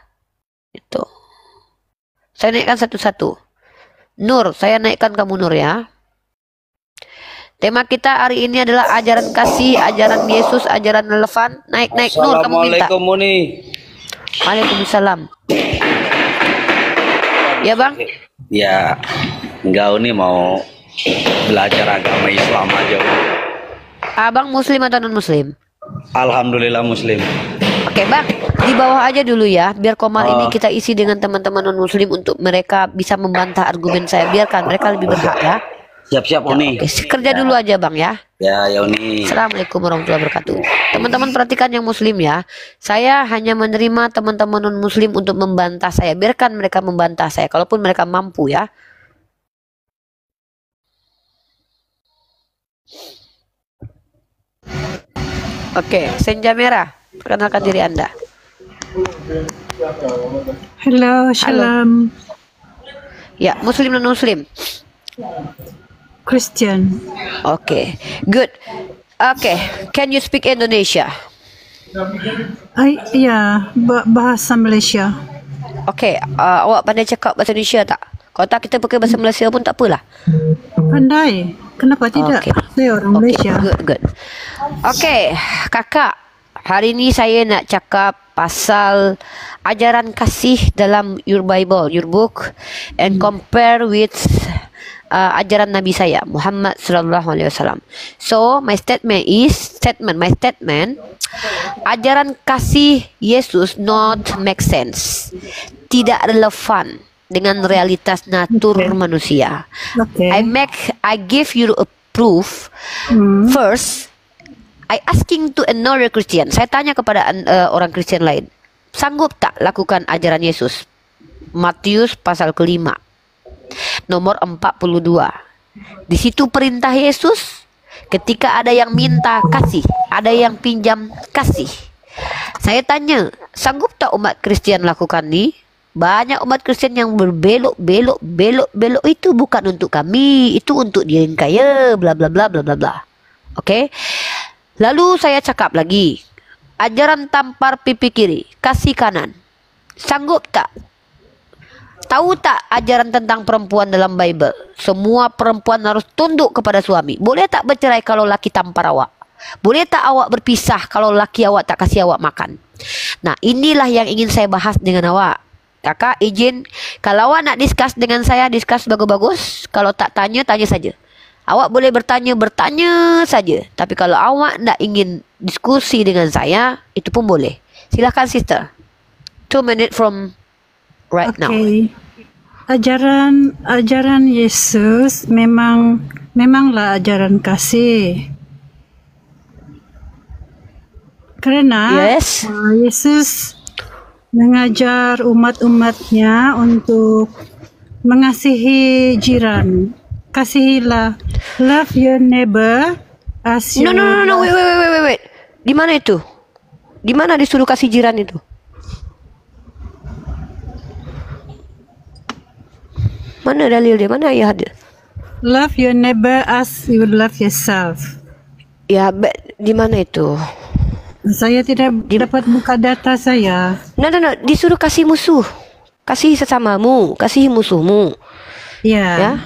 S1: itu. Saya naikkan satu-satu. Nur, saya naikkan kamu Nur ya. Tema kita hari ini adalah ajaran kasih, ajaran Yesus, ajaran relevan. Naik Nur, kamu minta.
S10: Assalamualaikum Muni.
S1: Waalaikumsalam. Ya bang?
S10: Ya, enggak nih mau belajar agama Islam aja.
S1: Abang Muslim atau non Muslim?
S10: Alhamdulillah Muslim.
S1: Oke bang, di bawah aja dulu ya, biar komar ini kita isi dengan teman-teman non Muslim untuk mereka bisa membantah argumen saya. Biarkan mereka lebih berhak ya.
S10: Siap-siap Uni.
S1: Oke, kerja dulu aja bang ya.
S10: Ya Uni.
S1: Assalamualaikum warahmatullahi wabarakatuh. Teman-teman perhatikan yang Muslim ya. Saya hanya menerima teman-teman non Muslim untuk membantah saya. Biarkan mereka membantah saya, kalaupun mereka mampu ya. Oke, senja merah. Perkenalkan diri Anda.
S11: Halo, shalom.
S1: Ya, Muslim non Muslim.
S11: Christian.
S1: Okay, good. Okay, can you speak Indonesia?
S11: Ya, bahasa Malaysia.
S1: Okay, awak pandai cakap bahasa Indonesia tak? Kalau tak kita pakai bahasa Malaysia pun tak apalah.
S11: Pandai. Kenapa tidak?
S1: Okay.
S11: Saya orang Malaysia.
S1: Good. Okay, kakak. Hari ini saya nak cakap pasal ajaran kasih dalam your Bible, your book, and compare with ajaran Nabi saya Muhammad sallallahu alaihi wasallam. So my statement, ajaran kasih Yesus not make sense, tidak relevan dengan realitas natur manusia. I give you a proof. First, I asking to another Christian. Saya tanya kepada orang Kristen lain, sanggup tak lakukan ajaran Yesus? Matius pasal ke-5 nomor 42. Di situ perintah Yesus, ketika ada yang minta kasih, ada yang pinjam kasih. Saya tanya, sanggup tak umat Kristen lakukan ini? Banyak umat Kristen yang berbelok itu bukan untuk kami, itu untuk dia yang kaya, bla bla bla bla bla bla. Oke. Lalu saya cakap lagi, ajaran tampar pipi kiri, kasih kanan. Sanggup tak? Tahu tak ajaran tentang perempuan dalam Bible? Semua perempuan harus tunduk kepada suami. Boleh tak bercerai kalau laki tampar awak? Boleh tak awak berpisah kalau laki awak tak kasih awak makan? Nah, inilah yang ingin saya bahas dengan awak. Kakak izin, kalau awak nak discuss dengan saya, discuss bagus-bagus. Kalau tak tanya, tanya saja. Awak boleh bertanya saja. Tapi kalau awak nak ingin diskusi dengan saya, itu pun boleh. Silakan sister. 2 minutes from right now.
S11: Ajaran Yesus memanglah ajaran kasih. Karena Yesus mengajar umat-umatnya untuk mengasihi jiran. kasihilah. Love your neighbor as you
S1: No, wait. Di mana itu? Di mana disuruh kasih jiran itu? Mana dalilnya? Mana ayatnya?
S11: Love your neighbor as you love yourself.
S1: Ya, di mana itu?
S11: Saya tidak dapat buka data saya.
S1: No, disuruh kasih musuh. Kasih sesamamu, kasih musuhmu.
S11: Ya.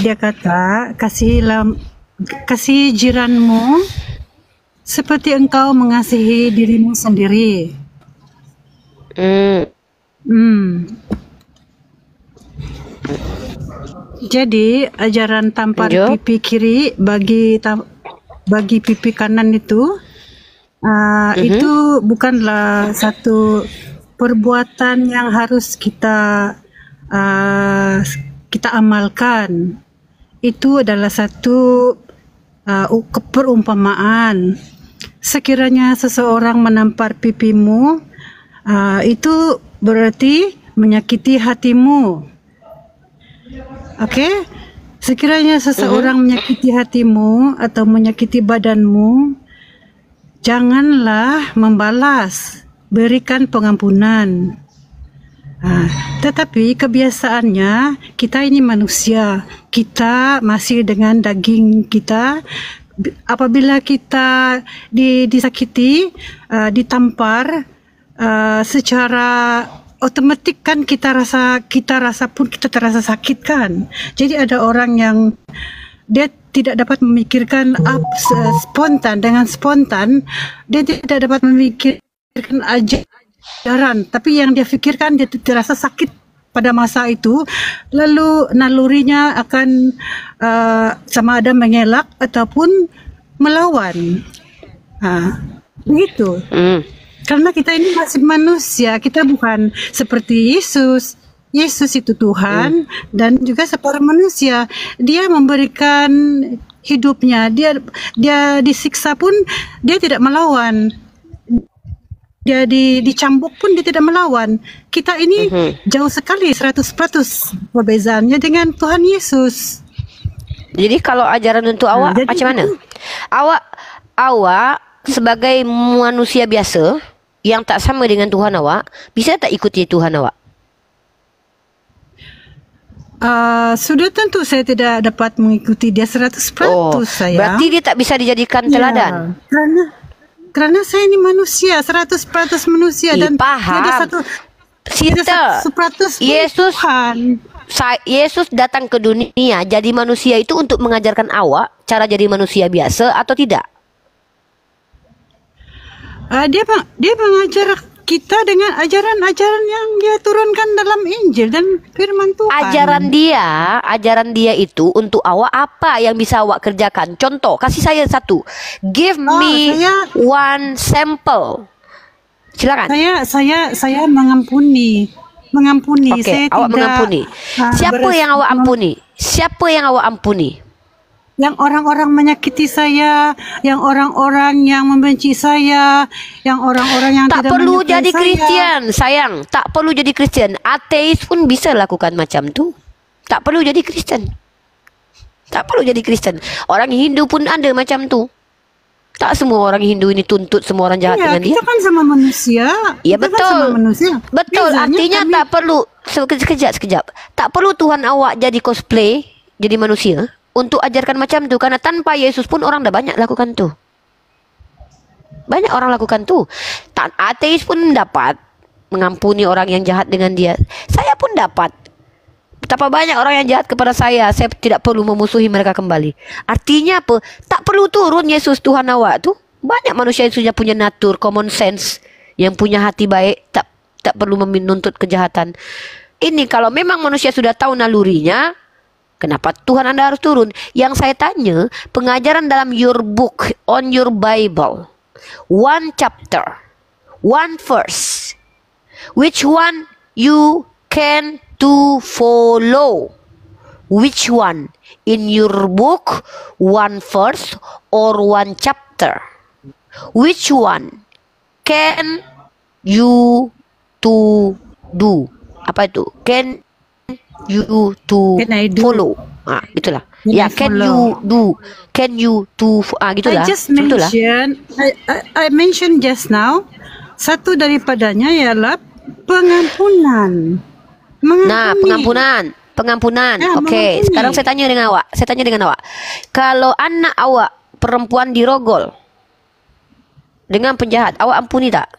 S11: Dia kata, kasih jiranmu seperti engkau mengasihi dirimu sendiri. Jadi ajaran tampar pipi kiri bagi pipi kanan itu itu bukanlah satu perbuatan yang harus kita amalkan. Itu adalah satu perumpamaan. Sekiranya seseorang menampar pipimu, itu berarti menyakiti hatimu. Oke? Sekiranya seseorang menyakiti hatimu atau menyakiti badanmu, janganlah membalas, berikan pengampunan. Tetapi kebiasaannya kita ini manusia, kita masih dengan daging kita. Apabila kita disakiti, ditampar, secara otomatik kan kita rasa pun kita terasa sakit kan. Jadi ada orang yang dia tidak dapat memikirkan spontan, dia tidak dapat memikirkan ajaran, tapi yang dia pikirkan dia terasa sakit pada masa itu, lalu nalurinya akan sama ada mengelak ataupun melawan. Begitu. Karena kita ini masih manusia, kita bukan seperti Yesus. Yesus itu Tuhan dan juga seorang manusia. Dia memberikan hidupnya. Dia disiksa pun dia tidak melawan. Dia dicambuk pun dia tidak melawan. Kita ini jauh sekali 100% perbezaannya dengan Tuhan Yesus.
S1: Jadi kalau ajaran untuk awak macam mana? Awak sebagai manusia biasa yang tak sama dengan Tuhan awak, bisa tak ikuti Tuhan awak?
S11: Sudah tentu saya tidak dapat mengikuti dia 100% saya.
S1: Berarti dia tak bisa dijadikan teladan.
S11: Karena saya ini manusia, 100% manusia dan
S1: paham.
S11: ada satu
S1: Yesus datang ke dunia jadi manusia itu untuk mengajarkan awak cara jadi manusia biasa atau tidak?
S11: Dia mengajar kita dengan ajaran-ajaran yang dia turunkan dalam Injil dan firman Tuhan.
S1: Ajaran dia itu untuk awak apa yang bisa awak kerjakan? Contoh, kasih saya satu. Give me one sample. Silakan.
S11: Saya mengampuni.
S1: Oke, awak mengampuni. Siapa yang awak ampuni? Siapa yang awak ampuni?
S11: Yang orang-orang menyakiti saya, yang orang-orang yang membenci saya, yang orang-orang yang
S1: tak
S11: tidak
S1: perlu
S11: menyukai
S1: jadi
S11: saya.
S1: Kristian, sayang. Tak perlu jadi Kristian. Ateis pun bisa lakukan macam tu. Tak perlu jadi Kristen. Tak perlu jadi Kristen. Orang Hindu pun ada macam tu. Tak semua orang Hindu ini tuntut semua orang jahat dengan dia.
S11: Kita kan sama manusia.
S1: Ya
S11: kita
S1: betul.
S11: Kan sama manusia.
S1: Betul.
S11: Bezanya
S1: artinya tak perlu sekejap. Tak perlu Tuhan awak jadi cosplay, jadi manusia untuk ajarkan macam tu, karena tanpa Yesus pun orang dah banyak lakukan tu. Banyak orang lakukan tu. Ateis pun dapat mengampuni orang yang jahat dengan dia. Saya pun dapat. Betapa banyak orang yang jahat kepada saya tidak perlu memusuhi mereka kembali. Artinya apa? Tak perlu turun Yesus Tuhan awak tu. Banyak manusia yang sudah punya natur, common sense, yang punya hati baik, tak perlu menuntut kejahatan. Ini kalau memang manusia sudah tahu nalurinya, kenapa Tuhan Anda harus turun? Yang saya tanya, pengajaran dalam your book, on your Bible, one chapter, one verse, which one you can to follow? Which one? In your book, one verse or one chapter? Which one can you to do? Apa itu? Can you to follow? Gitulah. Ya, can you do? Can you to? Gitulah. Begitulah.
S11: I mentioned just now. Satu daripadanya ialah pengampunan.
S1: Nah, pengampunan. Oke, sekarang saya tanya dengan awak. Kalau anak awak perempuan dirogol dengan penjahat, awak ampuni tak?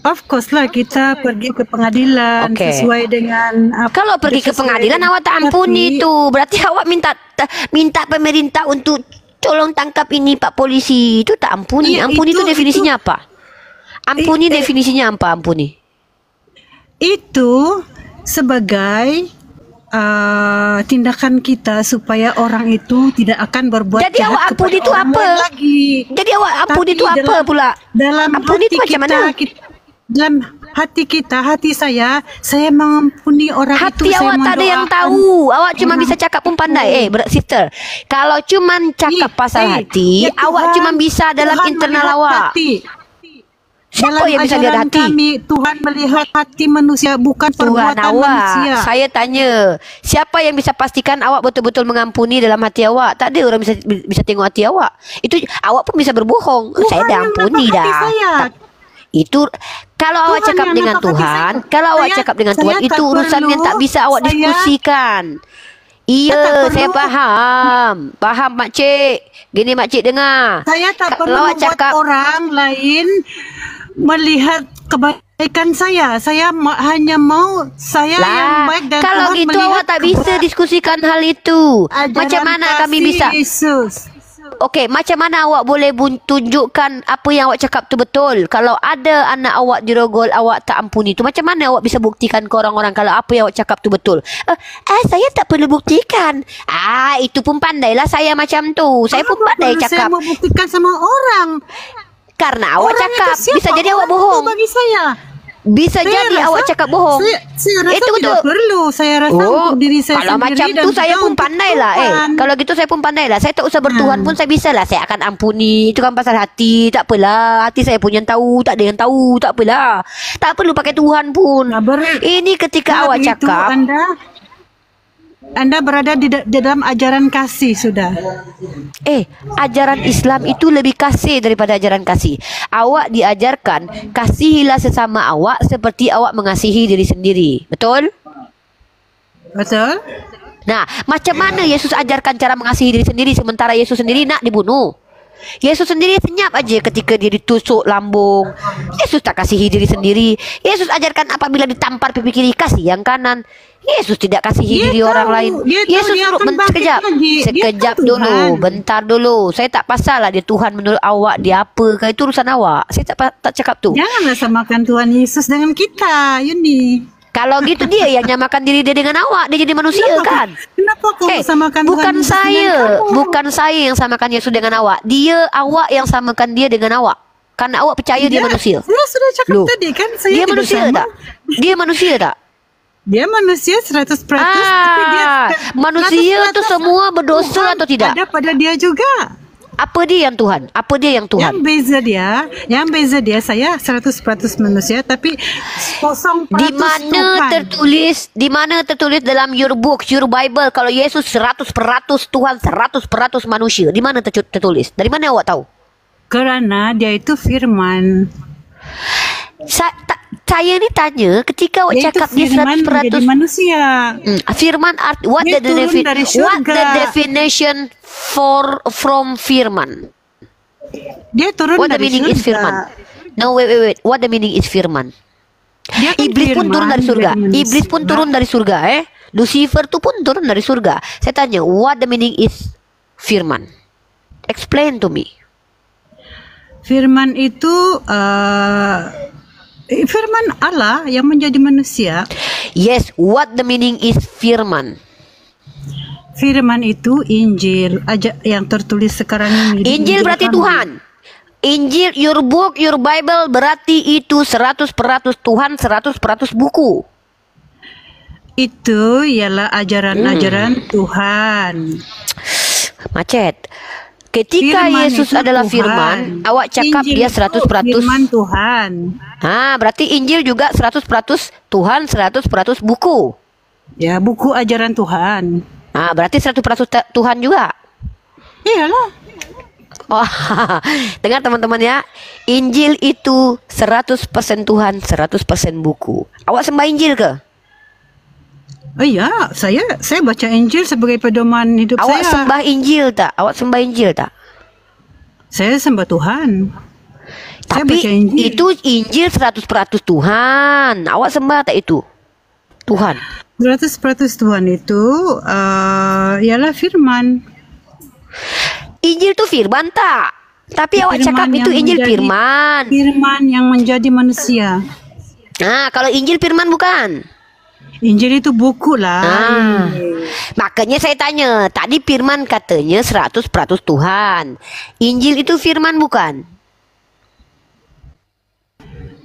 S11: Of course lah, kita pergi ke pengadilan sesuai dengan
S1: kalau pergi ke pengadilan awak tak ampuni tu, berarti awak minta pemerintah untuk tolong tangkap ini Pak polisi, itu tak ampuni. Ampuni itu definisinya apa? Ampuni definisinya apa ampuni?
S11: Itu sebagai tindakan kita supaya orang itu tidak akan berbuat
S1: jadi
S11: jahat
S1: awak ampuni itu apa? Jadi awak ampuni itu apa pula?
S11: Dalam
S1: ampuni itu macam mana?
S11: Dalam hati saya mengampuni orang itu.
S1: Hati awak tak ada yang tahu. Awak cuma bisa cakap pun pandai. Sister, kalau cuma cakap pasal hati, awak cuma bisa dalam internal awak. Siapa yang bisa lihat hati?
S11: Tuhan melihat hati manusia, bukan perbuatan manusia.
S1: Saya tanya, siapa yang bisa pastikan awak betul-betul mengampuni dalam hati awak? Tak ada orang bisa tengok hati awak. Itu awak pun bisa berbohong. Saya dah ampuni dah. Itu kalau awak cakap dengan Tuhan, itu urusan yang tak bisa awak diskusikan. Iya, saya faham makcik. Gini makcik dengar.
S11: Saya tak perlu membuat orang lain melihat kebaikan saya. Saya hanya mau saya yang baik dan
S1: kalau
S11: Tuhan
S1: gitu awak tak bisa diskusikan hal itu. Macam mana kami bisa? Okey, macam mana awak boleh tunjukkan apa yang awak cakap tu betul? Kalau ada anak awak dirogol, awak tak ampuni tu, macam mana awak bisa buktikan ke orang-orang kalau apa yang awak cakap tu betul? Saya tak perlu buktikan. Itu pun pandailah saya macam tu. Saya pun pandai cakap.
S11: Saya mau buktikan sama orang.
S1: Karena awak cakap, bisa jadi awak bohong.
S11: Bagi saya.
S1: Bisa jadi awak cakap bohong.
S11: Saya rasa itu tidak perlu. Saya rasa untuk diri saya
S1: kalau
S11: sendiri.
S1: Kalau macam tu saya pun pandai lah. Kalau gitu saya pun pandai lah. Saya tak usah bertuhan pun saya bisa lah. Saya akan ampuni. Itu kan pasal hati. Tak apalah. Hati saya pun yang tahu. Tak ada yang tahu. Tak apalah. Tak perlu pakai Tuhan pun. Ini ketika awak cakap.
S11: Anda berada di dalam ajaran kasih sudah.
S1: Ajaran Islam itu lebih kasih daripada ajaran kasih. Awak diajarkan kasihilah sesama awak seperti awak mengasihi diri sendiri. Betul?
S11: Betul.
S1: Nah, macam mana Yesus ajarkan cara mengasihi diri sendiri sementara Yesus sendiri nak dibunuh? Yesus sendiri senyap aja ketika dia ditusuk lambung. Yesus tak kasihi diri sendiri. Yesus ajarkan apabila ditampar pipi kiri, kasih yang kanan. Yesus tidak kasihi diri orang lain. Yesus suruh sekejap dulu, bentar dulu. Saya tak pasal lah dia Tuhan menurut awak, dia apa ke, itu urusan awak. Saya tak cakap tu.
S11: Janganlah samakan Tuhan Yesus dengan kita, Yuni.
S1: Kalau gitu dia yang nyamakan diri dia dengan awak. Dia jadi manusia kan?
S11: Kenapa kau samakan
S1: Tuhan Yesus bukan saya yang samakan Yesus dengan awak. Dia awak yang samakan dia dengan awak. Karena awak percaya dia manusia.
S11: Saya sudah cakap tadi kan, saya
S1: dia manusia tak? Dia manusia tak?
S11: Dia manusia 100%. Tapi dia
S1: manusia tu semua berdosa
S11: Tuhan
S1: atau tidak?
S11: Ada pada dia juga.
S1: Apa dia yang Tuhan? Apa dia yang Tuhan?
S11: Yang beza dia saya 100% manusia tapi 0%
S1: Di mana tertulis dalam your book, your Bible kalau Yesus 100% Tuhan, 100% manusia? Di mana tertulis? Dari mana awak tahu?
S11: Kerana dia itu firman.
S1: Saya ni tanya ketika awak cakap dia 100%
S11: manusia.
S1: Firman what the definition from firman?
S11: Dia turun
S1: what the
S11: dari
S1: meaning
S11: surga.
S1: is firman? No, wait. What the meaning is firman? Iblis pun turun dari surga. Iblis pun turun dari surga, Lucifer tu pun turun dari surga. Saya tanya, what the meaning is firman? Explain to me.
S11: Firman itu firman Allah yang menjadi manusia.
S1: Yes, what the meaning is firman?
S11: Firman itu Injil aja yang tertulis sekarang ini.
S1: Injil berarti Tuhan. Injil, your book, your Bible berarti itu 100% Tuhan, 100% buku.
S11: Itu ialah ajaran-ajaran Tuhan.
S1: Macet. Ketika
S11: Firman
S1: Yesus
S11: itu
S1: adalah
S11: Tuhan.
S1: firman, awak cakap
S11: Injil
S1: dia
S11: itu
S1: 100%.
S11: firman Tuhan.
S1: Berarti Injil juga 100% Tuhan, 100% buku.
S11: Ya, buku ajaran Tuhan.
S1: Berarti 100% Tuhan juga.
S11: Iyalah.
S1: Oh, dengar teman-teman ya. Injil itu 100% Tuhan, 100% buku. Awak sembah Injil ke?
S11: Oh iya, saya baca Injil sebagai pedoman hidup
S1: Awak
S11: saya.
S1: sembah Injil tak? Awak sembah Injil tak?
S11: Saya sembah Tuhan. Saya
S1: Tapi
S11: baca Injil.
S1: itu Injil 100% Tuhan. Awak sembah tak itu? Tuhan.
S11: 100% Tuhan itu ialah firman.
S1: Injil itu firman tak? Tapi awak
S11: Firman
S1: cakap itu
S11: yang
S1: Injil
S11: menjadi-
S1: firman.
S11: Firman yang menjadi manusia.
S1: Kalau Injil firman bukan?
S11: Injil itu buku lah.
S1: Makanya saya tanya, tadi firman katanya 100% Tuhan. Injil itu firman bukan?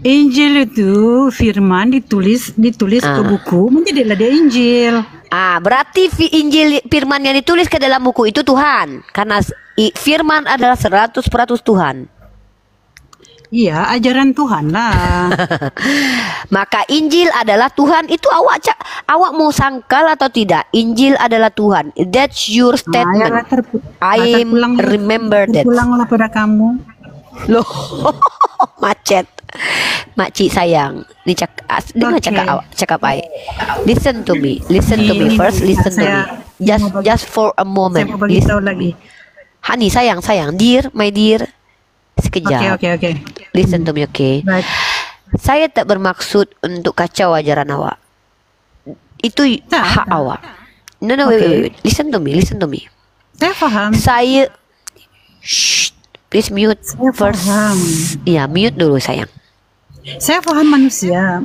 S11: Injil itu firman ditulis ke buku, menjadilah dia Injil.
S1: Berarti Injil firman yang ditulis ke dalam buku itu Tuhan. Karena firman adalah 100% Tuhan.
S11: Iya, ajaran Tuhan lah.
S1: Maka Injil adalah Tuhan. Itu awak mau sangkal atau tidak? Injil adalah Tuhan. That's your statement. I remember that.
S11: Terpulanglah pada kamu.
S1: Loh, macet. Makcik sayang, dengar cakap I. Listen to me first. Listen to me. Just for a moment.
S11: Saya mau beritahu lagi.
S1: Honey, sayang, my dear. Sekejap.
S11: Oke.
S1: Listen to me, okay?
S11: Baik.
S1: Saya tak bermaksud untuk kacau ajaran awak. Itu hak awak. No, wait. Listen to me.
S11: Saya paham.
S1: Shh, please mute
S11: Saya
S1: first.
S11: paham.
S1: Ya, mute dulu sayang.
S11: Saya paham manusia.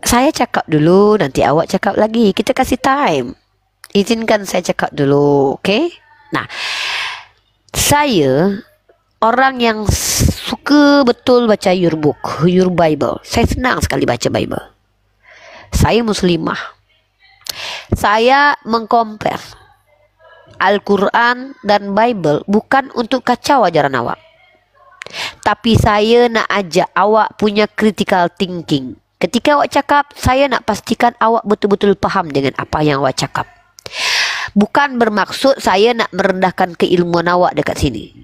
S1: Saya cakap dulu, nanti awak cakap lagi. Kita kasih time. Izinkan saya cakap dulu, okay? Nah, saya orang yang suka betul baca your book, your Bible. Saya senang sekali baca Bible. Saya muslimah. Saya mengcompare Al-Quran dan Bible bukan untuk kacau ajaran awak. Tapi saya nak ajak awak punya critical thinking. Ketika awak cakap, saya nak pastikan awak betul-betul faham dengan apa yang awak cakap. Bukan bermaksud saya nak merendahkan keilmuan awak dekat sini.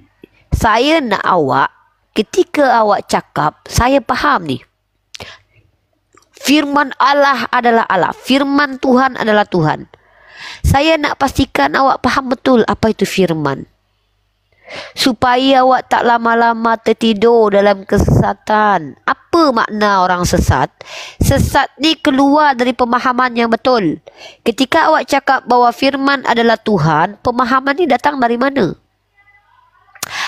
S1: Saya nak awak, ketika awak cakap, saya faham ni. Firman Allah adalah Allah. Firman Tuhan adalah Tuhan. Saya nak pastikan awak faham betul apa itu firman. Supaya awak tak lama-lama tertidur dalam kesesatan. Apa makna orang sesat? Sesat ni keluar dari pemahaman yang betul. Ketika awak cakap bahawa firman adalah Tuhan, pemahaman ni datang dari mana?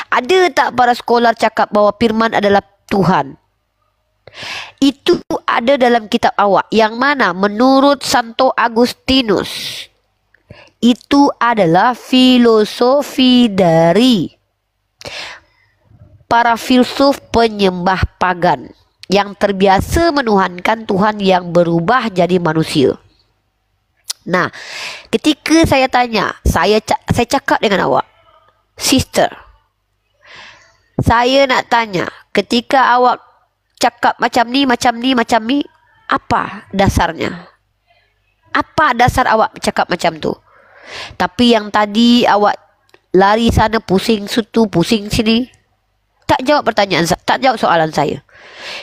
S1: Ada tak para sekolah cakap bahawa firman adalah Tuhan? Itu ada dalam kitab awak. Yang mana menurut Santo Agustinus, itu adalah filosofi dari para filsuf penyembah pagan yang terbiasa menuhankan Tuhan yang berubah jadi manusia. Nah, ketika saya tanya, saya cakap dengan awak, sister, saya nak tanya, ketika awak cakap macam ni, apa dasarnya? Apa dasar awak cakap macam tu? Tapi yang tadi awak lari sana, pusing situ, pusing sini. Tak jawab pertanyaan, tak jawab soalan saya.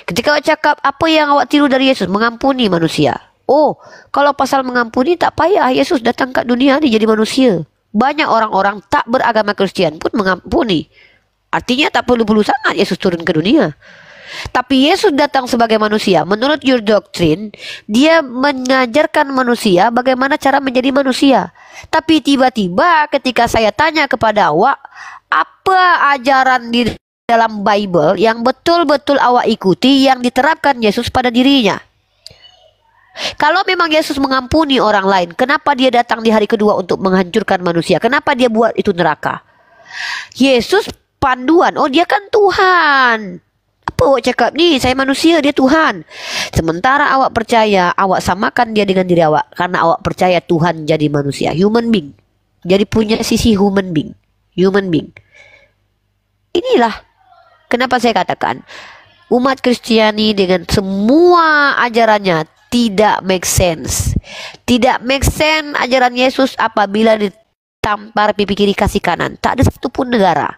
S1: Ketika awak cakap, apa yang awak tiru dari Yesus? Mengampuni manusia. Oh, kalau pasal mengampuni, tak payah Yesus datang ke dunia ni jadi manusia. Banyak orang-orang tak beragama Kristian pun mengampuni. Artinya tak perlu-perlu sangat Yesus turun ke dunia. Tapi Yesus datang sebagai manusia. Menurut your doctrine, dia mengajarkan manusia bagaimana cara menjadi manusia. Tapi tiba-tiba ketika saya tanya kepada awak, apa ajaran di dalam Bible yang betul-betul awak ikuti yang diterapkan Yesus pada dirinya? Kalau memang Yesus mengampuni orang lain, kenapa dia datang di hari kedua untuk menghancurkan manusia? Kenapa dia buat itu neraka? Yesus panduan. Oh, dia kan Tuhan. Apa awak cakap ni? Saya manusia, dia Tuhan. Sementara awak percaya, awak samakan dia dengan diri awak. Karena awak percaya Tuhan jadi manusia. Human being. Jadi punya sisi human being. human being. Inilah kenapa saya katakan umat Kristiani dengan semua ajarannya tidak make sense. Tidak make sense ajaran Yesus apabila ditampar pipi kiri kasih kanan. Tak ada satupun negara.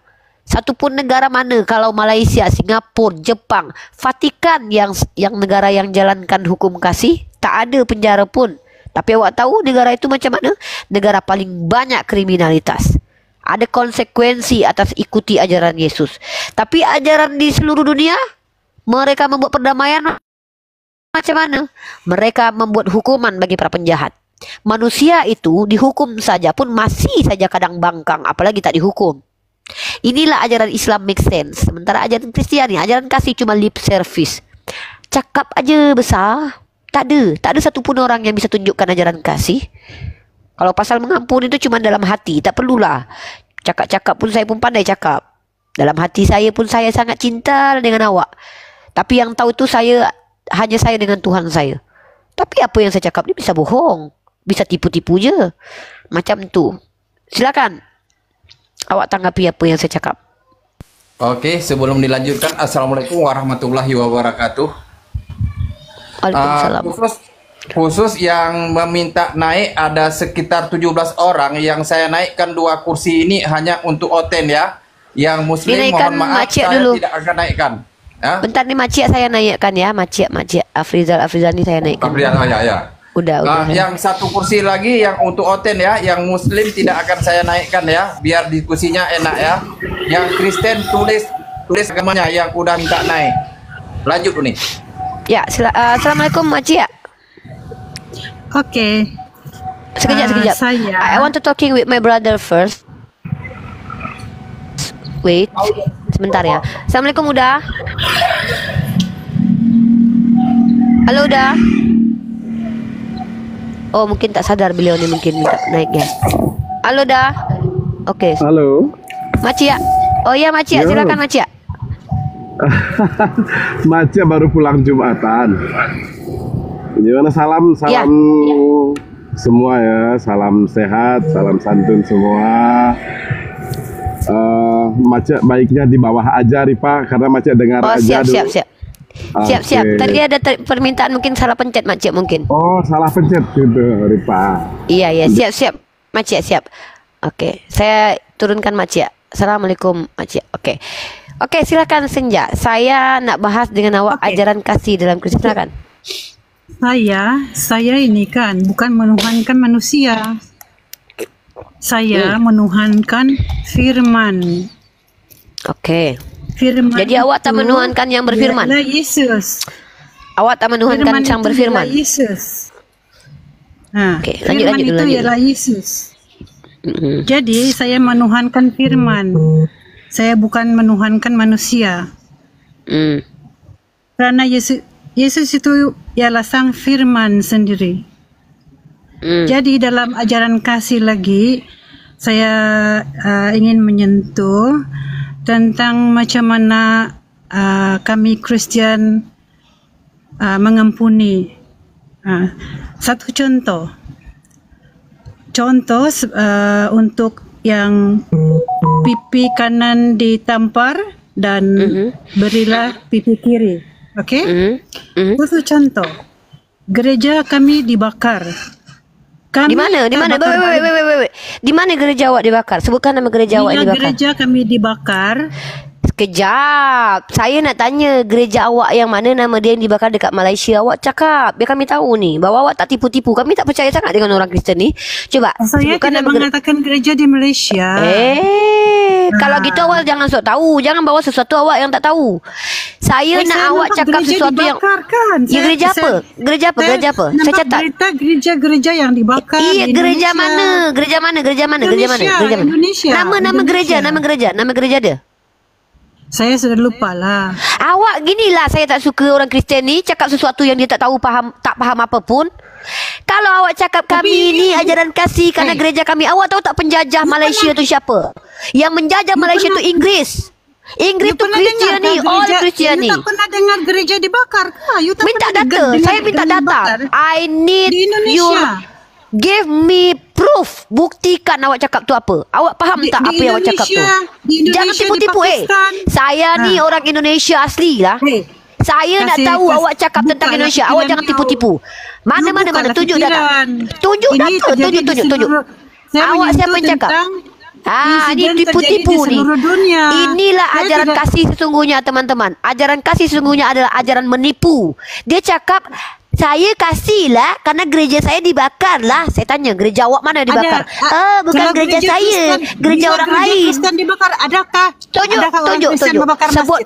S1: Satupun negara mana, kalau Malaysia, Singapura, Jepang, Vatikan yang negara yang jalankan hukum kasih, tak ada penjara pun. Tapi awak tahu negara itu macam mana? Negara paling banyak kriminalitas. Ada konsekuensi atas ikuti ajaran Yesus. Tapi ajaran di seluruh dunia, mereka membuat perdamaian macam mana? Mereka membuat hukuman bagi para penjahat. Manusia itu dihukum saja pun masih saja kadang bangkang, apalagi tak dihukum. Inilah ajaran Islam make sense. Sementara ajaran Kristiani, ajaran kasih cuma lip service. Cakap aja besar. Tak ada satupun orang yang bisa tunjukkan ajaran kasih. Kalau pasal mengampun itu cuma dalam hati, tak perlulah. Cakap-cakap pun saya pun pandai cakap. Dalam hati saya pun saya sangat cinta dengan awak. Tapi yang tahu tu hanya saya dengan Tuhan saya. Tapi apa yang saya cakap ni bisa bohong. Bisa tipu-tipu je. Macam tu. Silakan. Awak tanggapi apa yang saya cakap.
S4: Oke, sebelum dilanjutkan, Assalamualaikum warahmatullahi wabarakatuh.
S1: Waalaikumsalam.
S4: Khusus yang meminta naik ada sekitar 17 orang. Yang saya naikkan 2 kursi ini hanya untuk Oten ya. Yang Muslim
S1: Dinaikkan
S4: mohon maaf
S1: Makcik
S4: saya
S1: dulu.
S4: tidak akan naikkan. Ya?
S1: Bentar nih Makcik saya naikkan ya. Makcik Afrizal ni saya naikkan.
S4: Ya.
S1: Udah.
S4: Yang satu kursi lagi yang untuk Oten ya. Yang Muslim tidak akan saya naikkan ya. Biar diskusinya enak ya. Yang Kristen tulis agamanya yang udah minta naik. Lanjut nih.
S1: Ya, Assalamualaikum Makcik.
S11: Oke.
S1: Sekejap. I want to talking with my brother first. Wait, sebentar ya. Assalamualaikum Uda. Halo Uda. Oh mungkin tak sadar beliau ni mungkin minta naik ya. Halo Uda. Oke.
S12: Halo.
S1: Makcik. Oh iya Makcik, silakan Makcik.
S12: Makcik baru pulang Jumatan. Gimana salam
S1: Ya.
S12: semua ya, salam sehat, salam santun semua. Makcik baiknya di bawah aja Ripa, karena Makcik dengar aja dulu.
S1: Siap. Tadi ada permintaan mungkin salah pencet Makcik mungkin.
S12: Oh salah pencet gitu Ripa.
S1: Iya siap Makcik siap. Oke, saya turunkan Makcik. Assalamualaikum Makcik. Oke, silakan Senja. Saya nak bahas dengan awak ajaran kasih dalam Kristus, silakan.
S11: Saya ini kan bukan menuhankan manusia. Saya menuhankan firman.
S1: Oke.
S11: Firman.
S1: Jadi awak tak menuhankan yang berfirman.
S11: Ialah Yesus.
S1: Awak tak menuhankan yang berfirman.
S11: Ialah Yesus.
S1: Oke,
S11: Firman itu ialah Yesus. Jadi saya menuhankan firman. Saya bukan menuhankan manusia. Karena Yesus itu ialah sang firman sendiri. Jadi dalam ajaran kasih lagi, saya ingin menyentuh tentang macam mana kami Kristian mengampuni. Satu contoh untuk yang pipi kanan ditampar dan berilah pipi kiri. Oke? Itu contoh. Gereja kami dibakar.
S1: Di mana? Wait. Di mana gereja awak dibakar? Sebutkan nama gereja awak dibakar.
S11: Gereja kami dibakar.
S1: Sekejap. Saya nak tanya gereja awak yang mana nama dia yang dibakar dekat Malaysia. Awak cakap biar kami tahu ni bahawa awak tak tipu-tipu. Kami tak percaya sangat dengan orang Kristen ni. Coba
S11: saya tidak mengatakan gereja di Malaysia.
S1: Kalau gitu awak jangan sok tahu. Jangan bawa sesuatu awak yang tak tahu. Saya nak awak cakap sesuatu yang
S11: kan?
S1: Gereja apa? Gereja apa? Saya catat.
S11: Berita gereja-gereja yang dibakar.
S1: Iya, gereja mana?
S11: Indonesia.
S1: Nama gereja dia.
S11: Saya sudah lupa lah.
S1: Awak ginilah saya tak suka orang Kristian ni cakap sesuatu yang dia tak tahu tak faham apa pun. Kalau awak cakap kami ni ajaran kasih kerana gereja kami, awak tahu tak penjajah Malaysia tu siapa? Yang menjajah Malaysia tu Inggris. Inggris tu Kristian ni, all Kristian ni.
S11: You tak pernah dengar gereja dibakar ke?
S1: Minta data. Saya minta data. I need your Give me proof. Buktikan awak cakap tu apa. Awak faham tak apa yang awak cakap tu? Jangan tipu-tipu Saya ni orang Indonesia asli lah. Saya nak tahu awak cakap tentang Indonesia. Awak jangan tipu-tipu. Mana tunjuk data. Tunjuk data. Tunjuk. Awak siapa yang cakap? Ini tipu-tipu ni. Inilah ajaran kasih sesungguhnya, teman-teman. Ajaran kasih sesungguhnya adalah ajaran menipu. Dia cakap, saya kasih lah karena gereja saya dibakar lah. Saya tanya, gereja awak mana dibakar? Bukan gereja saya, gereja orang lain.
S11: Kristen dibakar, adakah?
S1: Tunjuk. Sebut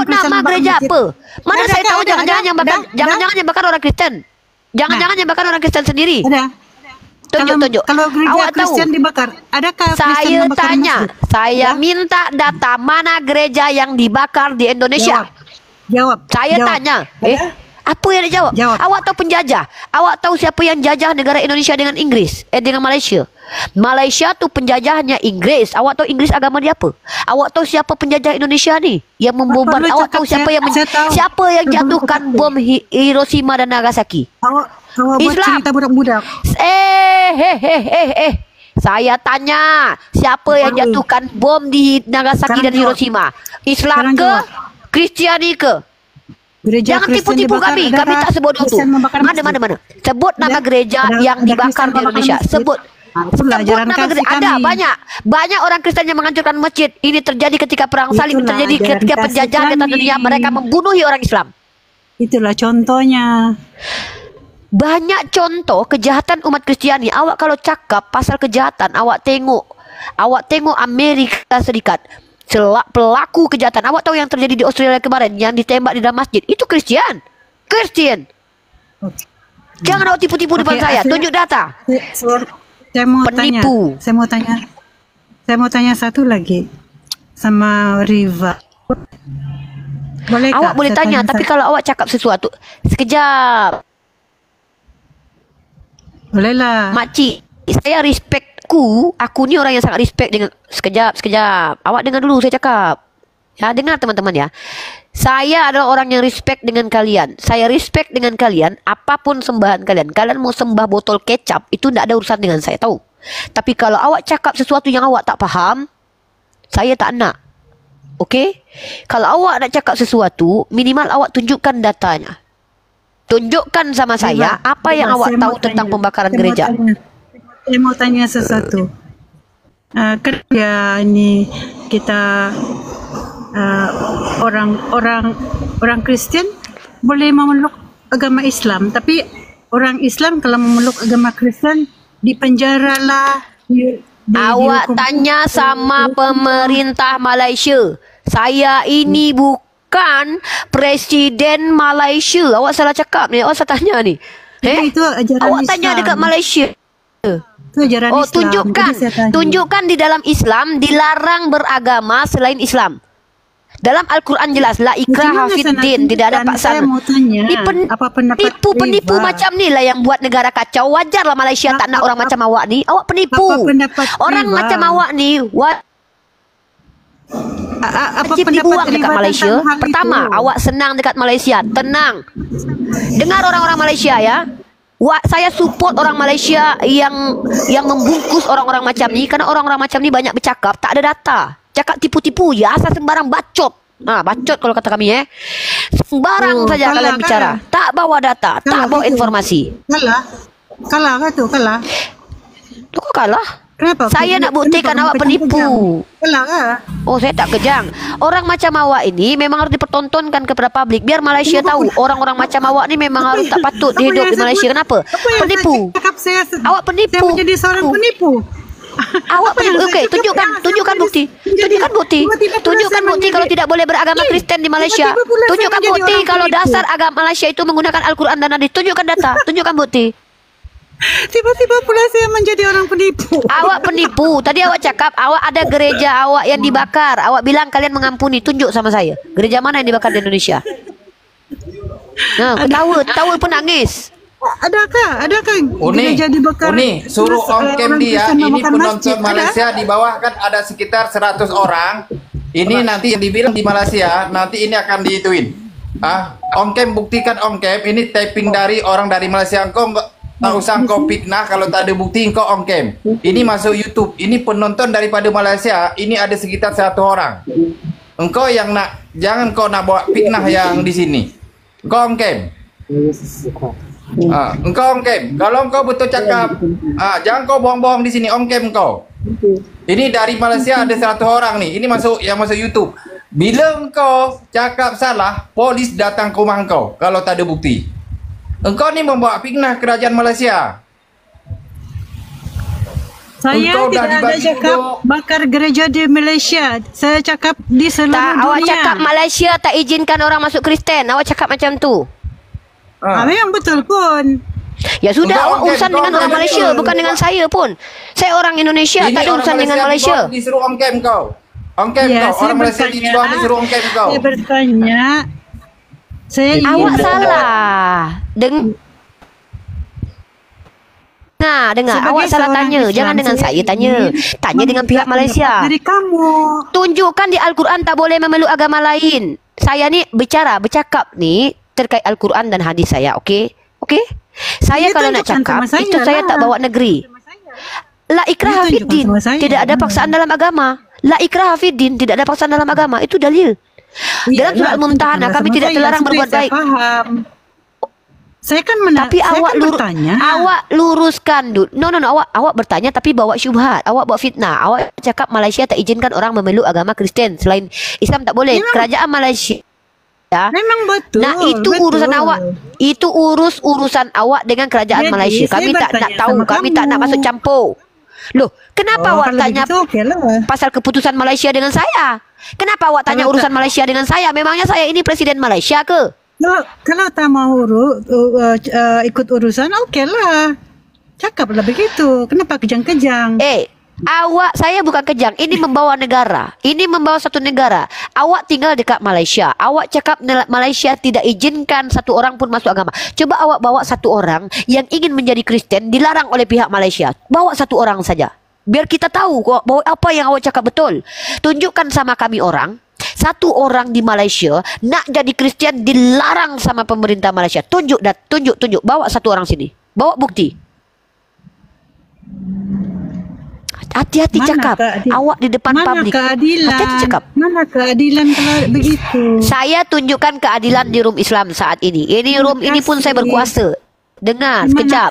S1: nama gereja apa? Mana saya tahu jangan-jangan yang bakar orang Kristen. Jangan-jangan yang bakar orang Kristen sendiri. Tunjuk.
S11: Kalau gereja
S1: Awak
S11: Kristen
S1: tahu?
S11: dibakar, adakah Kristen
S1: Saya
S11: membakar
S1: tanya,
S11: masjid?
S1: saya minta data mana gereja yang dibakar di Indonesia.
S11: Jawab.
S1: Saya tanya. Apa yang dia jawab? Awak tahu penjajah? Awak tahu siapa yang jajah negara Indonesia dengan Inggris? Dengan Malaysia. Malaysia tu penjajahnya Inggris. Awak tahu Inggris agama dia apa? Awak tahu siapa penjajah Indonesia ni? Yang membombar. Awak tahu siapa yang jatuhkan bom Hiroshima dan Nagasaki?
S11: Awak buat
S1: Islam.
S11: cerita budak-budak.
S1: Saya tanya, siapa yang jatuhkan bom di Nagasaki dan Hiroshima? Islam ke? Kristiani ke? Jangan tipu-tipu kami tak sebut itu. Mana. Sebut nama gereja yang dibakar di Indonesia. Sebut nama gereja. Ada banyak orang Kristen yang menghancurkan masjid. Ini terjadi ketika perang salib, terjadi ketika penjajahan di atas dunia. Mereka membunuhi orang Islam.
S11: Itulah contohnya.
S1: Banyak contoh kejahatan umat Kristiani. Awak kalau cakap pasal kejahatan, awak tengok Amerika Serikat. Pelaku kejahatan. Awak tahu yang terjadi di Australia kemarin yang ditembak di dalam masjid? Itu Kristen. Jangan awak tipu-tipu depan saya. Tunjuk data.
S11: Saya mau
S1: penipu.
S11: Saya mau tanya satu lagi sama Riva.
S1: Awak boleh tanya, tapi kalau awak cakap sesuatu, sekejap.
S11: Bolehlah.
S1: Makcik, saya respect aku ni orang yang sangat respect dengan sekejap. Awak dengar dulu saya cakap. Ya, dengar teman-teman ya. Saya adalah orang yang respect dengan kalian. Saya respect dengan kalian apapun sembahan kalian. Kalian mau sembah botol kecap, itu tidak ada urusan dengan saya, tahu. Tapi kalau awak cakap sesuatu yang awak tak faham, saya tak nak. Okey? Kalau awak nak cakap sesuatu, minimal awak tunjukkan datanya. Tunjukkan sama saya apa yang awak tahu tentang pembakaran gereja.
S11: Saya mau tanya sesuatu. Kerja ini kita orang Kristen boleh memeluk agama Islam, tapi orang Islam kalau memeluk agama Kristen dipenjara lah.
S1: Awak tanya sama pemerintah Malaysia. Saya ini bukan Presiden Malaysia. Awak salah cakap ni. Awak salah tanya ni.
S11: Itu ajaran
S1: awak tanya
S11: Islam.
S1: dekat Malaysia.
S11: Islam.
S1: Tunjukkan di dalam Islam dilarang beragama selain Islam. Dalam Al-Quran jelas la ikraha fiddin, tidak ada paksaan. Penipu macam ni lah yang buat negara kacau. Wajarlah Malaysia tak nak orang macam awak ni. Awak penipu. Orang macam awak ni wajib dibuang dekat Malaysia. Pertama, awak senang dekat Malaysia, tenang. Dengar orang-orang Malaysia ya. Saya support orang Malaysia yang membungkus orang-orang macam ni, karena orang-orang macam ni banyak bercakap, tak ada data. Cakap tipu-tipu ya, asal sembarang bacot. Bacot kalau kata kami sembarang saja kalian bicara. Tak bawa data, tak bawa informasi.
S11: Kalah tu.
S1: Tu kok kalah?
S11: Kenapa?
S1: Saya nak buktikan awak penipu. Oh, saya tak kejang. Orang macam awak ini memang harus dipertontonkan kepada publik biar Malaysia tahu orang-orang macam awak ni memang harus tak patut hidup di Malaysia. Kenapa? Penipu. Awak penipu.
S11: Saya menjadi seorang penipu.
S1: Awak penipu. Okey, tunjukkan bukti. Tunjukkan bukti kalau tidak boleh beragama Kristen di Malaysia. Tunjukkan bukti kalau dasar agama Malaysia itu menggunakan Al-Quran dan hadis. Tunjukkan data, tunjukkan bukti.
S11: Tiba-tiba pula saya menjadi orang penipu.
S1: Awak penipu. Tadi awak cakap awak ada gereja awak yang dibakar. Awak bilang kalian mengampuni. Tunjuk sama saya. Gereja mana yang dibakar di Indonesia? Ketawa pun nangis.
S11: Adakah
S4: Uni,
S11: gereja dibakar?
S4: Uni, suruh on-cam dia. Ini penonton Malaysia di bawah kan ada sekitar 100 orang. Ini nanti yang dibilang di Malaysia, nanti ini akan diituin. On-cam, buktikan on-cam. Ini taping dari orang dari Malaysia. Engkau Tak usah kau fitnah, kalau tak ada bukti kau on cam. Ini masuk YouTube. Ini penonton daripada Malaysia, ini ada sekitar 1 orang. Engkau yang nak, jangan kau nak bawa fitnah yang di sini. Kau on cam. Engkau on cam. Kalau engkau betul cakap, jangan kau bohong-bohong di sini, on cam kau. Ini dari Malaysia ada 100 orang nih. Ini yang masuk YouTube. Bila engkau cakap salah, polis datang ke rumah engkau kalau tak ada bukti. Engkau ni membawa fitnah kerajaan Malaysia.
S11: Saya tidak ada cakap bakar gereja di Malaysia. Saya cakap di seluruh dunia.
S1: Awak cakap Malaysia tak izinkan orang masuk Kristen. Awak cakap macam tu.
S11: Memang betul pun.
S1: Ya sudah, awak urusan dengan orang Malaysia, bukan dengan saya pun. Saya orang Indonesia, tak ada urusan dengan Malaysia.
S4: Disuruh on cam kau. On cam kau. Orang Malaysia di bawah disuruh on cam kau.
S11: Saya bertanya.
S1: Awak salah. Dengar, awak salah tanya. Jangan dengan saya tanya. Tanya dengan pihak Malaysia.
S11: Dari kamu.
S1: Tunjukkan di Al-Quran tak boleh memeluk agama lain. Saya ni bercakap ni terkait Al-Quran dan hadis saya, okey? Okey? Saya kalau nak cakap, itu saya tak bawa negeri. La ikraha fiddin, tidak ada paksaan dalam agama. La ikraha fiddin, tidak ada paksaan dalam agama. Itu dalil. Dalam surat Al-Mumtahanah kami tidak terlarang berbuat baik.
S11: Saya kan
S1: tapi awak luruskan dulu. No, awak bertanya tapi bawa syubhat. Awak bawa fitnah. Awak cakap Malaysia tak izinkan orang memeluk agama Kristen. Selain Islam tak boleh. Kerajaan Malaysia. Ya.
S11: Memang betul.
S1: Nah, itu urusan awak. Itu urusan awak dengan kerajaan Malaysia. Kami tak nak tahu. Kami tak nak masuk campur. Loh, kenapa awak tanya pasal keputusan Malaysia dengan saya? Kenapa awak tanya urusan Malaysia dengan saya? Memangnya saya ini presiden Malaysia ke?
S11: Kalau tak mau ikut urusan, okeylah. Cakaplah begitu. Kenapa kejang-kejang?
S1: Saya bukan kejang. Ini membawa negara. Ini membawa satu negara. Awak tinggal dekat Malaysia. Awak cakap Malaysia tidak izinkan satu orang pun masuk agama. Coba awak bawa satu orang yang ingin menjadi Kristen dilarang oleh pihak Malaysia. Bawa satu orang saja. Biar kita tahu bahwa apa yang awak cakap betul. Tunjukkan sama kami orang. Satu orang di Malaysia nak jadi Kristen dilarang sama pemerintah Malaysia. Tunjuk. Bawa satu orang sini. Bawa bukti. Hati-hati cakap. Awak di depan publik. Hati-hati cakap.
S11: Mana keadilan kalau begitu?
S1: Saya tunjukkan keadilan di room Islam saat ini. Ini room ini pun saya berkuasa. Dengar sekejap.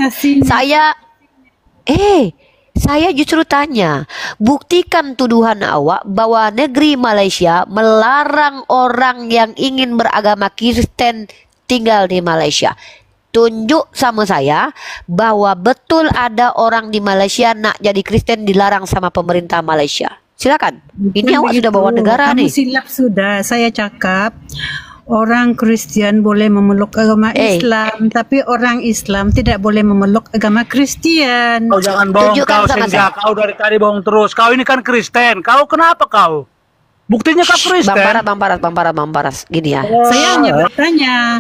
S1: Saya justru tanya, buktikan tuduhan awak bahwa negeri Malaysia melarang orang yang ingin beragama Kristen tinggal di Malaysia. Tunjuk sama saya bahwa betul ada orang di Malaysia nak jadi Kristen dilarang sama pemerintah Malaysia. Silakan. Ini awak sudah bawa negara
S11: Kamu
S1: nih.
S11: silap sudah. Saya cakap orang Kristen boleh memeluk agama Islam, tapi orang Islam tidak boleh memeluk agama Kristen.
S13: Kau jangan bohong kau, Senja. Kau dari tadi bohong terus. Kau ini kan Kristen. Kau kenapa kau? Buktinya kau Kristen.
S1: Bang Paras. Gini ya.
S11: Saya hanya bertanya,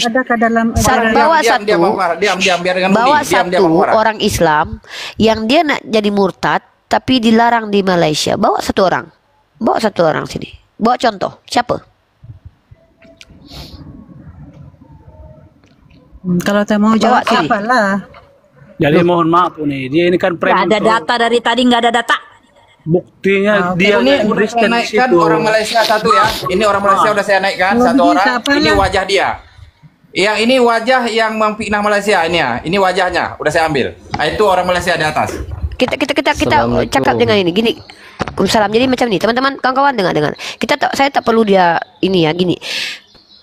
S11: adakah dalam
S1: satu orang Islam yang dia nak jadi murtad tapi dilarang di Malaysia. Bawa satu orang sini. Bawa contoh. Siapa?
S11: Kalau tak mau jawab apalah.
S13: Jadi mohon maaf nih, dia ini kan
S6: Nggak ada data dari tadi, nggak ada data.
S13: Buktinya dia
S4: ini Kristen naikkan orang Malaysia satu ya. Ini orang Malaysia udah saya naikkan satu orang. Ini wajah dia. Yang ini wajah yang memfitnah Malaysia ini ya. Ini wajahnya udah saya ambil. Itu orang Malaysia di atas.
S1: Kita cakap dengan ini gini. Salam. Jadi macam ni, teman-teman, kawan-kawan dengar. Saya tak perlu dia ini ya gini.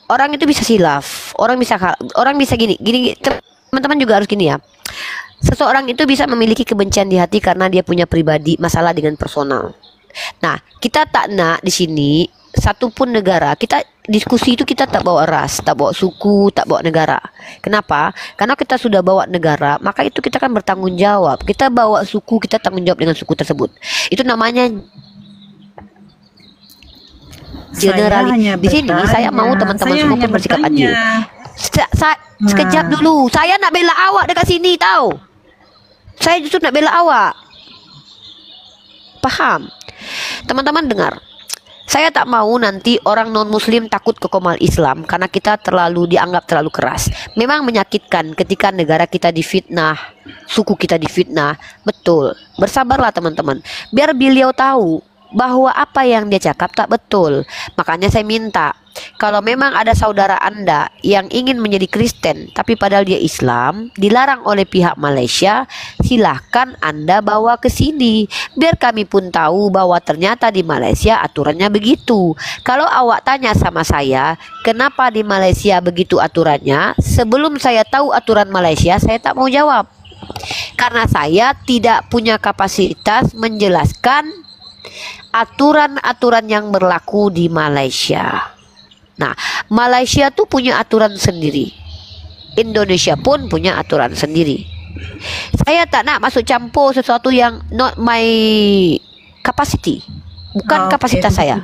S1: Orang itu bisa silaf, orang bisa gini, teman-teman juga harus gini ya. Seseorang itu bisa memiliki kebencian di hati karena dia punya pribadi masalah dengan personal. Nah, kita tak nak di sini satu pun negara, kita diskusi itu kita tak bawa ras, tak bawa suku, tak bawa negara. Kenapa? Karena kita sudah bawa negara, maka itu kita kan bertanggung jawab. Kita bawa suku, kita tanggung jawab dengan suku tersebut. Itu namanya generalis. Di sini saya mau teman-teman semua pun bersikap adil. Sekejap dulu. Saya nak bela awak dekat sini tahu. Saya justru nak bela awak. Paham? Teman-teman dengar. Saya tak mau nanti orang non-muslim takut ke Komal Islam karena kita dianggap terlalu keras. Memang menyakitkan ketika negara kita difitnah, suku kita difitnah. Betul. Bersabarlah teman-teman. Biar beliau tahu bahwa apa yang dia cakap tak betul. Makanya saya minta, kalau memang ada saudara Anda yang ingin menjadi Kristen tapi padahal dia Islam, dilarang oleh pihak Malaysia, silahkan Anda bawa ke sini biar kami pun tahu bahwa ternyata di Malaysia aturannya begitu. Kalau awak tanya sama saya kenapa di Malaysia begitu aturannya, sebelum saya tahu aturan Malaysia saya tak mau jawab, karena saya tidak punya kapasitas menjelaskan aturan-aturan yang berlaku di Malaysia. Nah, Malaysia tuh punya aturan sendiri. Indonesia pun punya aturan sendiri. Saya tak nak masuk campur sesuatu yang not my capacity. Bukan kapasitas saya.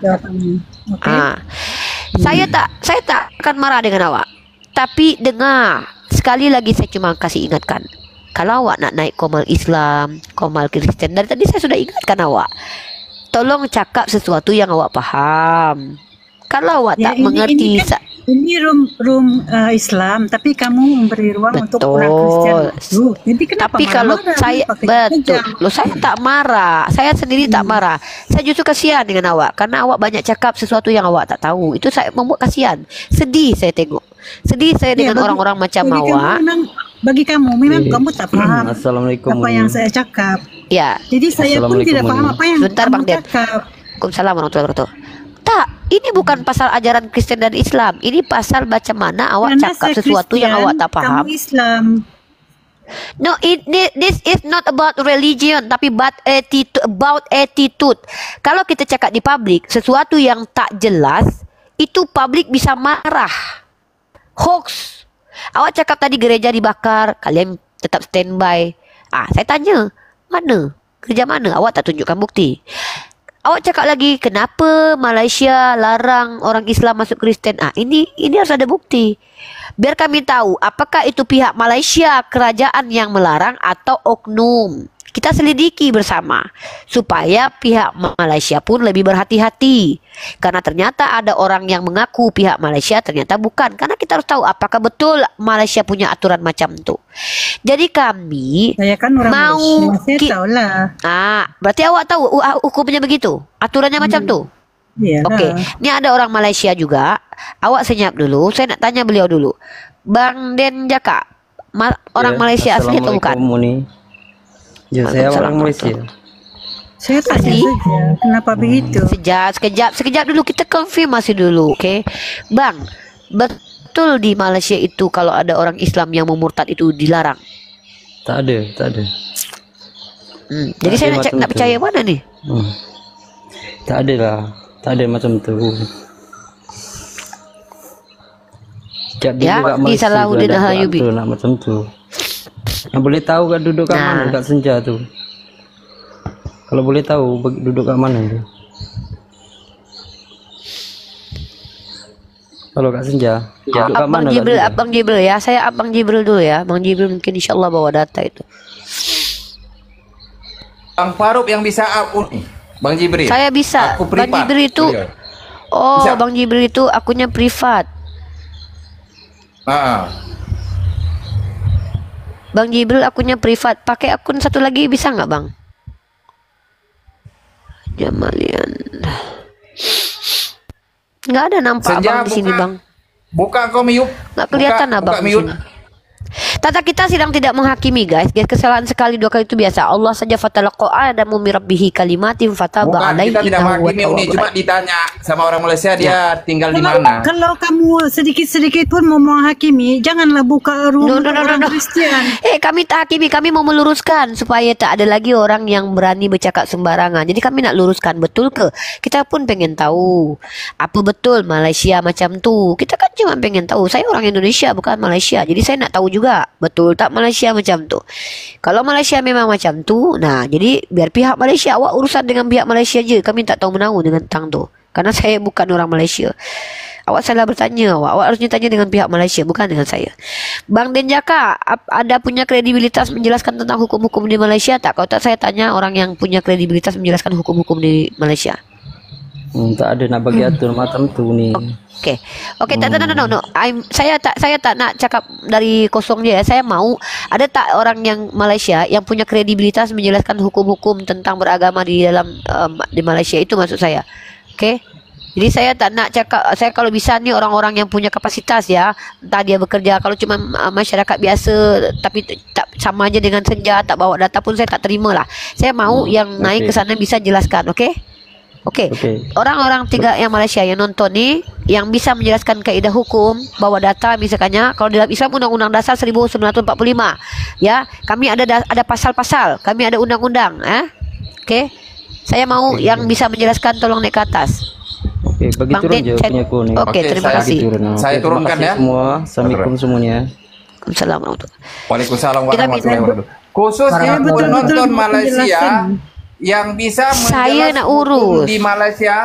S1: Saya tak akan marah dengan awak. Tapi dengar, sekali lagi saya cuma kasih ingatkan. Kalau awak nak naik Komal Islam, Komal Kristen, dari tadi saya sudah ingatkan awak. Tolong cakap sesuatu yang awak faham. Kalau awak tak mengerti,
S11: ini room Islam, tapi kamu memberi ruang untuk orang Kristen. Jadi kenapa
S1: tapi kalau saya betul, loh, saya tak marah. Saya sendiri tak marah. Saya justru kasihan dengan awak karena awak banyak cakap sesuatu yang awak tak tahu. Itu saya membuat kasihan. Sedih saya tengok. Sedih saya dengan orang-orang macam awak.
S11: Bagi kamu memang kamu tak paham apa yang saya cakap.
S1: Ya.
S11: Jadi saya pun tidak paham apa yang kamu cakap.
S1: Waalaikumsalam warahmatullahi wabarakatuh. Tak, ini bukan pasal ajaran Kristen dan Islam. Ini pasal macam mana awak cakap sesuatu yang awak tak paham.
S11: Kamu Islam.
S1: No, this is not about religion, tapi about attitude. Kalau kita cakap di publik sesuatu yang tak jelas, itu publik bisa marah. Hoax. Awak cakap tadi gereja dibakar, kalian tetap standby. Saya tanya, mana? Gereja mana? Awak tak tunjukkan bukti. Awak cakap lagi, kenapa Malaysia larang orang Islam masuk Kristen? Ini harus ada bukti. Biar kami tahu apakah itu pihak Malaysia, kerajaan yang melarang atau oknum. Kita selidiki bersama supaya pihak Malaysia pun lebih berhati-hati. Karena ternyata ada orang yang mengaku pihak Malaysia, ternyata bukan. Karena kita harus tahu apakah betul Malaysia punya aturan macam itu. Jadi kami
S11: saya kan orang
S1: mau
S11: Malaysia, saya tahulah.
S1: Berarti awak tahu hukumnya begitu, aturannya macam tu. Okey, ni ada orang Malaysia juga. Awak senyap dulu. Saya nak tanya beliau dulu. Bang Den Jaka, orang Malaysia asli atau bukan?
S14: Ya, saya orang Malaysia.
S11: Saya tanya saja, kenapa begitu?
S1: Sekejap dulu, kita konfirmasi dulu, okey? Bang, betul di Malaysia itu kalau ada orang Islam yang memurtad itu dilarang?
S14: Tak ada.
S1: Jadi saya nak percaya mana ni?
S14: Tak ada lah. Tak ada macam tu.
S1: Ya, di Salahuddin Al-Ayyubi.
S14: Nak macam tu. Yang boleh tahu kan duduk kat mana kat Senja tu. Kalau boleh tahu duduk kat mana tu. Kalau kat Senja, duduk kat mana?
S1: Abang Jibril ya. Saya Abang Jibril dulu ya. Bang Jibril mungkin insya-Allah bawa data itu.
S4: Bang Farouk yang bisa Bang Jibril.
S1: Saya bisa. Bang Jibril itu Bang Jibril itu akunnya privat. Bang Jibril akunnya privat. Pakai akun satu lagi bisa nggak Bang? Jamalian. Nggak ada nampak Abang di sini Bang.
S4: Buka kau mute.
S1: Nggak kelihatan Abang di sini. Tata kita sedang tidak menghakimi guys. Kesalahan sekali dua kali itu biasa. Allah saja fatalaqa Adamu min rabbihi kalimatin fataba alaihi.
S4: Kita tidak menghakimi ini, cuma ditanya sama orang Malaysia dia tinggal di mana.
S11: Kalau kamu sedikit-sedikit pun mau menghakimi, janganlah buka rumah orang Kristian.
S1: Kami tak hakimi, kami mau meluruskan supaya tak ada lagi orang yang berani bercakap sembarangan. Jadi kami nak luruskan, betul ke? Kita pun pengen tahu apa betul Malaysia macam tu. Kita kan cuma pengen tahu. Saya orang Indonesia bukan Malaysia. Jadi saya nak tahu juga betul tak Malaysia macam tu. Kalau Malaysia memang macam tu, nah jadi biar pihak Malaysia, awak urusan dengan pihak Malaysia je. Kami tak tahu menahu dengan tentang tu. Karena saya bukan orang Malaysia. Awak salah bertanya. Awak harusnya tanya dengan pihak Malaysia, bukan dengan saya. Bang Den Jaka, ada punya kredibilitas menjelaskan tentang hukum-hukum di Malaysia tak? Kalau tak saya tanya orang yang punya kredibilitas menjelaskan hukum-hukum di Malaysia.
S14: Tak ada nak bagi atur macam tu ni.
S1: Oke, no. Saya tak nak cakap dari kosong dia. Saya mau ada tak orang yang Malaysia yang punya kredibilitas menjelaskan hukum-hukum tentang beragama di dalam di Malaysia, itu maksud saya. Oke. Jadi saya tak nak cakap, saya kalau bisa nih orang-orang yang punya kapasitas ya, entah dia bekerja, kalau cuma masyarakat biasa tapi tak sama aja dengan senja, tak bawa data pun saya tak terima lah. Saya mau yang naik ke sana bisa jelaskan, oke? Orang-orang tiga yang Malaysia yang nonton nih, yang bisa menjelaskan kaidah hukum, bawa data misalkannya, kalau dalam Islam Undang-Undang Dasar 1945, ya, kami ada pasal-pasal, kami ada undang-undang, oke? Saya mau yang bisa menjelaskan, tolong naik ke atas.
S14: Oke, bagi turun je punya aku ni.
S1: Oke, terima kasih.
S4: Saya turunkan ya.
S14: Semua, assalamualaikum semuanya.
S1: Waalaikumsalam warahmatullahi.
S4: Waalaikumsalam warahmatullahi wabarakatuh. Khususnya penonton Malaysia yang bisa menjelaskan hukum di Malaysia,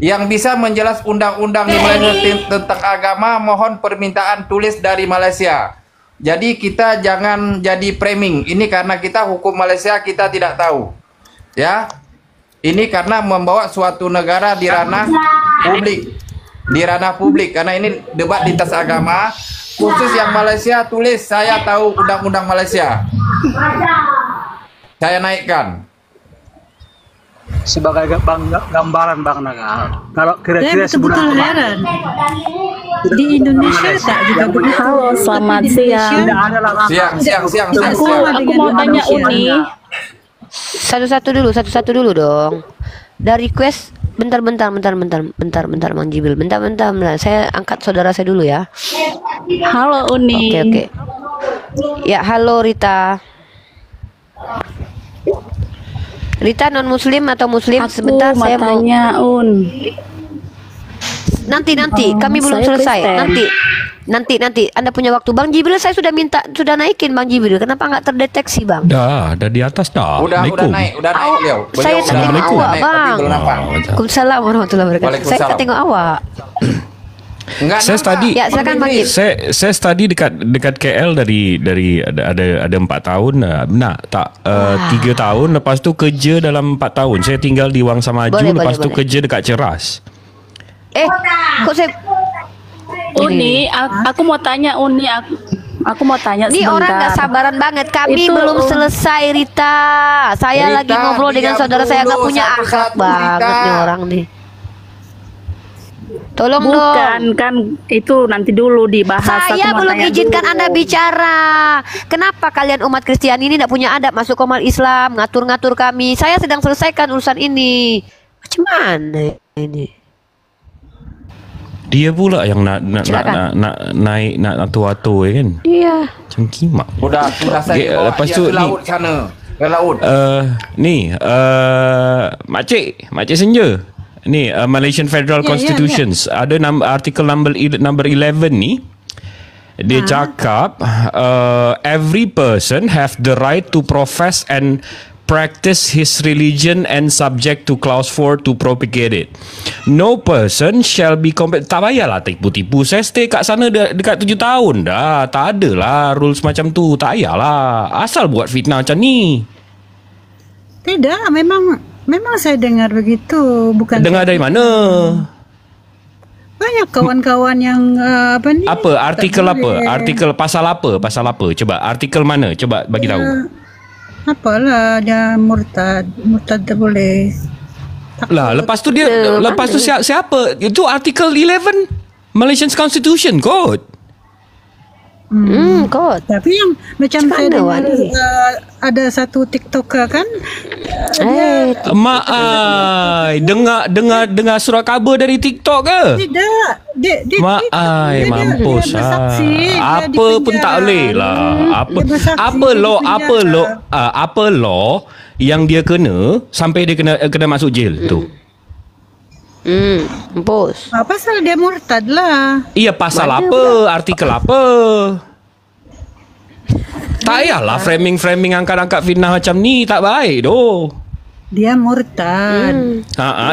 S4: yang bisa menjelas undang-undang di Malaysia tentang agama, mohon permintaan tulis dari Malaysia. Jadi kita jangan jadi framing. Ini karena kita hukum Malaysia kita tidak tahu. Ya. Ini karena membawa suatu negara di ranah publik. Di ranah publik, karena ini debat lintas agama. Khusus yang Malaysia tulis, saya tahu undang-undang Malaysia. Saya naikkan.
S13: Sebagai gambaran Bang Naga. Kalau kira-kira
S11: betul-betul heran. Di Indonesia tak juga begitu.
S15: Halo, selamat siang.
S4: Siang.
S15: Aku mau tanya Uni.
S1: Satu-satu dulu dong. Dari request bentar Mang Jibril. Bentar. Saya angkat saudara saya dulu ya.
S15: Halo Uni.
S1: Oke. Ya, halo Rita. Rita non muslim atau muslim? Sebentar saya mau
S15: tanya
S1: Nanti kami belum selesai. Nanti Anda punya waktu. Bang Jibril saya sudah naikin Bang Jibril. Kenapa nggak terdeteksi Bang?
S16: Dah di atas dah.
S4: Udah naik beliau.
S1: Saya tak tengok awak Bang. Waalaikumsalam warahmatullahi wabarakatuh. Saya tak tengok awak.
S16: Saya study.
S1: Ya, silakan Bang.
S16: Saya study dekat KL dari ada 4 tahun. 3 tahun, lepas tu kerja dalam 4 tahun. Saya tinggal di Wang Samaju, lepas tu kerja dekat Ceras.
S1: Kok saya
S15: Uni, aku mau tanya Uni, aku mau tanya
S1: ini
S15: sebentar.
S1: orang nggak sabaran banget. Kami belum selesai Rita. Saya lagi ngobrol dengan saudara saya, nggak punya akhlak banget nih orang nih. Tolong
S15: Bukan,
S1: dong.
S15: kan itu nanti dulu dibahas.
S1: Saya belum izinkan Anda bicara. Kenapa kalian umat Kristiani ini tidak punya adab masuk ke umat Islam, ngatur-ngatur kami? Saya sedang selesaikan urusan ini. Macam mana ini?
S16: Dia pula yang nak naik atur-atur kan.
S1: Iya.
S16: Macam kimak.
S4: Udah saya
S16: lepas tu
S4: ke laut sana. Ke laut.
S16: Makcik Senja. Ni Malaysian Federal Constitutions. Ada artikel number 11 ni. Dia cakap every person have the right to profess and practice his religion and subject to clause 4 to propagate it. No person shall be tak payahlah tipu-tipu. Saya stay kat sana dekat 7 tahun dah. Tak ada lah rules macam tu. Tak payahlah. Asal buat fitnah macam ni.
S11: Tidak, memang saya dengar begitu. Bukan
S16: dengar dari mana?
S11: Banyak kawan-kawan yang
S16: Apa artikel apa? Artikel pasal apa? Coba artikel mana? Coba bagi tahu.
S11: Apalah dia murtad tak boleh.
S16: Lah lepas tu siapa? Itu artikel 11 Malaysian Constitution kot.
S11: Kot. Tapi yang macam saya dengar ada satu TikToker kan. Dengar surat khabar dari TikTok ke? Tidak.
S16: Mampus apa pun tak boleh lah. Apa law yang dia kena sampai dia kena masuk jail tu.
S1: Mampus.
S11: Pasal dia murtad lah.
S16: Iya, pasal apa? Artikel apa? Tak payahlah framing angkat-angkat fitnah macam ni. Tak baik doh.
S11: Dia murtad.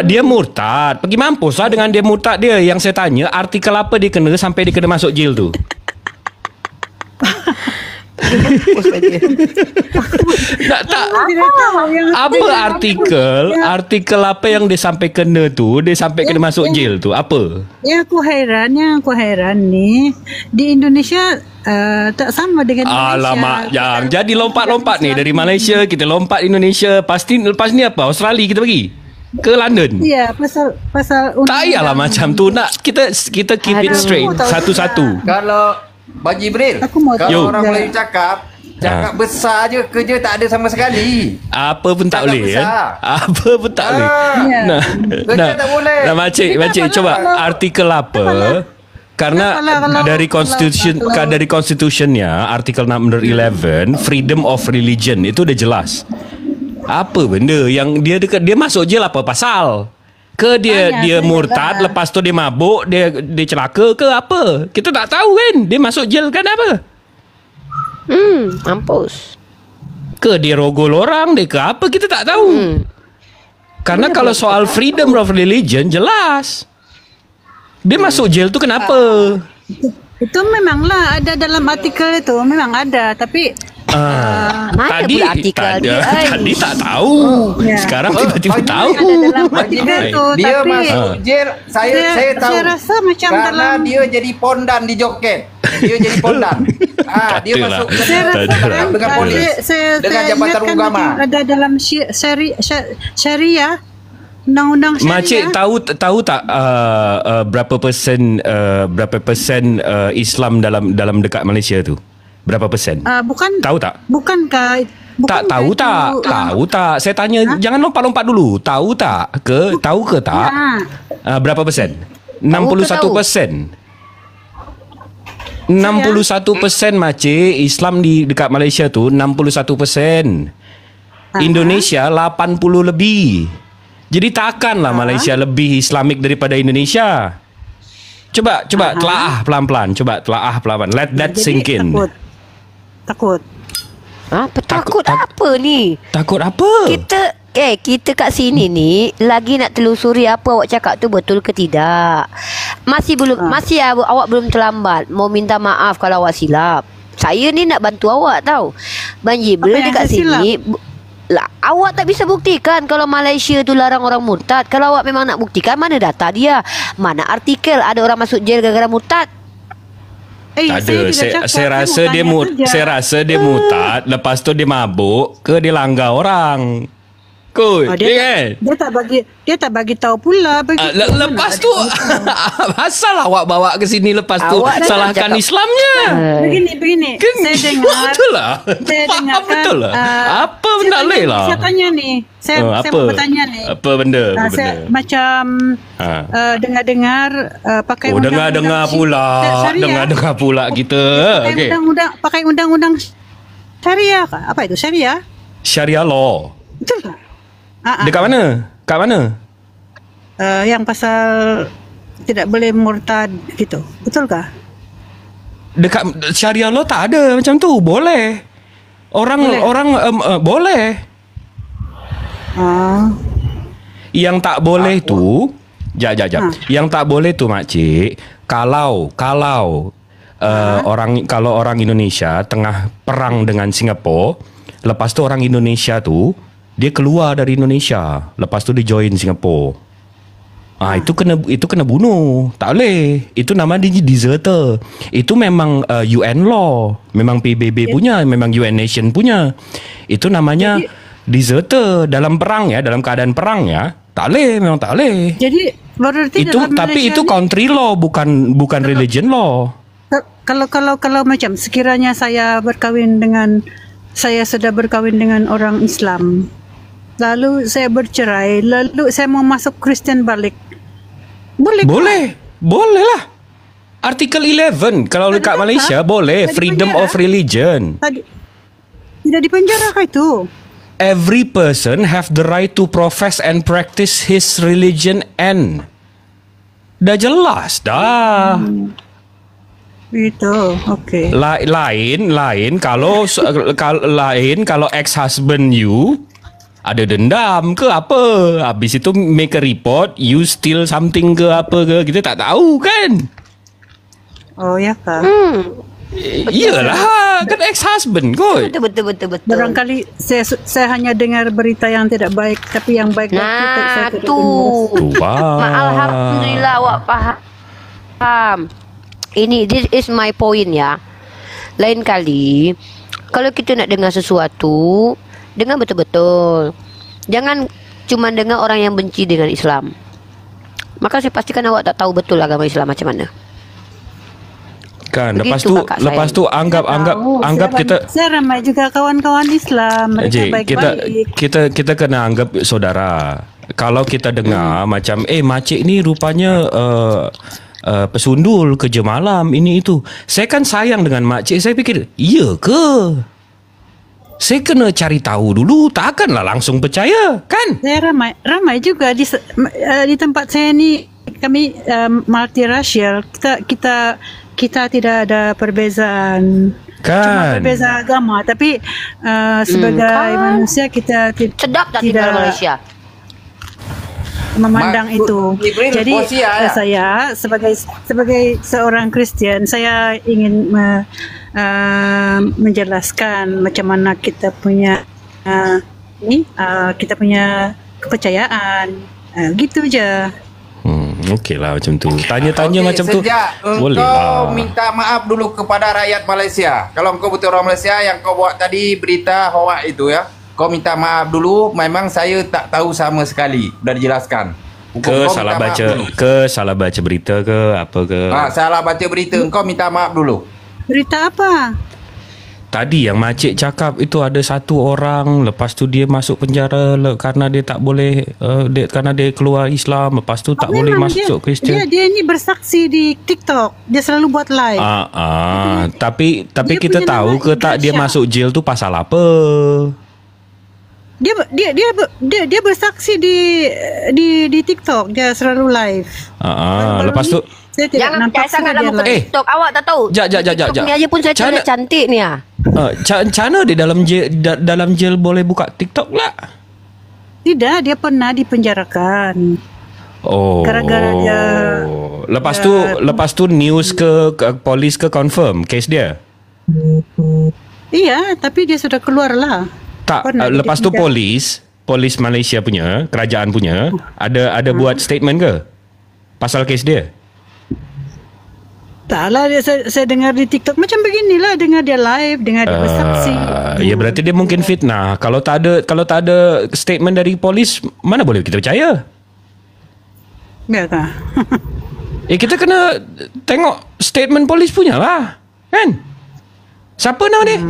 S16: Dia murtad. Pergi mampus lah dengan dia murtad dia. Yang saya tanya, artikel apa dia kena sampai dia kena masuk jail tu? Tak tak. Apa artikel apa yang dia sampai kena tu, dia sampai kena masuk jail tu? Apa?
S11: Yang aku heran nih di Indonesia tak sama dengan Malaysia.
S16: Alamak, jangan jadi lompat-lompat ni dari Malaysia kita lompat Indonesia. Pasti lepas ni apa? Australia kita pergi ke London.
S11: Iya, pasal
S16: tak payahlah macam tu, nak kita keep it straight satu-satu.
S4: Kalau Bang Jibril, kalau orang Melayu cakap besar je, kerja tak ada sama sekali.
S16: Apa pun tak boleh kan? Apa pun tak boleh.
S4: Kerja tak boleh.
S16: Nah, makcik coba artikel apa? Karena dari constitutionnya artikel number 11 freedom of religion itu udah jelas. Apa benda yang dia masuk jail apa pasal? Ke dia murtad, lepas tu dia mabuk, dia celaka ke apa? Kita tak tahu kan. Dia masuk jail kan apa?
S1: Mampus.
S16: Ke dia rogol orang, dia ke apa, kita tak tahu. Karena kalau soal freedom of religion jelas. Dia masuk jail tu kenapa?
S11: Itu memanglah ada dalam artikel itu, memang ada, tapi
S16: tadi tak tahu. Sekarang tiba-tiba tahu.
S4: Dia masuk jail. Saya tahu.
S11: Saya rasa macam
S4: karena dia jadi pondan di Joket. Dia jadi pondan. Dia masuk dengan polis, dengan jabatan agama.
S11: Ada dalam syariah, undang-undang syariah.
S16: Makcik tahu tak berapa persen Islam dalam dekat Malaysia tu? Berapa persen?
S11: Bukan.
S16: Tahu tak?
S11: Bukankah
S16: tahu tak? Saya tanya, jangan lompat-lompat dulu. Tahu tak? Tahu ke tak? Berapa persen? 61%. 61% makcik Islam dekat Malaysia tu 61%. Indonesia 80 lebih. Jadi takkanlah Malaysia lebih Islamik daripada Indonesia. Coba telaah pelan-pelan. Let that sink in.
S11: Takut.
S1: Takut apa ni?
S16: Takut apa?
S1: Kita kat sini ni lagi nak telusuri apa awak cakap tu betul ke tidak. Masih awak belum terlambat. Mau minta maaf kalau awak silap. Saya ni nak bantu awak tau. Bang Jibril dekat sini awak tak bisa buktikan kalau Malaysia tu larang orang murtad. Kalau awak memang nak buktikan, mana data dia? Mana artikel ada orang masuk jail gara-gara murtad?
S16: Tak ada. Saya rasa dia murtad, lepas tu dia mabuk ke dia langgar orang.
S11: Dia tak bagi tahu pula.
S16: Lepas tu asal awak bawa ke sini, lepas tu salahkan Islamnya.
S11: Begini. Saya dengar.
S16: Betul lah. Betul lah. Apa benda lain lah.
S11: Saya tanya ni. Saya mau bertanya ni.
S16: Apa benda?
S11: Saya macam dengar-dengar pakai undang-undang.
S16: Dengar pula kita.
S11: Pakai undang-undang syariah. Apa itu syariah?
S16: Syariah law.
S11: Betul tak?
S16: Dekat mana? Kat mana?
S11: Yang pasal tidak boleh murtad gitu. Betulkah?
S16: Dekat syariah law tak ada macam tu. Boleh. Orang boleh. Yang tak boleh tu, yang tak boleh tu makcik, kalau orang Indonesia tengah perang dengan Singapura, lepas tu orang Indonesia tu dia keluar dari Indonesia, lepas tu dia join Singapura. Itu kena bunuh. Tak boleh. Itu nama dia deserter. Itu memang UN law, memang PBB punya, memang UN Nation punya. Itu namanya deserter dalam perang ya, dalam keadaan perang ya. Tak boleh, memang tak boleh.
S11: Jadi berarti
S16: itu, tapi itu country law, bukan religion law.
S11: Kalau macam sekiranya saya sudah berkahwin dengan orang Islam, lalu saya bercerai, lalu saya mau masuk Kristen balik, boleh lah. Artikel 11 kalau dekat Malaysia boleh, freedom of religion. Tidak dipenjara kah itu?
S16: Every person have the right to profess and practice his religion and dah jelas dah.
S11: Itu okey.
S16: Lain kalau ex-husband you ada dendam ke apa, habis itu make a report, you steal something ke apa ke, kita tak tahu kan.
S11: Oh ya kah?
S16: Iyalah, kan ex-husband kot.
S1: Betul.
S11: Barangkali saya hanya dengar berita yang tidak baik, tapi yang baik saya tidak
S1: tuh.
S11: dengar.
S1: Alhamdulillah awak paham. This is my point ya. Lain kali kalau kita nak dengar sesuatu, dengar betul-betul. Jangan cuma dengar orang yang benci dengan Islam. Maka saya pastikan awak tak tahu betul agama Islam macam mana.
S16: Kan
S1: Begitu,
S16: lepas tu anggap kita
S11: Saya ramai juga kawan-kawan Islam, mereka baik-baik.
S16: kita kena anggap saudara. Kalau kita dengar macam makcik ni rupanya pesundul kerja malam ini itu. Saya kan sayang dengan makcik. Saya fikir, iya ke? Saya kena cari tahu dulu, takkanlah langsung percaya, kan?
S11: Saya ramai juga di tempat saya ni, kami multiracial. Kita tidak ada perbezaan, cuma perbezaan agama, tapi sebagai manusia kita
S1: sedap tak tinggal Malaysia
S11: memandang itu. Jadi saya sebagai seorang Kristian, saya ingin menjelaskan macam mana kita punya kita punya kepercayaan, gitu je.
S16: Okey lah macam tu. Tanya-tanya macam tu. Boleh
S4: Kau
S16: lah.
S4: minta maaf dulu kepada rakyat Malaysia. Kalau kau betul orang Malaysia yang kau buat tadi berita hoax itu ya, kau minta maaf dulu. Memang saya tak tahu sama sekali. Dah dijelaskan.
S16: Salah baca berita ke apa ke?
S4: Salah baca berita. Kau minta maaf dulu.
S11: Berita apa?
S16: Tadi yang makcik cakap itu ada satu orang, lepas tu dia masuk penjara karena dia tak boleh karena dia keluar Islam, lepas tu tak boleh masuk Kristian.
S11: Dia ini bersaksi di TikTok. Dia selalu buat live.
S16: Tapi kita tahu ke tak dia masuk jail tu pasal apa?
S11: Dia bersaksi di TikTok. Dia selalu live.
S16: Lepas tu
S1: jangan percaya sangat lama ke TikTok. Awak tak tahu. TikTok ni aja pun saya cakap cantik ni ya.
S16: Macam mana dia dalam jail boleh buka TikTok lah?
S11: Tidak, dia pernah dipenjarakan. Gara-gara dia.
S16: Lepas tu news ke polis ke confirm case dia.
S11: Iya, tapi dia sudah keluar lah.
S16: Tak, lepas tu polis Malaysia punya, kerajaan punya ada buat statement ke pasal case dia?
S11: Taklah, saya dengar di TikTok macam beginilah, dengar dia live, dengar dia bersaksi.
S16: Ya berarti dia mungkin fitnah. Kalau tak ada statement dari polis, mana boleh kita percaya?
S11: Enggak kah?
S16: Kita kena tengok statement polis punya lah, kan? Siapa nama dia?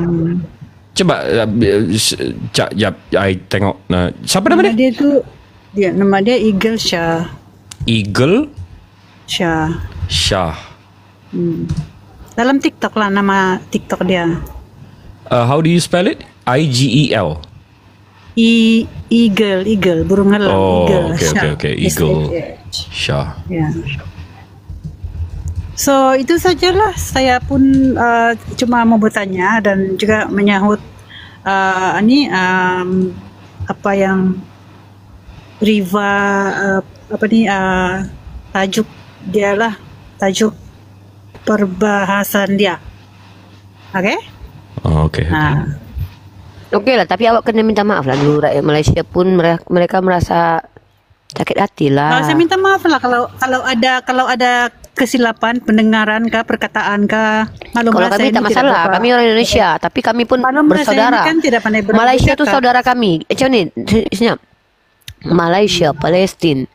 S16: Coba I tengok. Siapa nama dia?
S11: Nama dia Eagle Shah.
S16: Eagle
S11: Shah. Dalam TikTok lah nama TikTok dia.
S16: How do you spell it? IGEL.
S11: Eagle, burung elang.
S16: Okay. Eagle Shah.
S11: Ya. So itu sajalah. Saya pun cuma mau bertanya dan juga menyahut apa yang Riva tajuk dia lah, tajuk perbahasan dia. Okey?
S1: Okey lah, tapi awak kena minta maaf lah dulu. Rakyat Malaysia pun mereka merasa sakit hati lah.
S11: Saya minta maaf lah kalau ada kesilapan pendengaran kah, perkataan kah.
S1: Kalau kami tak masalah, kami orang Indonesia, tapi kami pun bersaudara.
S11: Kan tidak pandai
S1: Malaysia tu saudara kami. Macam ni, senyap. Malaysia, Palestin,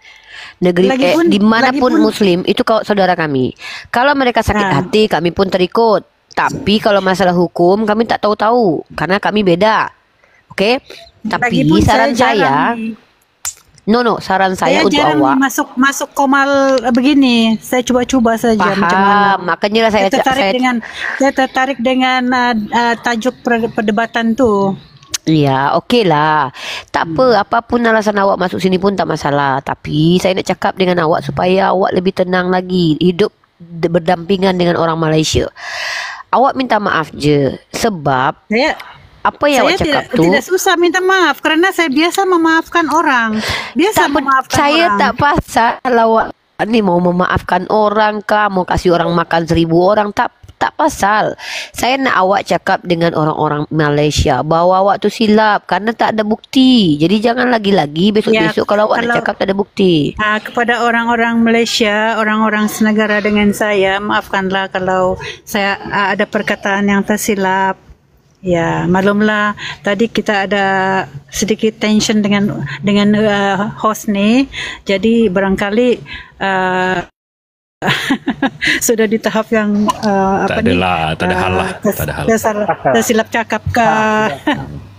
S1: negeri di manapun Muslim itu saudara kami. Kalau mereka sakit hati, kami pun terikut. Tapi kalau masalah hukum, kami tak tahu-tahu karena kami beda. Okey? Tapi saran saya, saran saya untuk awak
S11: masuk komal begini. Saya cuba-cuba saja macam mana.
S1: Makanya lah saya
S11: tertarik dengan tajuk perdebatan tu.
S1: Ya, okey lah. Tak apa, apapun alasan awak masuk sini pun tak masalah. Tapi saya nak cakap dengan awak supaya awak lebih tenang lagi hidup berdampingan dengan orang Malaysia. Awak minta maaf je sebab apa yang awak cakap tu
S11: tidak susah minta maaf kerana saya biasa memaafkan orang.
S1: Saya tak pasal awak ni mau memaafkan orang kah, mau kasih orang makan 1000 orang, tak Tak pasal. Saya nak awak cakap dengan orang-orang Malaysia bahawa awak tu silap karena tak ada bukti. Jadi jangan lagi-lagi besok-besok kalau awak nak cakap tak ada bukti.
S11: Kepada orang-orang Malaysia, orang-orang senegara dengan saya, maafkanlah kalau saya ada perkataan yang tersilap. Ya, maklumlah tadi kita ada sedikit tension dengan host ni. Jadi barangkali sudah di tahap yang
S16: tak ada hal lah.
S11: Tersilap cakap ke.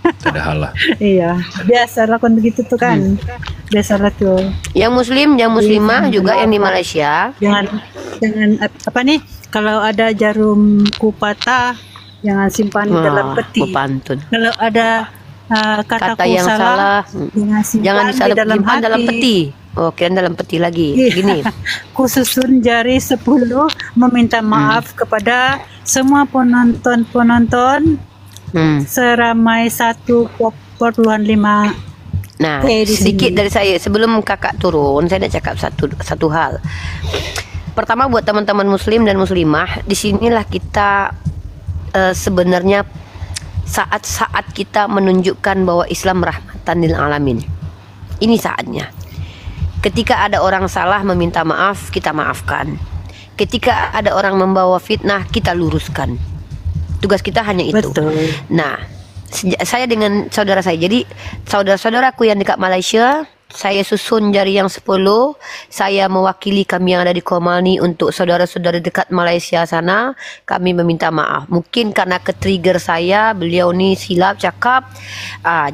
S16: Tak ada hal lah.
S11: Iya, biasa lakukan begitu tuh kan. Biasalah tuh.
S1: Yang muslim, yang muslimah juga yang di Malaysia.
S11: Jangan apa nih? Kalau ada jarumku patah, jangan simpan di dalam peti. Kalau ada kata yang salah,
S1: jangan disimpan dalam peti. Oh, kira dalam peti lagi. Gini.
S11: Kususun jari 10 meminta maaf kepada semua penonton seramai 1,5.
S1: Nah, sedikit dari saya sebelum kakak turun, saya nak cakap satu hal. Pertama buat teman-teman muslim dan muslimah, di sinilah kita sebenarnya saat-saat kita menunjukkan bahwa Islam rahmatan lil alamin. Ini saatnya. Ketika ada orang salah meminta maaf, kita maafkan. Ketika ada orang membawa fitnah, kita luruskan. Tugas kita hanya itu.
S11: Betul.
S1: Nah, saya dengan saudara saya. Jadi saudara-saudaraku yang dekat Malaysia, saya susun jari yang 10. Saya mewakili kami yang ada di Komal ni untuk saudara-saudara dekat Malaysia sana. Kami meminta maaf. Mungkin karena ke-trigger saya, beliau ni silap cakap.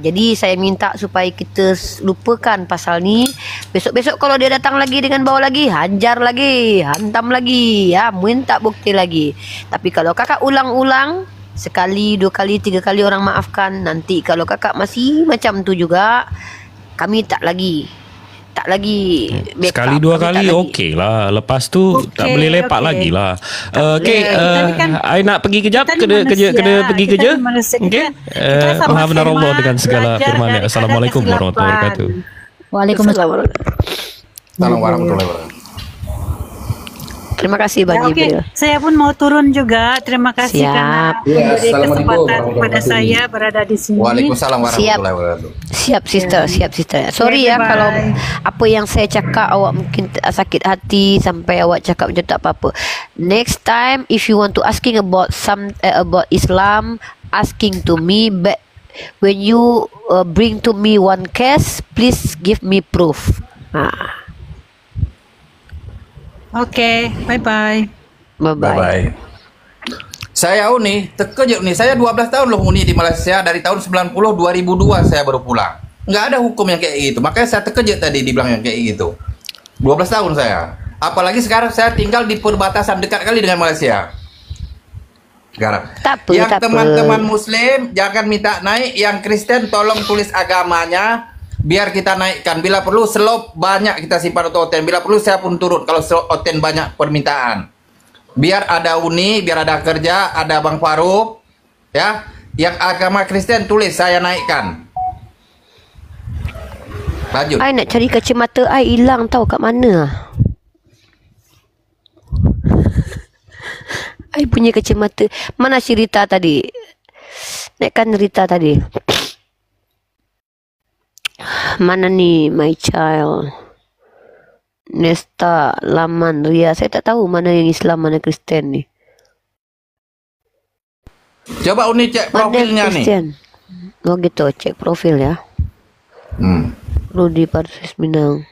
S1: Jadi saya minta supaya kita lupakan pasal ni. Besok-besok kalau dia datang lagi dengan bawa lagi, hajar lagi, hantam lagi, ya, minta bukti lagi. Tapi kalau kakak ulang-ulang, sekali, 2 kali, 3 kali orang maafkan. Nanti kalau kakak masih macam tu juga, kami tak lagi
S16: sekali 2 kali okey lah. Lepas tu tak boleh lepak lagi lah. I nak pergi kejap, kena pergi kerja. Okey. Alhamdulillah Allah dengan segala firman. Assalamualaikum warahmatullahi wabarakatuh.
S6: Waalaikumsalam
S4: warahmatullahi wabarakatuh.
S1: Terima kasih Bang Jibril.
S11: Saya pun mau turun juga. Terima kasih karena memberi kesempatan kepada saya berada di sini.
S4: Waalaikumsalam warahmatullahi wabarakatuh.
S1: Siap sister. Sorry ya kalau apa yang saya cakap awak mungkin sakit hati sampai awak cakap macam tak apa-apa. Next time if you want to asking about about Islam, asking to me, but when you bring to me one case, please give me proof.
S11: Oke, bye-bye.
S1: Bye-bye.
S4: Saya Uni, terkejut nih. Saya 12 tahun loh Uni di Malaysia. Dari tahun 90, 2002 saya baru pulang. Nggak ada hukum yang kayak gitu. Makanya saya terkejut tadi dibilang yang kayak gitu. 12 tahun saya. Apalagi sekarang saya tinggal di perbatasan dekat kali dengan Malaysia. Sekarang. Yang teman-teman Muslim, jangan minta naik. Yang Kristen, tolong tulis agamanya. Biar kita naikkan. Bila perlu slop banyak kita simpan untuk Oten. Bila perlu saya pun turun kalau slop Oten banyak permintaan. Biar ada Uni, biar ada kerja, ada Bang Faruk. Ya, yang agama Kristen tulis saya naikkan. Lanjut.
S1: I nak cari kacamata I hilang tahu kat mana. I punya kacamata. Mana si Rita tadi? Naikkan Rita tadi. Mana ni my child? Nesta, Laman, Ria. Saya tak tahu mana yang Islam, mana Kristen ni.
S4: Coba Uni cek profilnya nih.
S1: Oh gitu, cek profil ya. Rudi Parsis Minang.